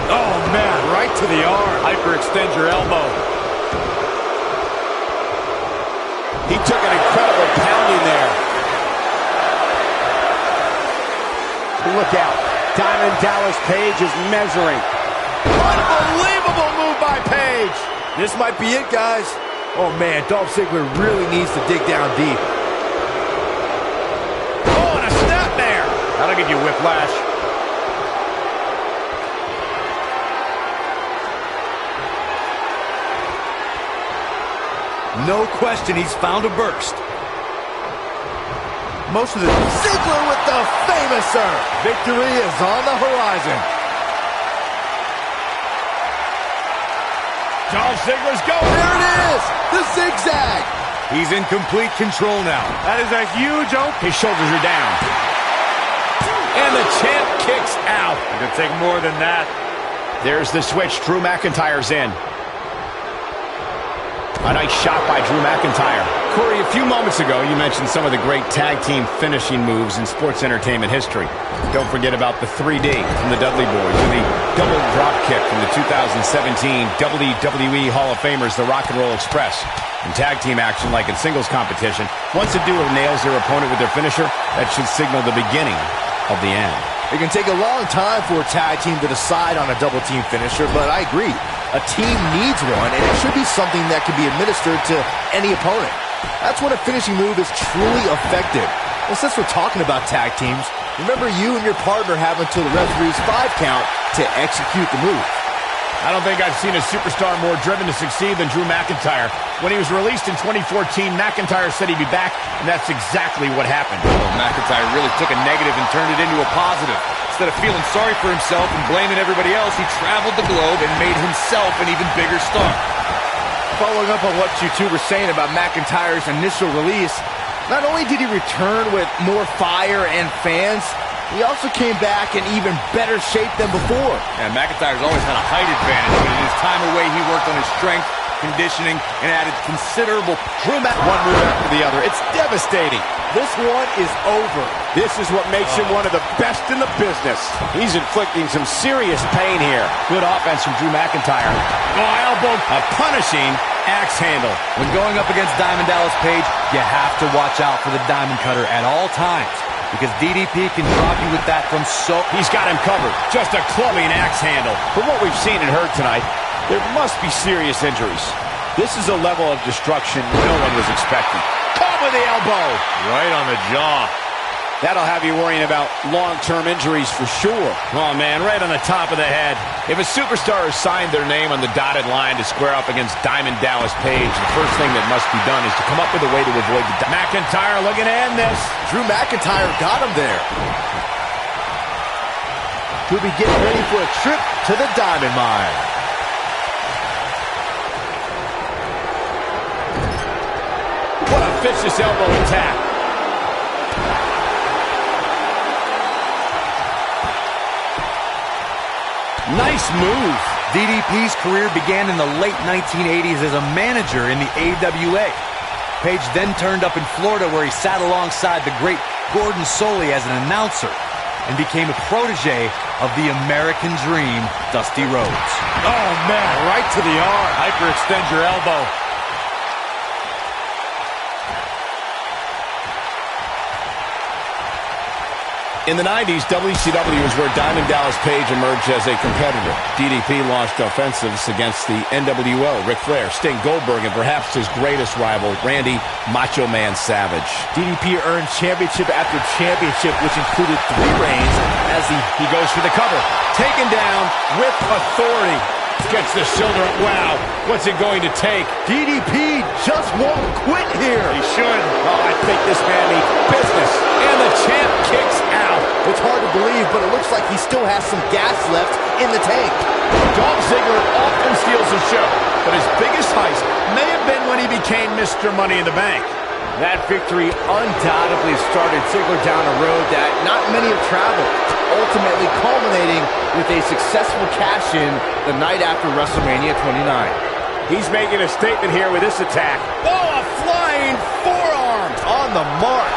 Speaker 6: Oh, man, right to the arm. Hyperextend your elbow.
Speaker 1: He took an incredible pounding there. Look out. Diamond Dallas Page is measuring.
Speaker 4: Unbelievable move by Page. This might be it, guys. Oh, man, Dolph Ziggler really needs to dig down deep.
Speaker 6: Oh, and a snapmare. That'll give you whiplash.
Speaker 3: No question, he's found a burst.
Speaker 4: Most of the Ziggler with the famous serve. Victory is on the horizon.
Speaker 6: Dolph Ziggler's going.
Speaker 4: There it is, the zigzag.
Speaker 3: He's in complete control now.
Speaker 7: That is a huge open.
Speaker 6: His shoulders are down. And the champ kicks out.
Speaker 7: It could take more than that.
Speaker 6: There's the switch. Drew McIntyre's in. A nice shot by Drew McIntyre. Corey, a few moments ago, you mentioned some of the great tag team finishing moves in sports entertainment history. Don't forget about the 3D from the Dudley Boys, or the double drop kick from the 2017 WWE Hall of Famers, the Rock and Roll Express. In tag team action, like in singles competition, once a duo nails their opponent with their finisher, that should signal the beginning of the end.
Speaker 4: It can take a long time for a tag team to decide on a double team finisher, but I agree. A team needs one, and it should be something that can be administered to any opponent. That's when a finishing move is truly effective. And since we're talking about tag teams, remember you and your partner have until the referee's 5 count to execute the move.
Speaker 6: I don't think I've seen a superstar more driven to succeed than Drew McIntyre. When he was released in 2014, McIntyre said he'd be back, and that's exactly what happened.
Speaker 5: Well, McIntyre really took a negative and turned it into a positive. Instead of feeling sorry for himself and blaming everybody else, he traveled the globe and made himself an even bigger star.
Speaker 4: Following up on what you two were saying about McIntyre's initial release, not only did he return with more fire and fans, he also came back in even better shape than before.
Speaker 5: And McIntyre's always had a height advantage, but in his time away, he worked on his strength,
Speaker 3: conditioning and added considerable.
Speaker 1: Drew Mac, one move after the other. It's devastating.
Speaker 4: This one is over.
Speaker 1: This is what makes him one of the best in the business. He's inflicting some serious pain here. Good offense from Drew McIntyre. Oh, elbow. A punishing axe handle.
Speaker 3: When going up against Diamond Dallas Page, you have to watch out for the diamond cutter at all times, because DDP can drop you with that from so...
Speaker 1: He's got him covered. Just a clubbing axe handle. From what we've seen and heard tonight, there must be serious injuries. This is a level of destruction no one was expecting. Caught with the elbow.
Speaker 6: Right on the jaw.
Speaker 1: That'll have you worrying about long-term injuries for sure. Oh, man, right on the top of the head. If a superstar has signed their name on the dotted line to square up against Diamond Dallas Page, the first thing that must be done is to come up with a way to avoid the... McIntyre looking to end this.
Speaker 4: Drew McIntyre got him there. He'll be getting ready for a trip to the Diamond Mine.
Speaker 1: What a vicious elbow attack. Nice move.
Speaker 3: DDP's career began in the late 1980s as a manager in the AWA. Page then turned up in Florida, where he sat alongside the great Gordon Soley as an announcer and became a protege of the American Dream, Dusty Rhodes.
Speaker 6: Oh, man, right to the arm. Hyperextend your elbow.
Speaker 1: In the 90s, WCW was where Diamond Dallas Page emerged as a competitor. DDP launched offensives against the NWO, Ric Flair, Sting, Goldberg, and perhaps his greatest rival, Randy Macho Man Savage.
Speaker 4: DDP earned championship after championship, which included 3 reigns as he
Speaker 1: goes for the cover. Taken down with authority. Gets the shoulder up. Wow, what's it going to take?
Speaker 4: DDP just won't quit here.
Speaker 1: He should. Oh, I think this man needs business. And the champ kicks out.
Speaker 4: It's hard to believe, but it looks like he still has some gas left in the tank.
Speaker 1: Dolph Ziggler often steals the show, but his biggest heist may have been when he became Mr. Money in the Bank.
Speaker 4: That victory undoubtedly started Ziggler down a road that not many have traveled, ultimately culminating with a successful cash-in the night after WrestleMania 29.
Speaker 1: He's making a statement here with this attack. Oh, a flying forearm on the mark.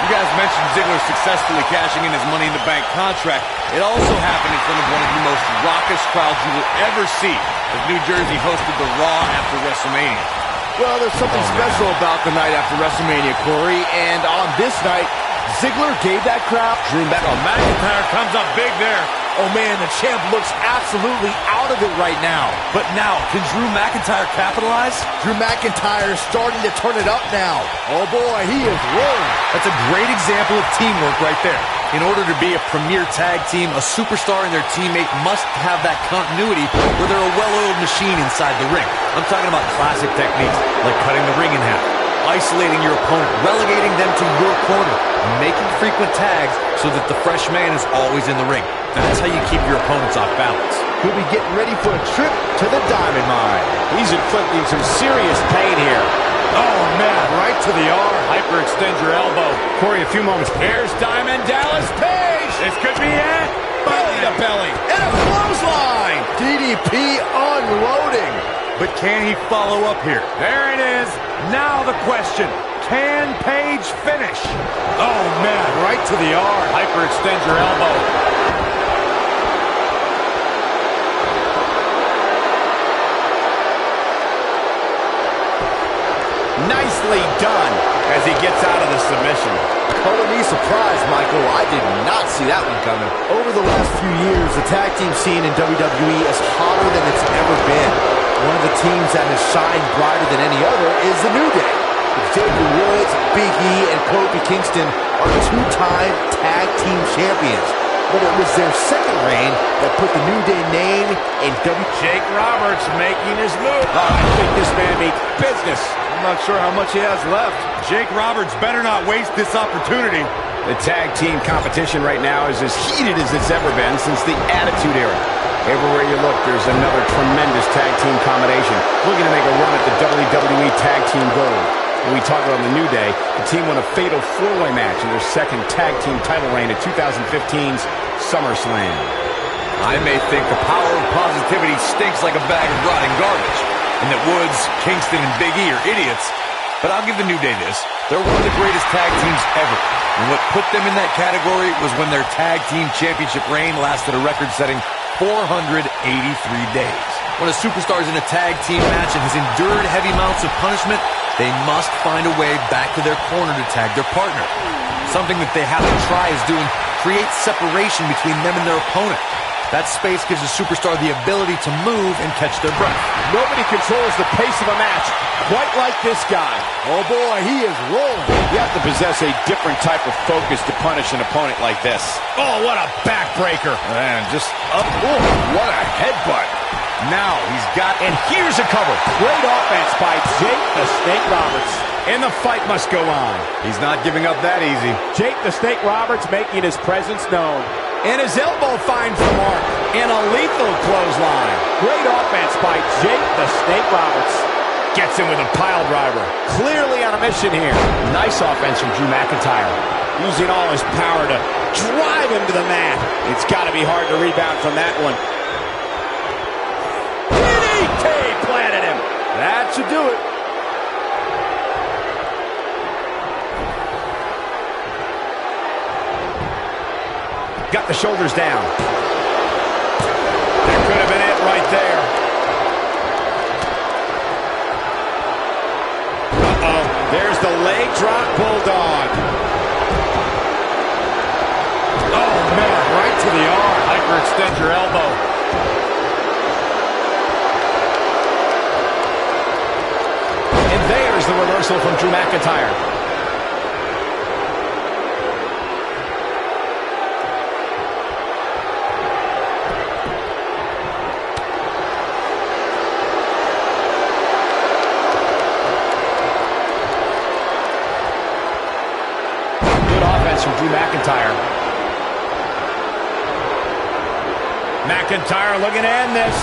Speaker 3: You guys mentioned Ziggler successfully cashing in his Money in the Bank contract. It also happened in front of one of the most raucous crowds you will ever see as New Jersey hosted the Raw after WrestleMania.
Speaker 4: Well, there's something special about the night after WrestleMania, Corey, and on this night, Ziggler gave that crowd...
Speaker 6: Drew McIntyre comes up big there.
Speaker 4: Oh, man, the champ looks absolutely out of it right now.
Speaker 3: But now, can Drew McIntyre capitalize?
Speaker 4: Drew McIntyre is starting to turn it up now. Oh, boy, he is rolling.
Speaker 3: That's a great example of teamwork right there. In order to be a premier tag team, a superstar and their teammate must have that continuity where they're a well-oiled machine inside the ring. I'm talking about classic techniques like cutting the ring in half, isolating your opponent, relegating them to your corner, and making frequent tags so that the fresh man is always in the ring. That's how you keep your opponents off balance.
Speaker 4: He'll be getting ready for a trip to the Diamond Mine.
Speaker 1: He's inflicting some serious pain here.
Speaker 6: Oh, man, right to the arm.
Speaker 1: Hyperextend your elbow. Corey, a few moments. Here's Diamond Dallas Page.
Speaker 6: This could be it.
Speaker 1: Belly to belly. And a clothesline.
Speaker 4: DDP unloading.
Speaker 3: But can he follow up here?
Speaker 6: There it is. Now the question. Can Page finish? Oh, man, right to the arm.
Speaker 1: Hyperextend your elbow. Nicely done as he gets out of the submission.
Speaker 4: Color me surprised, Michael. I did not see that one coming. Over the last few years, the tag team scene in WWE is hotter than it's ever been. One of the teams that has shined brighter than any other is the New Day. Xavier Woods, Big E, and Kofi Kingston are 2-time tag team champions. But it was their second reign that put the New Day name in
Speaker 6: Jake Roberts making his move.
Speaker 1: Oh, I think this man means business.
Speaker 6: I'm not sure how much he has left. Jake Roberts better not waste this opportunity.
Speaker 1: The tag team competition right now is as heated as it's ever been since the Attitude Era. Everywhere you look, there's another tremendous tag team combination looking to make a run at the WWE Tag Team Gold. When we talk about the New Day, the team won a fatal 4-way match in their second tag team title reign at 2015's SummerSlam.
Speaker 3: I may think the power of positivity stinks like a bag of rotting garbage,
Speaker 5: and that Woods, Kingston, and Big E are idiots. But I'll give the New Day this. They're one of the greatest tag teams ever. And what put them in that category was when their tag team championship reign lasted a record-setting 483 days. When a superstar is in a tag team match and has endured heavy amounts of punishment, they must find a way back to their corner to tag their partner. Something that they have to try is doing create separation between them and their opponent. That space gives a superstar the ability to move and catch their breath.
Speaker 1: Nobody controls the pace of a match quite like this guy.
Speaker 4: Oh boy, he is rolling.
Speaker 1: You have to possess a different type of focus to punish an opponent like this.
Speaker 6: Oh, what a backbreaker.
Speaker 5: Man, just up.
Speaker 1: Oh, what a headbutt.
Speaker 6: Now he's got, and here's a cover.
Speaker 1: Great offense by Jake the Snake Roberts.
Speaker 6: And the fight must go on.
Speaker 5: He's not giving up that easy.
Speaker 1: Jake the Snake Roberts making his presence known. And his elbow finds the mark. And a lethal clothesline. Great offense by Jake the Snake Roberts.
Speaker 6: Gets him with a pile driver.
Speaker 1: Clearly on a mission here. Nice offense from Drew McIntyre. Using all his power to drive him to the mat. It's got to be hard to rebound from that one. DDT planted him.
Speaker 4: That should do it.
Speaker 6: Got the shoulders down. That could have been it right there.
Speaker 1: Uh-oh. There's the leg drop bulldog.
Speaker 6: Oh, man, right to the arm. Hyperextend your elbow. And there's the reversal from Drew McIntyre. From Drew McIntyre. McIntyre looking to end this.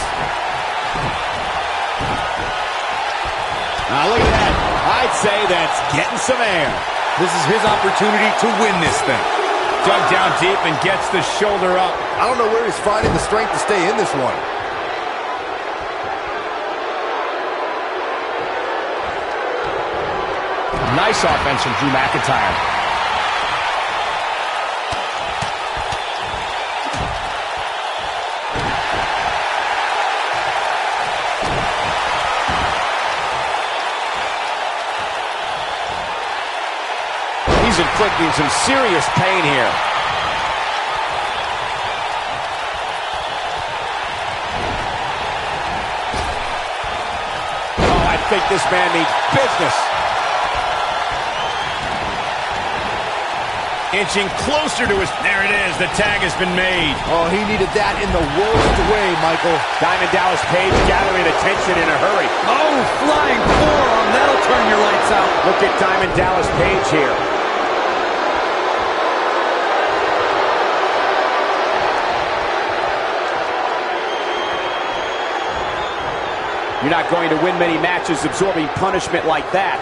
Speaker 1: Now look at that. I'd say that's getting some air.
Speaker 5: This is his opportunity to win this thing.
Speaker 6: Dug down deep and gets the shoulder up.
Speaker 4: I don't know where he's finding the strength to stay in this one.
Speaker 6: Nice offense from Drew McIntyre.
Speaker 1: He's inflicting some serious pain here. Oh, I think this man means business.
Speaker 6: Inching closer to his... There it is. The tag has been made.
Speaker 4: Oh, he needed that in the worst way, Michael.
Speaker 1: Diamond Dallas Page gathering attention in a hurry.
Speaker 3: Oh, flying forearm. That'll turn your lights out.
Speaker 1: Look at Diamond Dallas Page here. You're not going to win many matches absorbing punishment like that.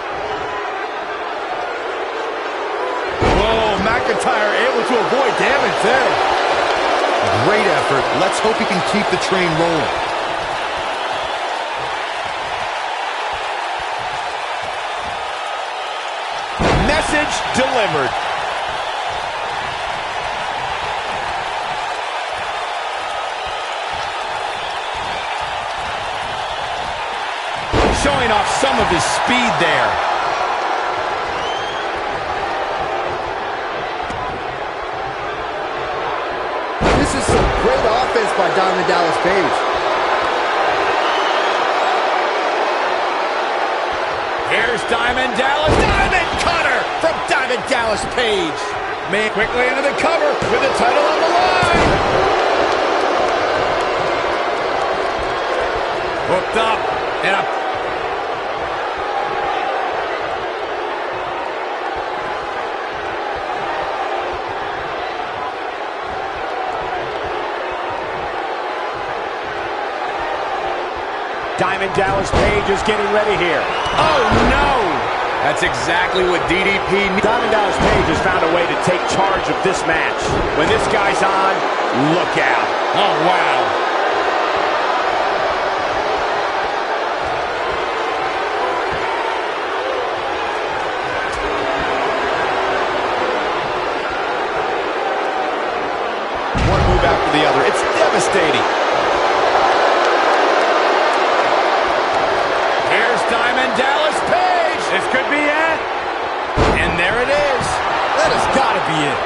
Speaker 4: Whoa, McIntyre able to avoid damage there.
Speaker 3: Great effort. Let's hope he can keep the train rolling.
Speaker 1: Message delivered. Showing off some of his speed there.
Speaker 4: This is some great offense by Diamond Dallas Page.
Speaker 1: Here's Diamond Dallas. Diamond cutter from Diamond Dallas Page.
Speaker 6: Man, quickly into the cover with the title on the line. Hooked up and a...
Speaker 1: Diamond Dallas Page is getting ready here. Oh, no!
Speaker 6: That's exactly what DDP needs.
Speaker 1: Diamond Dallas Page has found a way to take charge of this match. When this guy's on, look out.
Speaker 6: Oh, wow.
Speaker 1: devastating. Here's Diamond Dallas Page.
Speaker 7: This could be it.
Speaker 1: And there it is.
Speaker 4: That has got to be it.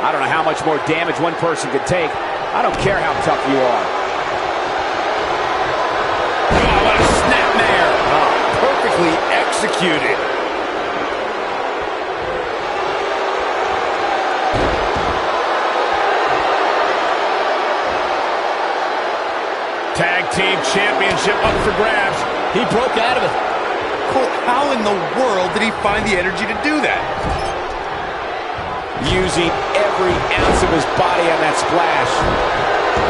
Speaker 1: I don't know how much more damage one person could take. I don't care how tough you are.
Speaker 6: Oh, what a snapmare.
Speaker 4: Oh, perfectly executed.
Speaker 6: Tag Team Championship up for grabs.
Speaker 1: He broke out of it.
Speaker 3: Cole, how in the world did he find the energy to do that?
Speaker 1: Using every ounce of his body on that splash.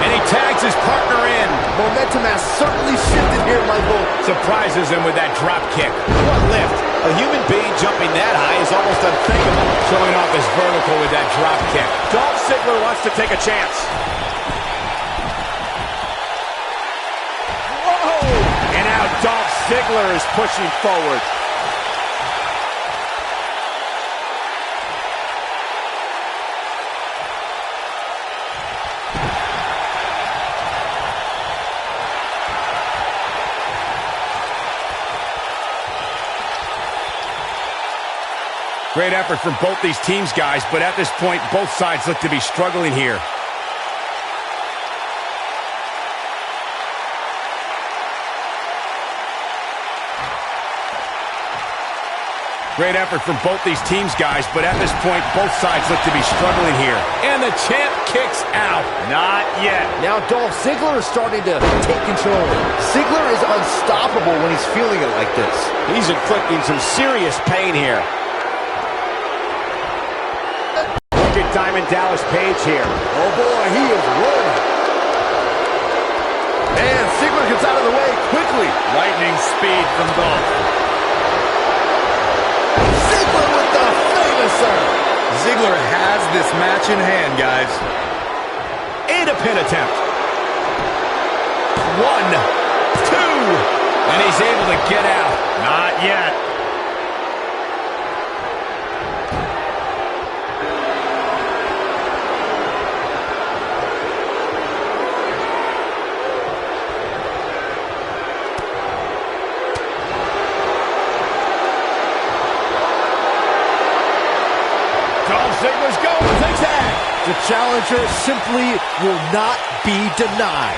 Speaker 1: And he tags his partner in.
Speaker 4: Momentum has certainly shifted here, Michael.
Speaker 6: Surprises him with that drop kick.
Speaker 1: What lift? A human being jumping that high is almost unthinkable.
Speaker 6: Showing off his vertical with that drop kick.
Speaker 1: Dolph Ziggler wants to take a chance. And now Dolph Ziggler is pushing forward.
Speaker 6: Great effort from both these teams, guys, but at this point, both sides look to be struggling here. Great effort from both these teams, guys, but at this point, both sides look to be struggling here.
Speaker 1: And the champ kicks out.
Speaker 6: Not yet.
Speaker 4: Now Dolph Ziggler is starting to take control. Ziggler is unstoppable when he's feeling it like this.
Speaker 1: He's inflicting some serious pain here. Look at Diamond Dallas Page here.
Speaker 4: Oh boy, he is rolling. And Ziggler gets out of the way quickly.
Speaker 7: Lightning speed from Dolph.
Speaker 4: Ziggler with the finisher.
Speaker 3: Ziggler has this match in hand, guys.
Speaker 1: And a pin attempt. 1, 2. And he's able to get out.
Speaker 7: Not yet.
Speaker 6: Ziggler's going zigzag.
Speaker 4: The challenger simply will not be denied.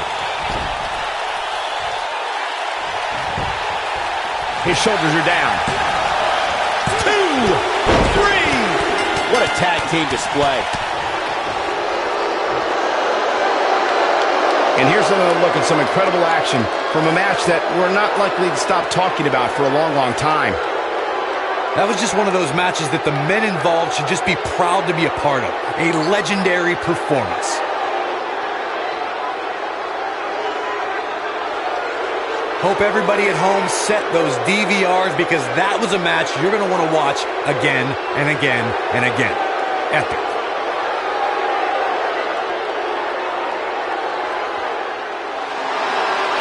Speaker 6: His shoulders are down. 2, 3.
Speaker 1: What a tag team display.
Speaker 6: And here's another look at some incredible action from a match that we're not likely to stop talking about for a long, long time.
Speaker 3: That was just one of those matches that the men involved should just be proud to be a part of. A legendary performance. Hope everybody at home set those DVRs because that was a match you're going to want to watch again and again and again. Epic.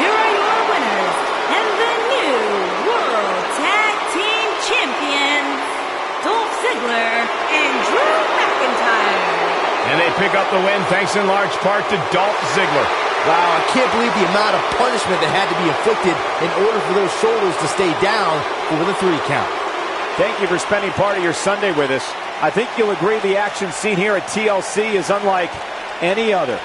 Speaker 2: Here are your winners and the new World Tag Team Champions, Dolph Ziggler and Drew McIntyre.
Speaker 6: And they pick up the win thanks in large part to Dolph Ziggler.
Speaker 4: Wow, I can't believe the amount of punishment that had to be inflicted in order for those shoulders to stay down for the 3 count.
Speaker 1: Thank you for spending part of your Sunday with us. I think you'll agree the action seen here at TLC is unlike any other.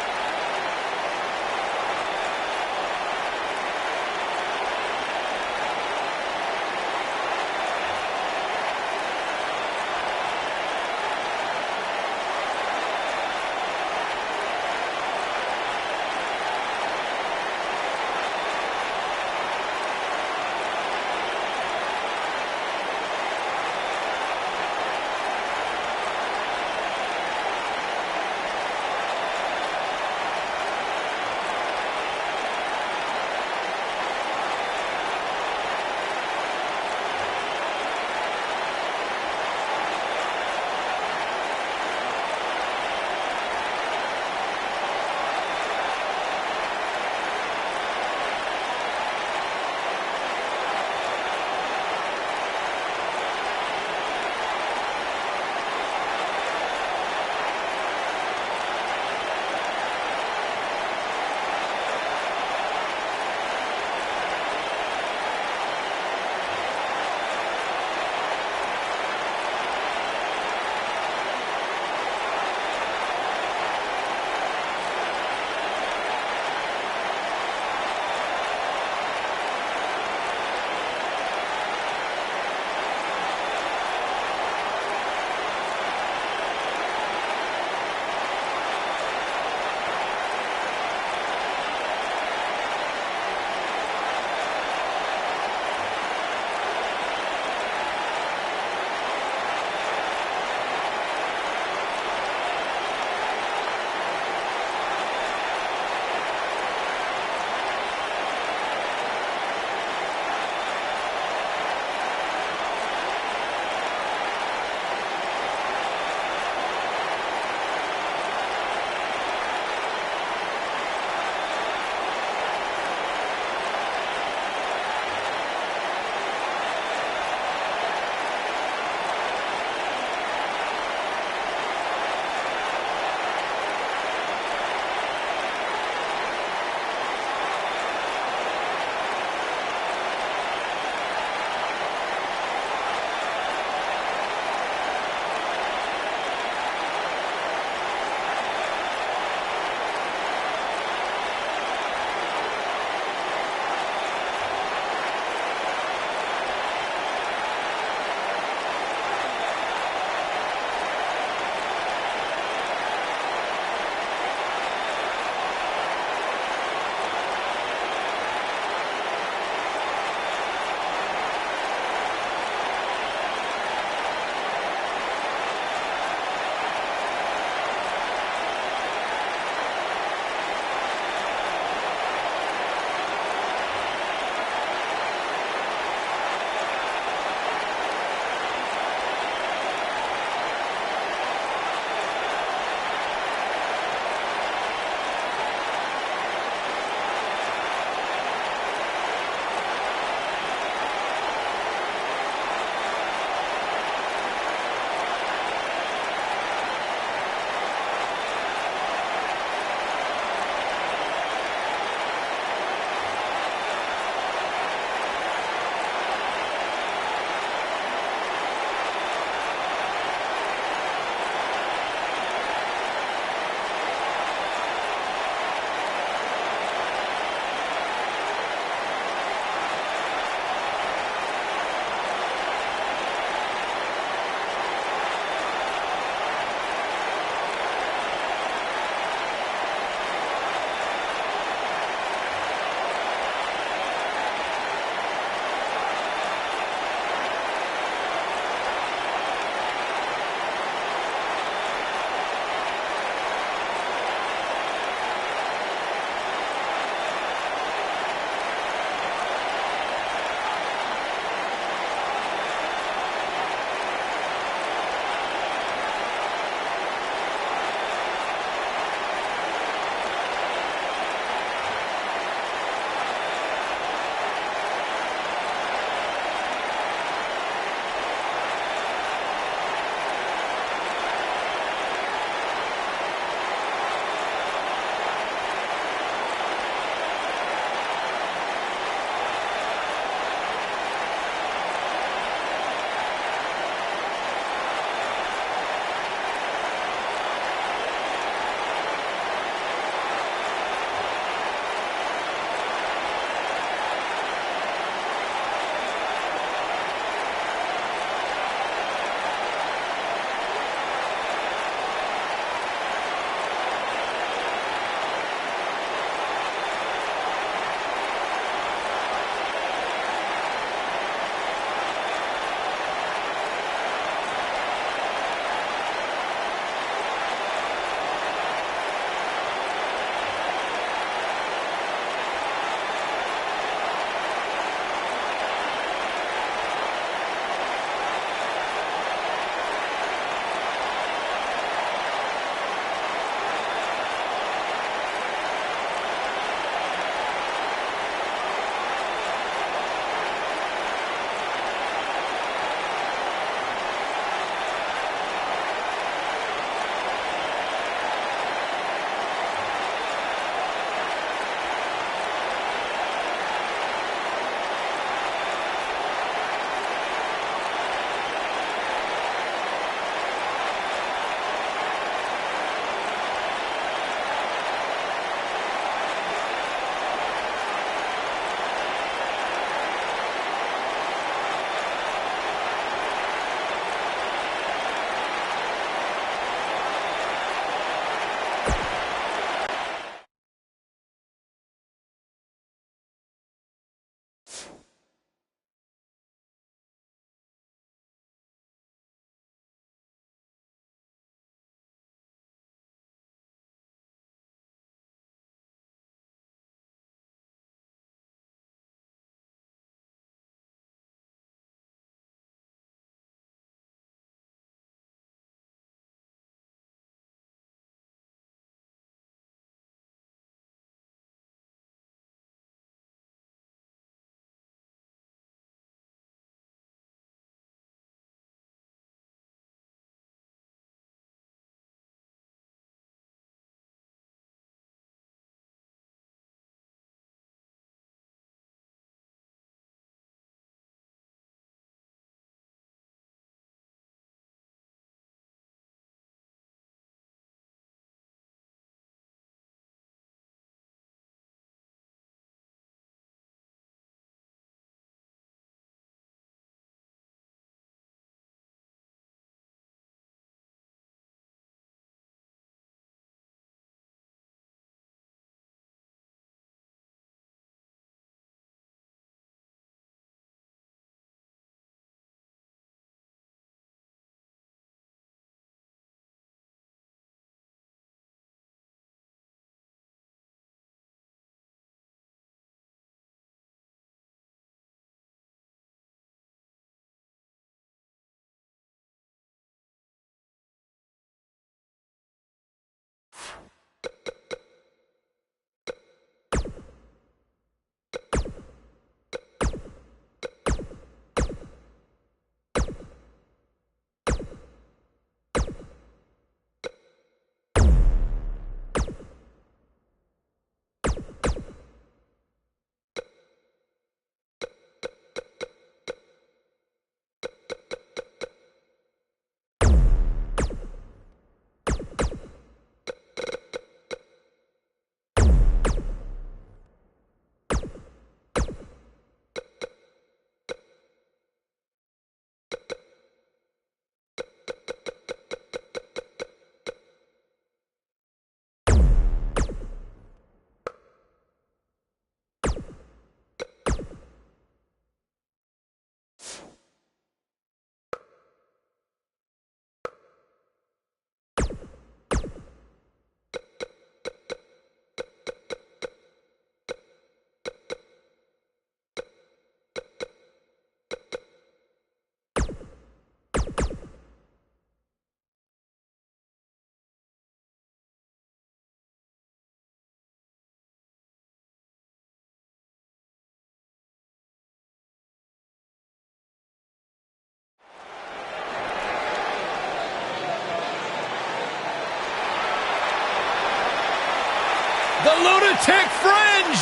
Speaker 6: The lunatic fringe!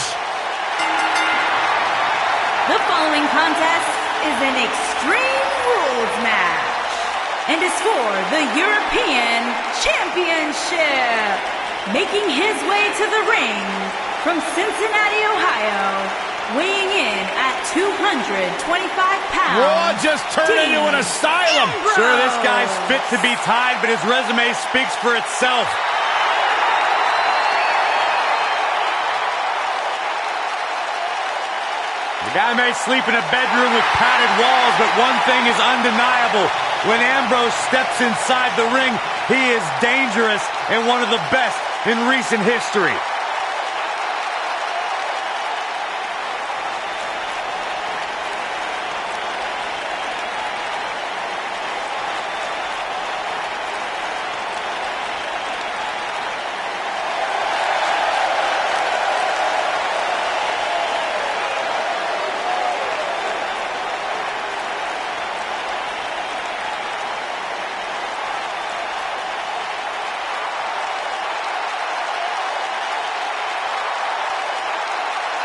Speaker 2: The following contest is an Extreme Rules match and is for the European Championship. Making his way to the ring from Cincinnati, Ohio, weighing in at 225 pounds.
Speaker 6: Raw just turned into an asylum.
Speaker 7: Sure, this guy's fit to be tied, but his resume speaks for itself. The guy may sleep in a bedroom with padded walls, but one thing is undeniable. When Ambrose steps inside the ring, he is dangerous and one of the best in recent history.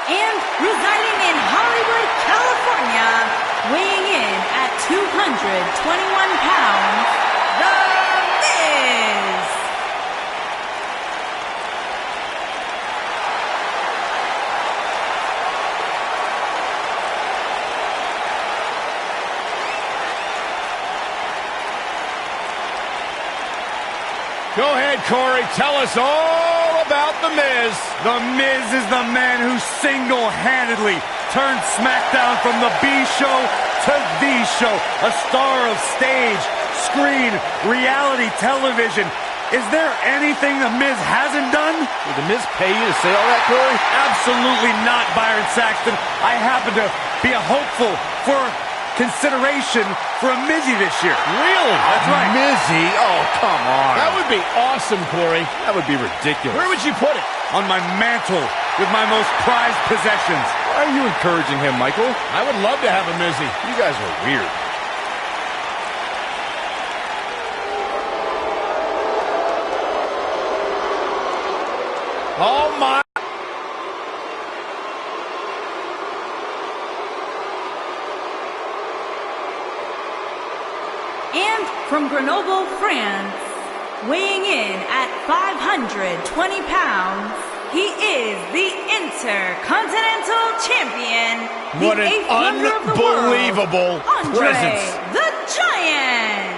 Speaker 2: And residing in Hollywood, California, weighing in at 221 pounds, The Miz.
Speaker 6: Go ahead, Corey. Tell us all about The Miz.
Speaker 7: The Miz is the man who single-handedly turned SmackDown from the B show to the show. A star of stage, screen, reality television. Is there anything The Miz hasn't done?
Speaker 4: Did The Miz pay you to say all that, Corey?
Speaker 7: Absolutely not, Byron Saxton. I happen to be a hopeful for consideration for a Mizzy this year.
Speaker 6: Really?
Speaker 7: That's right.
Speaker 4: Mizzy? Oh, come on.
Speaker 6: That would be awesome, Corey.
Speaker 4: That would be ridiculous.
Speaker 6: Where would you put it?
Speaker 7: On my mantle with my most prized possessions.
Speaker 4: Why are you encouraging him, Michael?
Speaker 6: I would love to have a Mizzy.
Speaker 4: You guys are weird.
Speaker 6: Oh, my.
Speaker 2: And from Grenoble, France, weighing in at 520 pounds, he is the Intercontinental Champion, the
Speaker 6: What an
Speaker 2: eighth wonder of the world,
Speaker 6: unbelievable
Speaker 2: Andre
Speaker 6: presence.
Speaker 2: the Giant.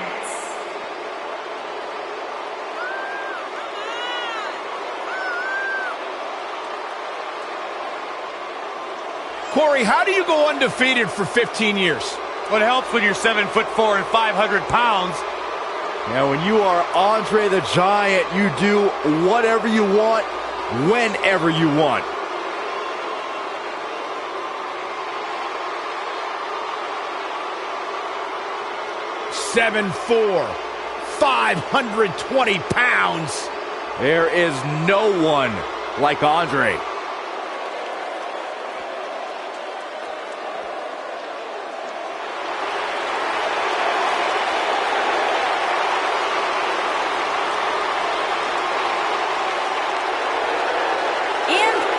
Speaker 6: Corey, how do you go undefeated for 15 years?
Speaker 7: What helps when you're 7'4" and 500 pounds?
Speaker 4: Now, when you are Andre the Giant, you do whatever you want, whenever you want.
Speaker 6: Seven, 4, 520 pounds.
Speaker 4: There is no one like Andre.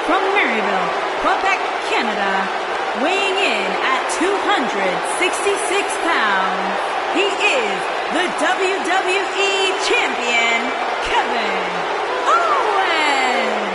Speaker 2: From Maryville, Quebec, Canada, weighing in at 266 pounds, he is the WWE Champion, Kevin Owens.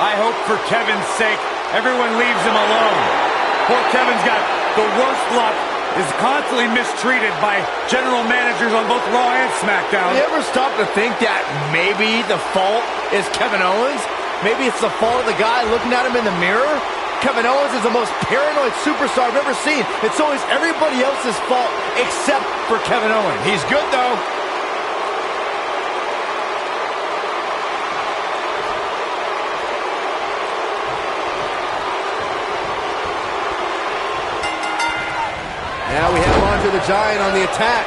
Speaker 7: I hope for Kevin's sake, everyone leaves him alone. Poor Kevin's got the worst luck, is constantly mistreated by general managers on both Raw and SmackDown.
Speaker 4: You ever stop to think that maybe the fault is Kevin Owens? Maybe it's the fault of the guy looking at him in the mirror? Kevin Owens is the most paranoid superstar I've ever seen. It's always everybody else's fault except for Kevin Owens.
Speaker 6: He's good, though.
Speaker 4: Now we have Andre the Giant on the attack.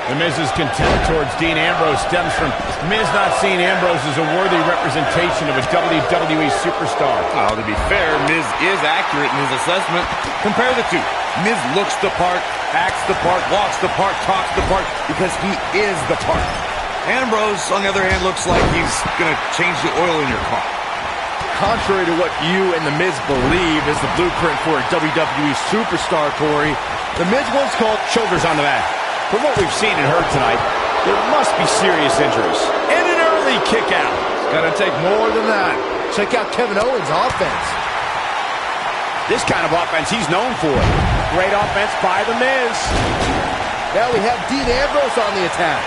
Speaker 6: The Miz's contempt towards Dean Ambrose stems from Miz not seeing Ambrose as a worthy representation of a WWE superstar.
Speaker 7: Well, to be fair, Miz is accurate in his assessment. Compare the two. Miz looks the part, acts the part, walks the part, talks the part, because he is the part. Ambrose, on the other hand, looks like he's going to change the oil in your car.
Speaker 4: Contrary to what you and The Miz believe is the blueprint for a WWE superstar, Corey, The Miz once called
Speaker 6: Shoulders on the mat. From what we've seen and heard tonight, there must be serious injuries. And an early kick out.
Speaker 4: It's gonna take more than that. Check out Kevin Owens' offense.
Speaker 1: This kind of offense he's known for. Great offense by The Miz.
Speaker 4: Now we have Dean Ambrose on the attack.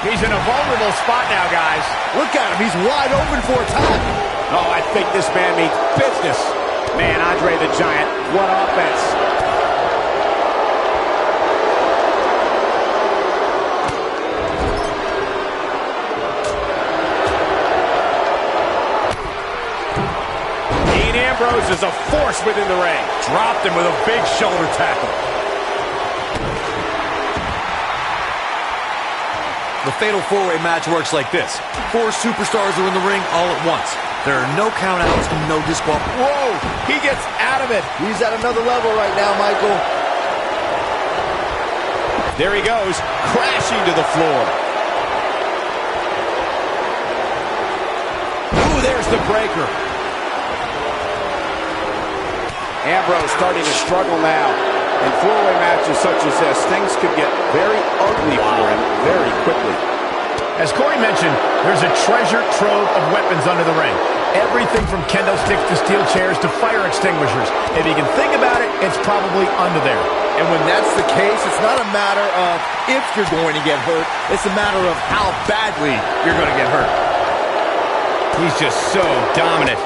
Speaker 6: He's in a vulnerable spot now, guys.
Speaker 4: Look at him, he's wide open for attack.
Speaker 1: Oh, I think this man means business. Man, Andre the Giant, what offense. Dean Ambrose is a force within the ring.
Speaker 7: Dropped him with a big shoulder tackle.
Speaker 3: The fatal four-way match works like this. 4 superstars are in the ring all at once. There are no countouts and no disqualifications.
Speaker 4: Whoa, he gets out of it. He's at another level right now, Michael.
Speaker 1: There he goes, crashing to the floor. Ooh, there's the breaker. Ambrose starting to struggle now. In four-way matches such as this, things could get very ugly for him very quickly.
Speaker 6: As Corey mentioned, there's a treasure trove of weapons under the ring. Everything from kendo sticks to steel chairs to fire extinguishers. If you can think about it, it's probably under there.
Speaker 4: And when that's the case, it's not a matter of if you're going to get hurt. It's a matter of how badly you're going to get hurt.
Speaker 6: He's just so dominant.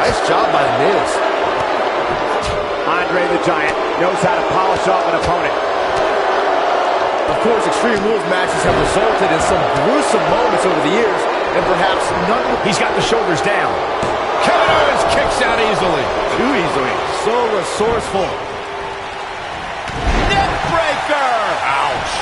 Speaker 4: Nice job by The Miz.
Speaker 1: Andre the Giant knows how to polish off an opponent.
Speaker 4: Of course, Extreme Rules matches have resulted in some gruesome moments over the years, and perhaps none.
Speaker 6: He's got the shoulders down. Kevin Owens kicks out easily.
Speaker 4: Too easily. So resourceful.
Speaker 1: Neck breaker!
Speaker 6: Ouch.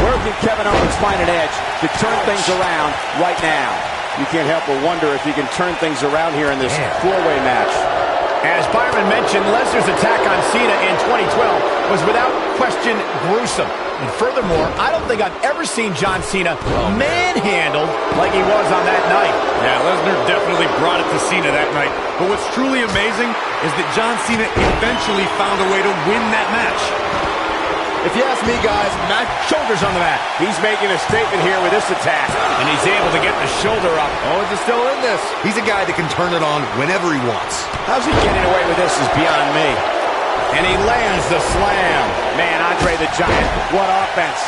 Speaker 1: Where can Kevin Owens find an edge to turn things around right now? You can't help but wonder if he can turn things around here in this four-way match.
Speaker 6: As Byron mentioned, Lesnar's attack on Cena in 2012 was without question gruesome. And furthermore, I don't think I've ever seen John Cena manhandled like he was on that night.
Speaker 7: Yeah, Lesnar definitely brought it to Cena that night. But what's truly amazing is that John Cena eventually found a way to win that match.
Speaker 4: If you ask me, guys, Matt,
Speaker 6: Shoulders on the mat.
Speaker 1: He's making a statement here with this attack.
Speaker 6: And he's able to get the shoulder up.
Speaker 4: Owens is still in this.
Speaker 3: He's a guy that can turn it on whenever he wants.
Speaker 1: How's he getting away with this is beyond me.
Speaker 6: And he lands the slam.
Speaker 1: Man, Andre the Giant, what offense.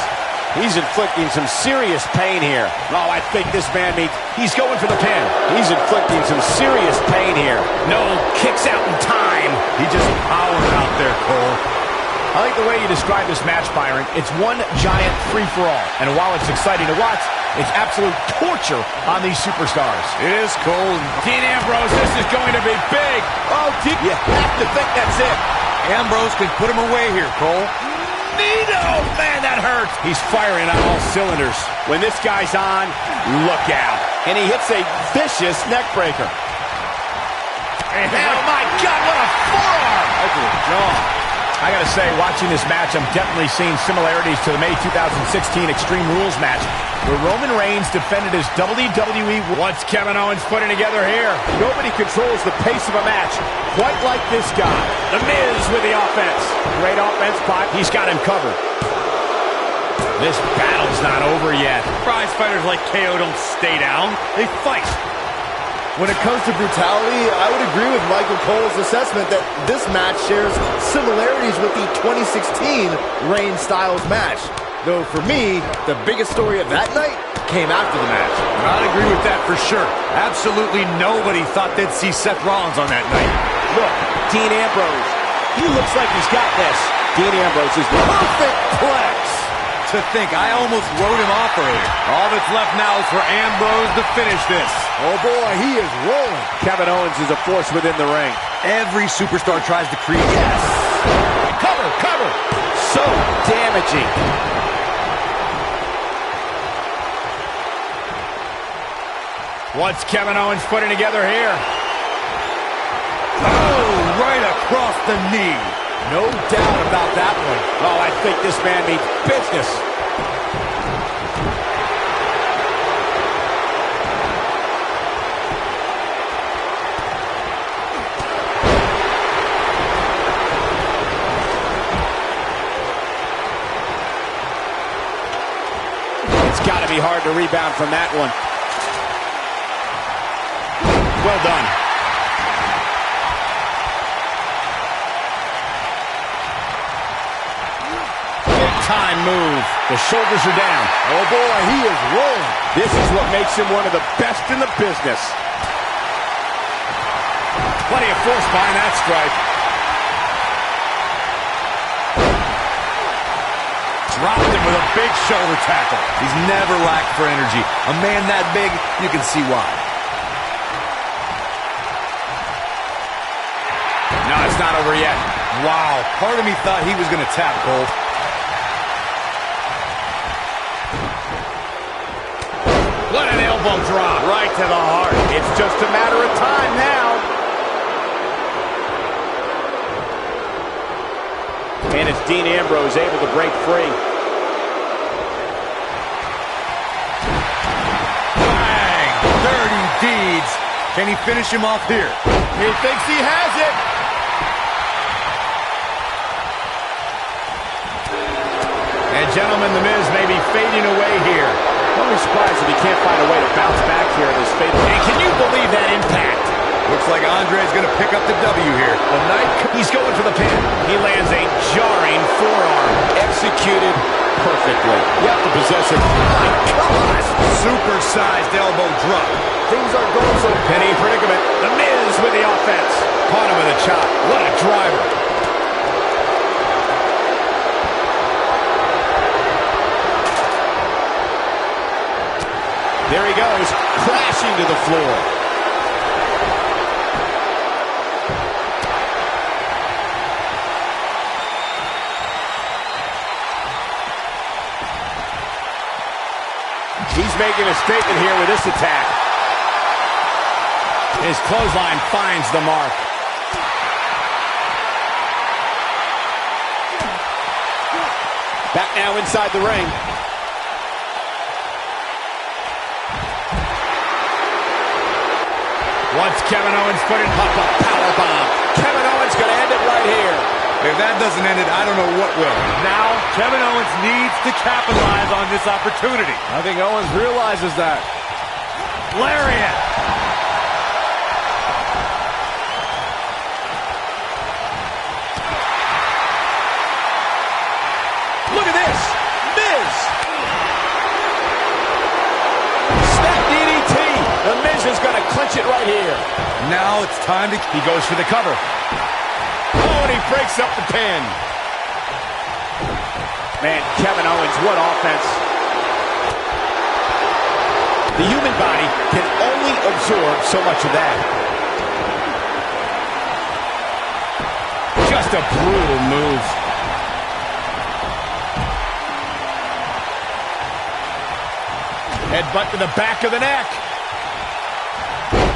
Speaker 1: He's inflicting some serious pain here. Oh, I think this man means
Speaker 6: He's going for the pin.
Speaker 1: he's inflicting some serious pain here.
Speaker 6: No, kicks out in time.
Speaker 7: He just powered out there, Cole.
Speaker 6: I like the way you describe this match, Byron. It's one giant free-for-all. And while it's exciting to watch, it's absolute torture on these superstars.
Speaker 7: It is, Cole.
Speaker 6: Dean Ambrose, this is going to be big.
Speaker 1: Oh, you have to think that's it.
Speaker 7: Ambrose can put him away here, Cole.
Speaker 6: Nino! Man, that hurts. He's firing on all cylinders.
Speaker 1: When this guy's on, look out. And he hits a vicious neck breaker.
Speaker 6: Oh, my God, what a forearm!
Speaker 4: Over the jaw.
Speaker 6: I gotta say, watching this match, I'm definitely seeing similarities to the May 2016 Extreme Rules match, where Roman Reigns defended his WWE. What's Kevin Owens putting together here?
Speaker 1: Nobody controls the pace of a match quite like this guy. The Miz with the offense. Great offense, but he's got him covered.
Speaker 6: This battle's not over yet.
Speaker 7: Prize fighters like KO don't stay down. They fight.
Speaker 4: When it comes to brutality, I would agree with Michael Cole's assessment that this match shares similarities with the 2016 Reigns-Styles match. Though for me, the biggest story of that night came after the match.
Speaker 7: I'd agree with that for sure. Absolutely nobody thought they'd see Seth Rollins on that night.
Speaker 1: Look, Dean Ambrose. He looks like he's got this. Dean Ambrose is the perfect plex.
Speaker 3: to think. I almost wrote him off earlier.
Speaker 7: All that's left now is for Ambrose to finish this.
Speaker 4: Oh boy, he is rolling.
Speaker 1: Kevin Owens is a force within the ring.
Speaker 3: Every superstar tries to create.
Speaker 1: Yes! Cover, cover! So damaging.
Speaker 6: What's Kevin Owens putting together here?
Speaker 3: Oh, right across the knee.
Speaker 4: No doubt about that one.
Speaker 1: Oh, I think this man means business. It's got to be hard to rebound from that one.
Speaker 6: Well done. Big time move. The shoulders are down.
Speaker 4: Oh boy, he is rolling.
Speaker 1: This is what makes him one of the best in the business.
Speaker 6: Plenty of force behind that strike.
Speaker 7: Dropped him with a big shoulder tackle.
Speaker 3: He's never lacked for energy. A man that big, you can see why.
Speaker 1: No, it's not over yet.
Speaker 3: Wow, part of me thought he was going to tap, Cole.
Speaker 6: What an elbow drop. Right to the heart.
Speaker 1: It's just a matter of time now. And it's Dean Ambrose able to break free.
Speaker 3: Bang! Dirty deeds. Can he finish him off here?
Speaker 6: He thinks he has it. And gentlemen, The Miz may be fading away here.
Speaker 1: Don't be surprised if he can't find a way to bounce back here in this fatal.
Speaker 6: And can you believe that impact?
Speaker 3: Looks like Andre's going to pick up the W here.
Speaker 6: The night, he's going for the pin. He lands a jarring forearm.
Speaker 1: Executed perfectly. You have to possess it. My gosh!
Speaker 3: Super-sized elbow drop.
Speaker 4: Things are going so
Speaker 6: Penny predicament. The Miz with the offense. Caught him with a chop. What a driver.
Speaker 1: There he goes, crashing to the floor. He's making a statement here with this attack.
Speaker 6: His clothesline finds the mark.
Speaker 1: Back now inside the ring.
Speaker 6: Once Kevin Owens put in a powerbomb.
Speaker 1: Kevin Owens going to end it right here.
Speaker 3: If that doesn't end it, I don't know what will.
Speaker 7: Now, Kevin Owens needs to capitalize on this opportunity.
Speaker 6: I think Owens realizes that.
Speaker 7: Lariat.
Speaker 1: Look at this. Miz. Snap DDT. The Miz is going to clinch it right here.
Speaker 3: Now it's time to...
Speaker 6: He goes for the cover. Oh, and he breaks up the pin.
Speaker 1: Man, Kevin Owens, what offense. The human body can only absorb so much of that.
Speaker 6: Just a brutal move. Headbutt to the back of the neck.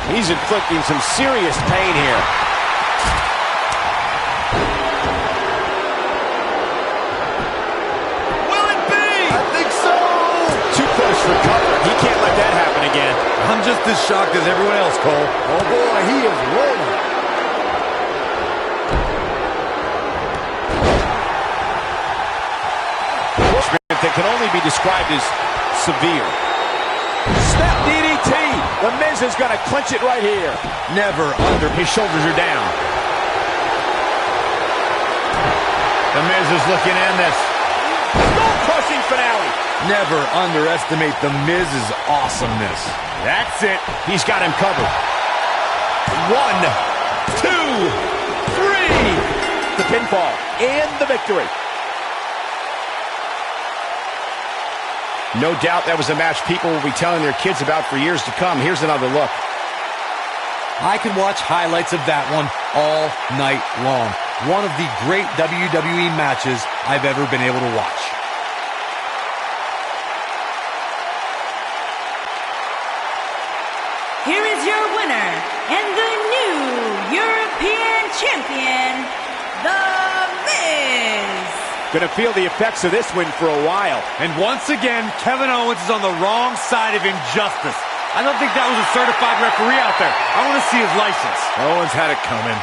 Speaker 1: He's inflicting some serious pain here.
Speaker 6: Will it be?
Speaker 4: I think so.
Speaker 1: Too close for cover. He can't let that happen again.
Speaker 3: I'm just as shocked as everyone else, Cole.
Speaker 4: Oh boy, he is rolling.
Speaker 1: That can only be described as severe. Snap DDT. The Miz is going to clinch it right here.
Speaker 3: Never under...
Speaker 6: His shoulders are down. The Miz is looking to end this.
Speaker 1: Skull-crushing finale.
Speaker 3: Never underestimate the Miz's awesomeness.
Speaker 6: That's it. He's got him covered. 1, 2, 3.
Speaker 1: The pinfall and the victory.
Speaker 6: No doubt that was a match people will be telling their kids about for years to come. Here's another look.
Speaker 3: I can watch highlights of that one all night long. One of the great WWE matches I've ever been able to watch.
Speaker 2: Here is your winner and the new European champion, The Miz.
Speaker 1: Gonna feel the effects of this win for a while.
Speaker 7: And once again, Kevin Owens is on the wrong side of injustice. I don't think that was a certified referee out there. I want to see his license.
Speaker 6: Owens had it coming.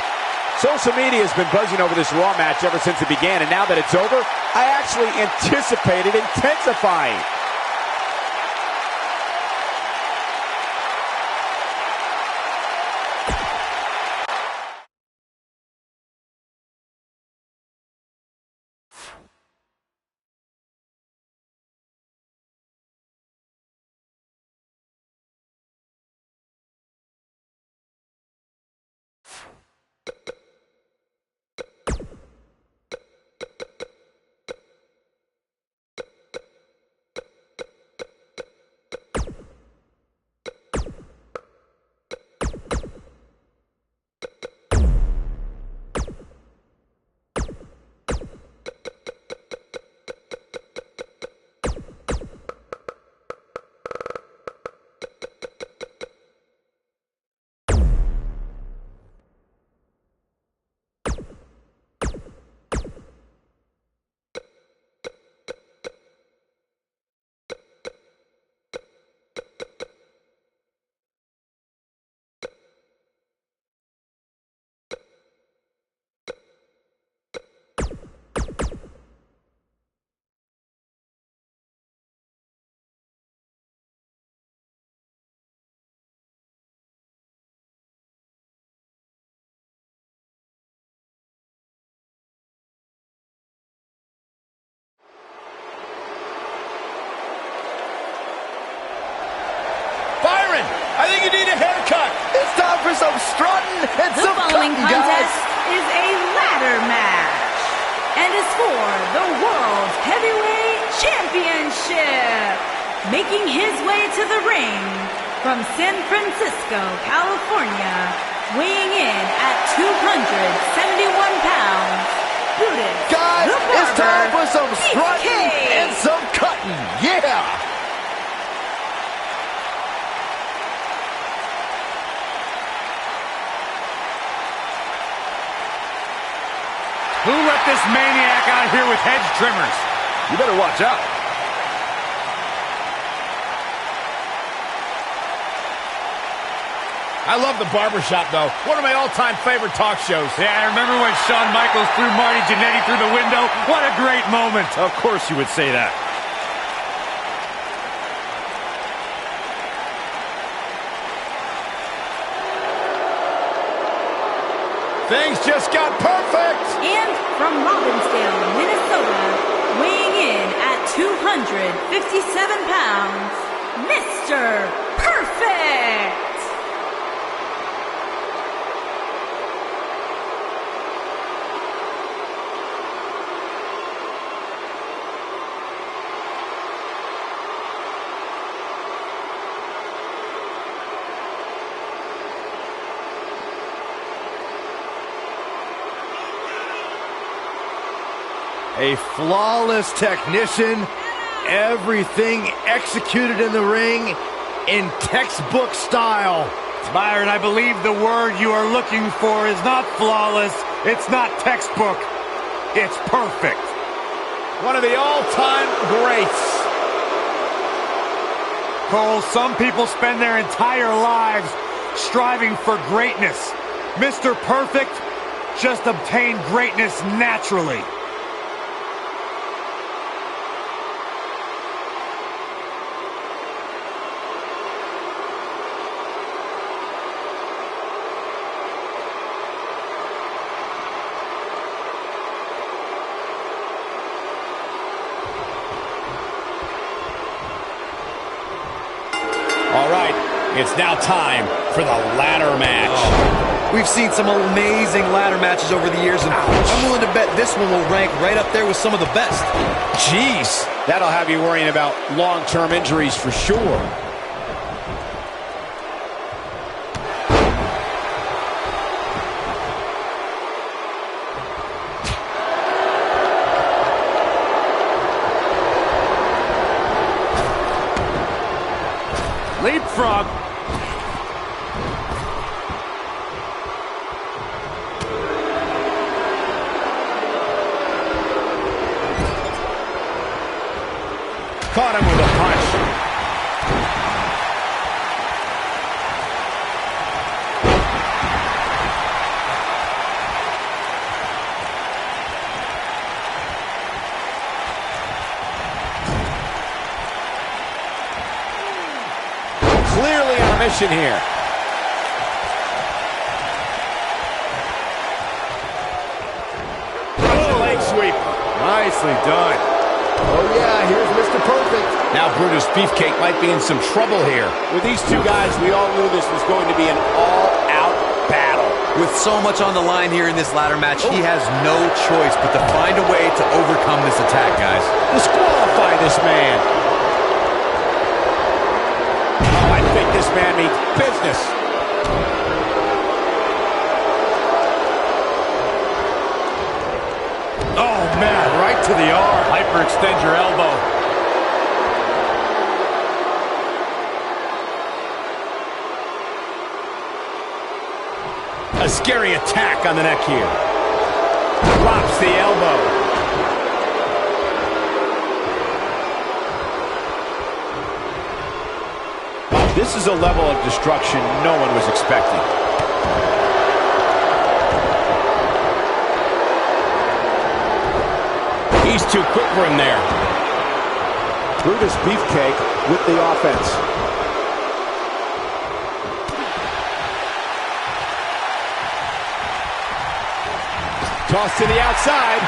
Speaker 1: Social media has been buzzing over this Raw match ever since it began, and now that it's over, I actually anticipate it intensifying.
Speaker 6: I think you need a haircut.
Speaker 4: It's time for some strutting and
Speaker 2: The
Speaker 4: some
Speaker 2: following
Speaker 4: cutting,
Speaker 2: contest
Speaker 4: guys.
Speaker 2: is a ladder match and is for the World Heavyweight Championship. Making his way to the ring from San Francisco, California, weighing in at 271 pounds, Buddhist
Speaker 4: Guys,
Speaker 2: the
Speaker 4: it's time
Speaker 2: Barber,
Speaker 4: for some strutting
Speaker 2: BK.
Speaker 4: and some cutting. Yeah.
Speaker 7: Who let this maniac out here with hedge trimmers?
Speaker 6: You better watch out. I love the barbershop, though. One of my all-time favorite talk shows.
Speaker 7: Yeah, I remember when Shawn Michaels threw Marty Jannetty through the window. What a great moment.
Speaker 6: Of course you would say that. Things just got perfect.
Speaker 2: And from Robbinsdale, Minnesota, weighing in at 257 pounds, Mr. Perfect!
Speaker 4: A flawless technician, everything executed in the ring in textbook style.
Speaker 7: Byron, I believe the word you are looking for is not flawless, it's not textbook, it's perfect.
Speaker 6: One of the all-time greats.
Speaker 7: Cole, some people spend their entire lives striving for greatness. Mr. Perfect just obtained greatness naturally.
Speaker 1: All right, it's now time for the ladder match.
Speaker 3: We've seen some amazing ladder matches over the years, and I'm willing to bet this one will rank right up there with some of the best.
Speaker 1: Jeez, that'll have you worrying about long-term injuries for sure.
Speaker 6: Leapfrog.
Speaker 1: Caught him with a punch. Clearly on a mission here. Russian leg sweep.
Speaker 6: Nicely done.
Speaker 4: Oh yeah, here's Mr. Perfect.
Speaker 1: Now Brutus Beefcake might be in some trouble here. With these two guys, we all knew this was going to be an all-out battle.
Speaker 3: With so much on the line here in this ladder match, he has no choice but to find a way to overcome this attack, guys.
Speaker 1: Disqualify this man. Oh, I think this man means business.
Speaker 6: Oh, man, right to the arm. Hyperextend your elbow.
Speaker 1: A scary attack on the neck here. Drops the elbow. This is a level of destruction no one was expecting. He's too quick for him there. Brutus Beefcake with the offense. Toss to the outside.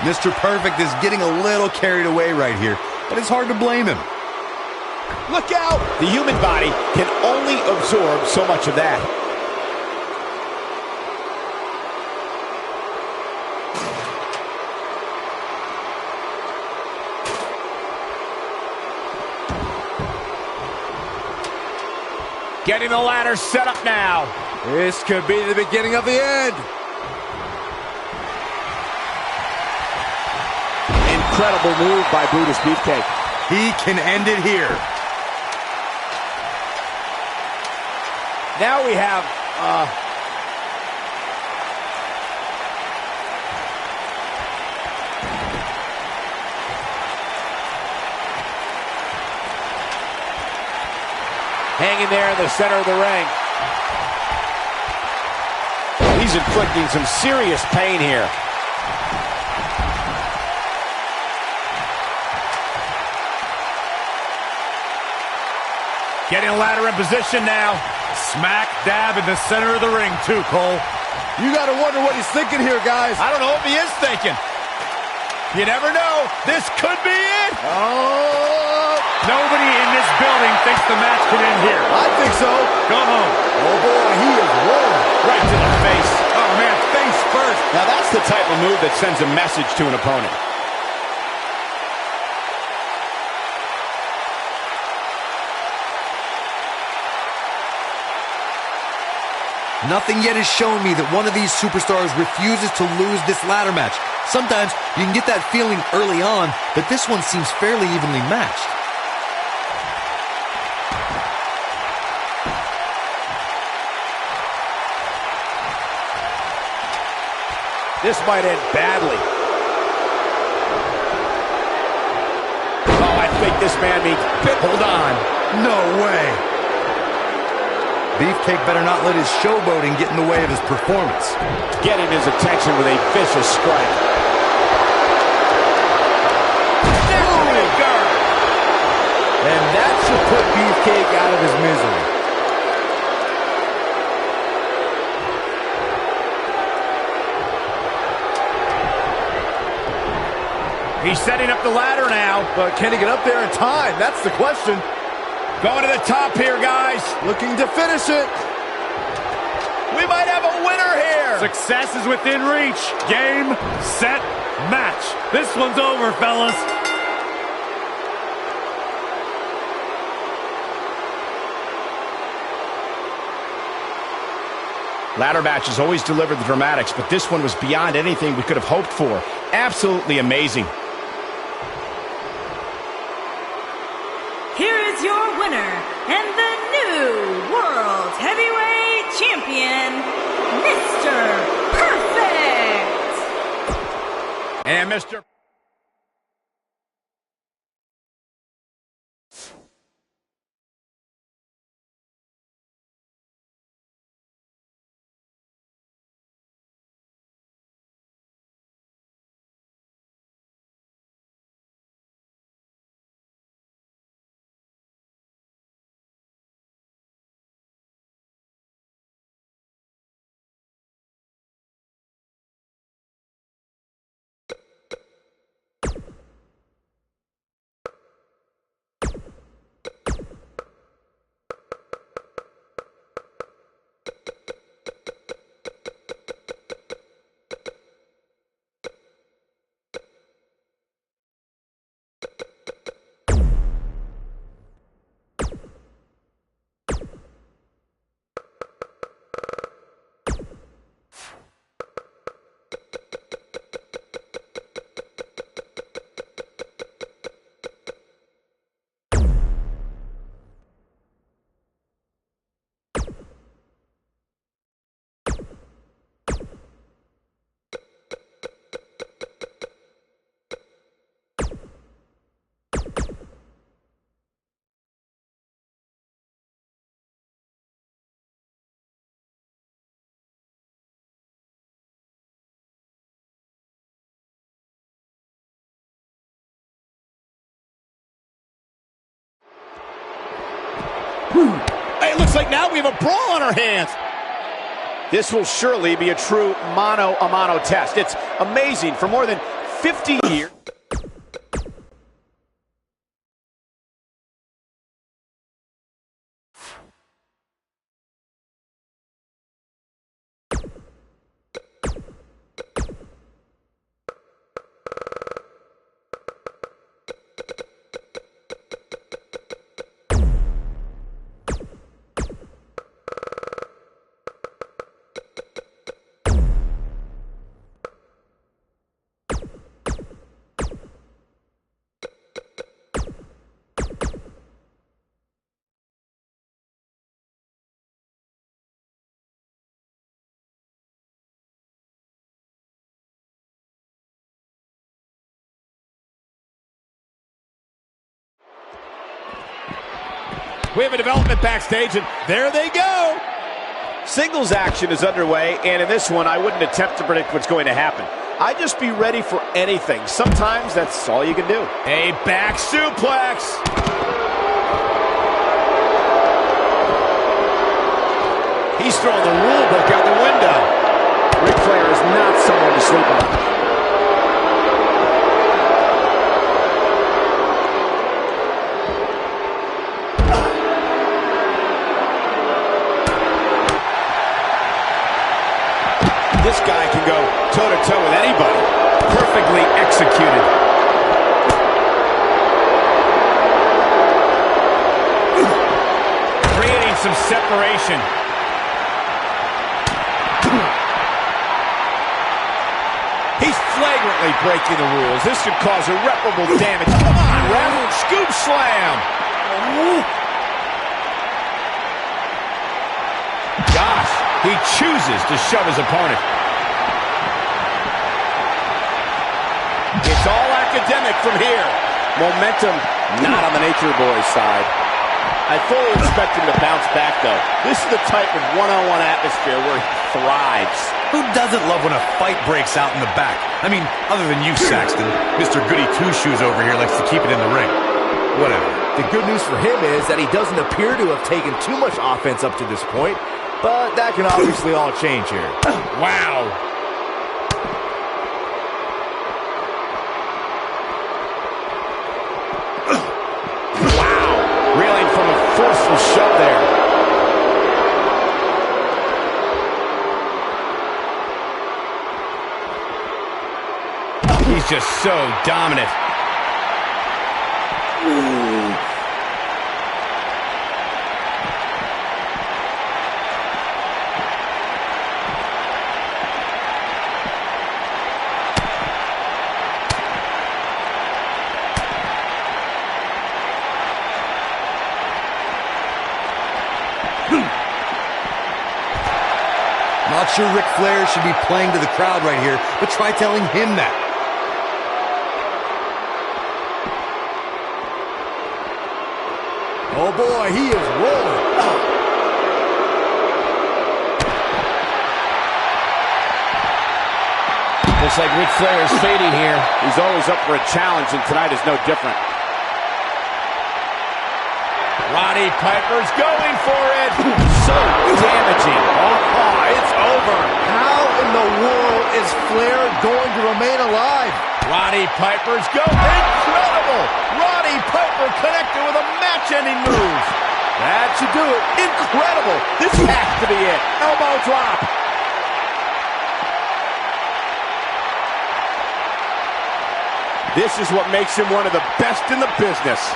Speaker 3: Mr. Perfect is getting a little carried away right here, but it's hard to blame him.
Speaker 1: Look out! The human body can only absorb so much of that. Getting the ladder set up now.
Speaker 6: This could be the beginning of the end.
Speaker 1: Incredible move by Brutus Beefcake.
Speaker 3: He can end it here.
Speaker 1: Now we have, hanging there in the center of the ring. He's inflicting some serious pain here. Getting a ladder in position now.
Speaker 7: Smack dab in the center of the ring, too, Cole.
Speaker 4: You gotta wonder what he's thinking here, guys.
Speaker 1: I don't know what he is thinking. You never know. This could be it.
Speaker 4: Oh!
Speaker 7: Nobody in this building thinks the match can end here.
Speaker 4: I think so.
Speaker 7: Go home.
Speaker 4: Oh boy, he is rolling.
Speaker 1: Right to the face.
Speaker 7: Oh, man, face first.
Speaker 1: Now that's the type of move that sends a message to an opponent.
Speaker 3: Nothing yet has shown me that one of these superstars refuses to lose this ladder match. Sometimes you can get that feeling early on, but this one seems fairly evenly matched.
Speaker 1: This might end badly. Oh, I think this man means hold on.
Speaker 3: No way. Beefcake better not let his showboating get in the way of his performance.
Speaker 1: Getting his attention with a vicious strike.
Speaker 4: And that should put Beefcake out of his misery.
Speaker 1: He's setting up the ladder now.
Speaker 4: But can he get up there in time? That's the question.
Speaker 6: Going to the top here, guys.
Speaker 4: Looking to finish it.
Speaker 6: We might have a winner here.
Speaker 7: Success is within reach. Game, set, match. This one's over, fellas.
Speaker 6: Ladder matches always deliver the dramatics, but this one was beyond anything we could have hoped for. Absolutely amazing.
Speaker 2: Here is your winner and the new World Heavyweight Champion, Mr. Perfect!
Speaker 6: And Mr. Hey, it looks like now we have a brawl on our hands. This will surely be a true mano-a-mano test. It's amazing. For more than 50 years. We have a development backstage, and there they go. Singles action is underway, and in this one, I wouldn't attempt to predict what's going to happen. I'd just be ready for anything. Sometimes that's all you can do. A back suplex. He's throwing the rule book out the window. Ric Flair is not someone to sleep on. This guy can go toe-to-toe with anybody. Perfectly executed. Creating some separation. He's flagrantly breaking the rules. This could cause irreparable damage. Come on, ref. Scoop slam. Gosh, he chooses to shove his opponent. It's all academic from here. Momentum not on the Nature Boys side. I fully expect him to bounce back, though. This is the type of one-on-one atmosphere where he thrives.
Speaker 5: Who doesn't love when a fight breaks out in the back? I mean, other than you, Saxton. Mr. Goody Two-Shoes over here likes to keep it in the ring. Whatever.
Speaker 4: The good news for him is that he doesn't appear to have taken too much offense up to this point, but that can obviously all change here.
Speaker 6: Wow.
Speaker 1: there.
Speaker 6: He's just so dominant.
Speaker 3: Not sure Ric Flair should be playing to the crowd right here, but try telling him that.
Speaker 4: Oh boy, he is rolling.
Speaker 1: Looks like Ric Flair is fading here. He's always up for a challenge, and tonight is no different.
Speaker 6: Roddy Piper's going for it.
Speaker 1: So damaging. Oh, it's over.
Speaker 4: How in the world is Flair going to remain alive?
Speaker 6: Roddy Piper's going. Incredible. Roddy Piper connected with a match-ending move.
Speaker 1: That should do it. Incredible. This has to be it. Elbow drop. This is what makes him one of the best in the business.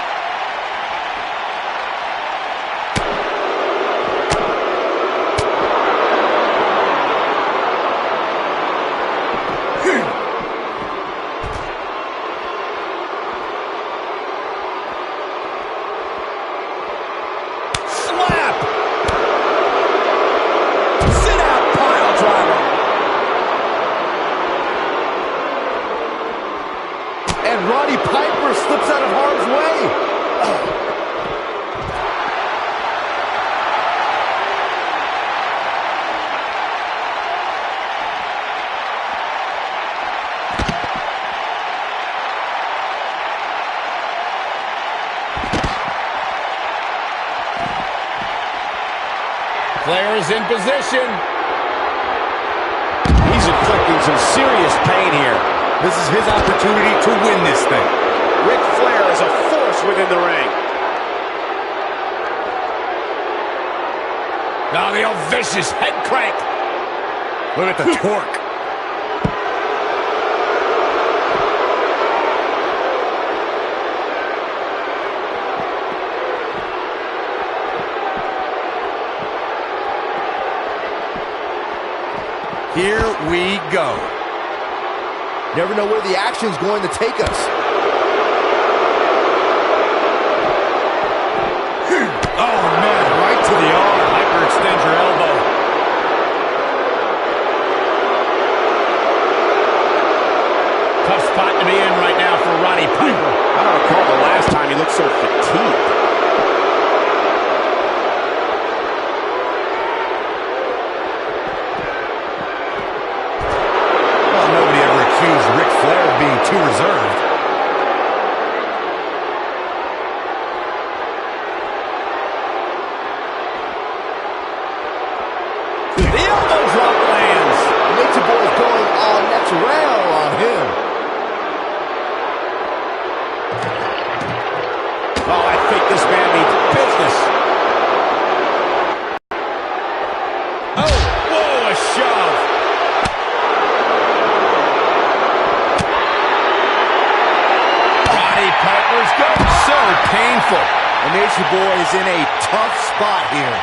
Speaker 4: And Roddy Piper slips out of harm's way.
Speaker 6: Flair is in position.
Speaker 1: He's inflicting some serious pain here.
Speaker 3: This is his opportunity to win this thing.
Speaker 1: Ric Flair is a force within the ring.
Speaker 6: Now the old vicious head crank. Look at the torque.
Speaker 3: Here we go.
Speaker 4: Never know where the action's going to take us.
Speaker 6: Oh, man, right to the arm. Hyperextend your elbow. Tough spot to be in right now for Roddy Piper.
Speaker 1: I don't recall the last time he looked so fatigued.
Speaker 3: Well, nobody ever accused Ric Flair of being too reserved.
Speaker 1: The elbow drop lands.
Speaker 4: Nature Boy's going all natural on him.
Speaker 1: Oh, I think this man needs business.
Speaker 6: Oh, whoa, a shove. Roddy Piper's going. So painful.
Speaker 4: The Nature Boy is in a tough spot here.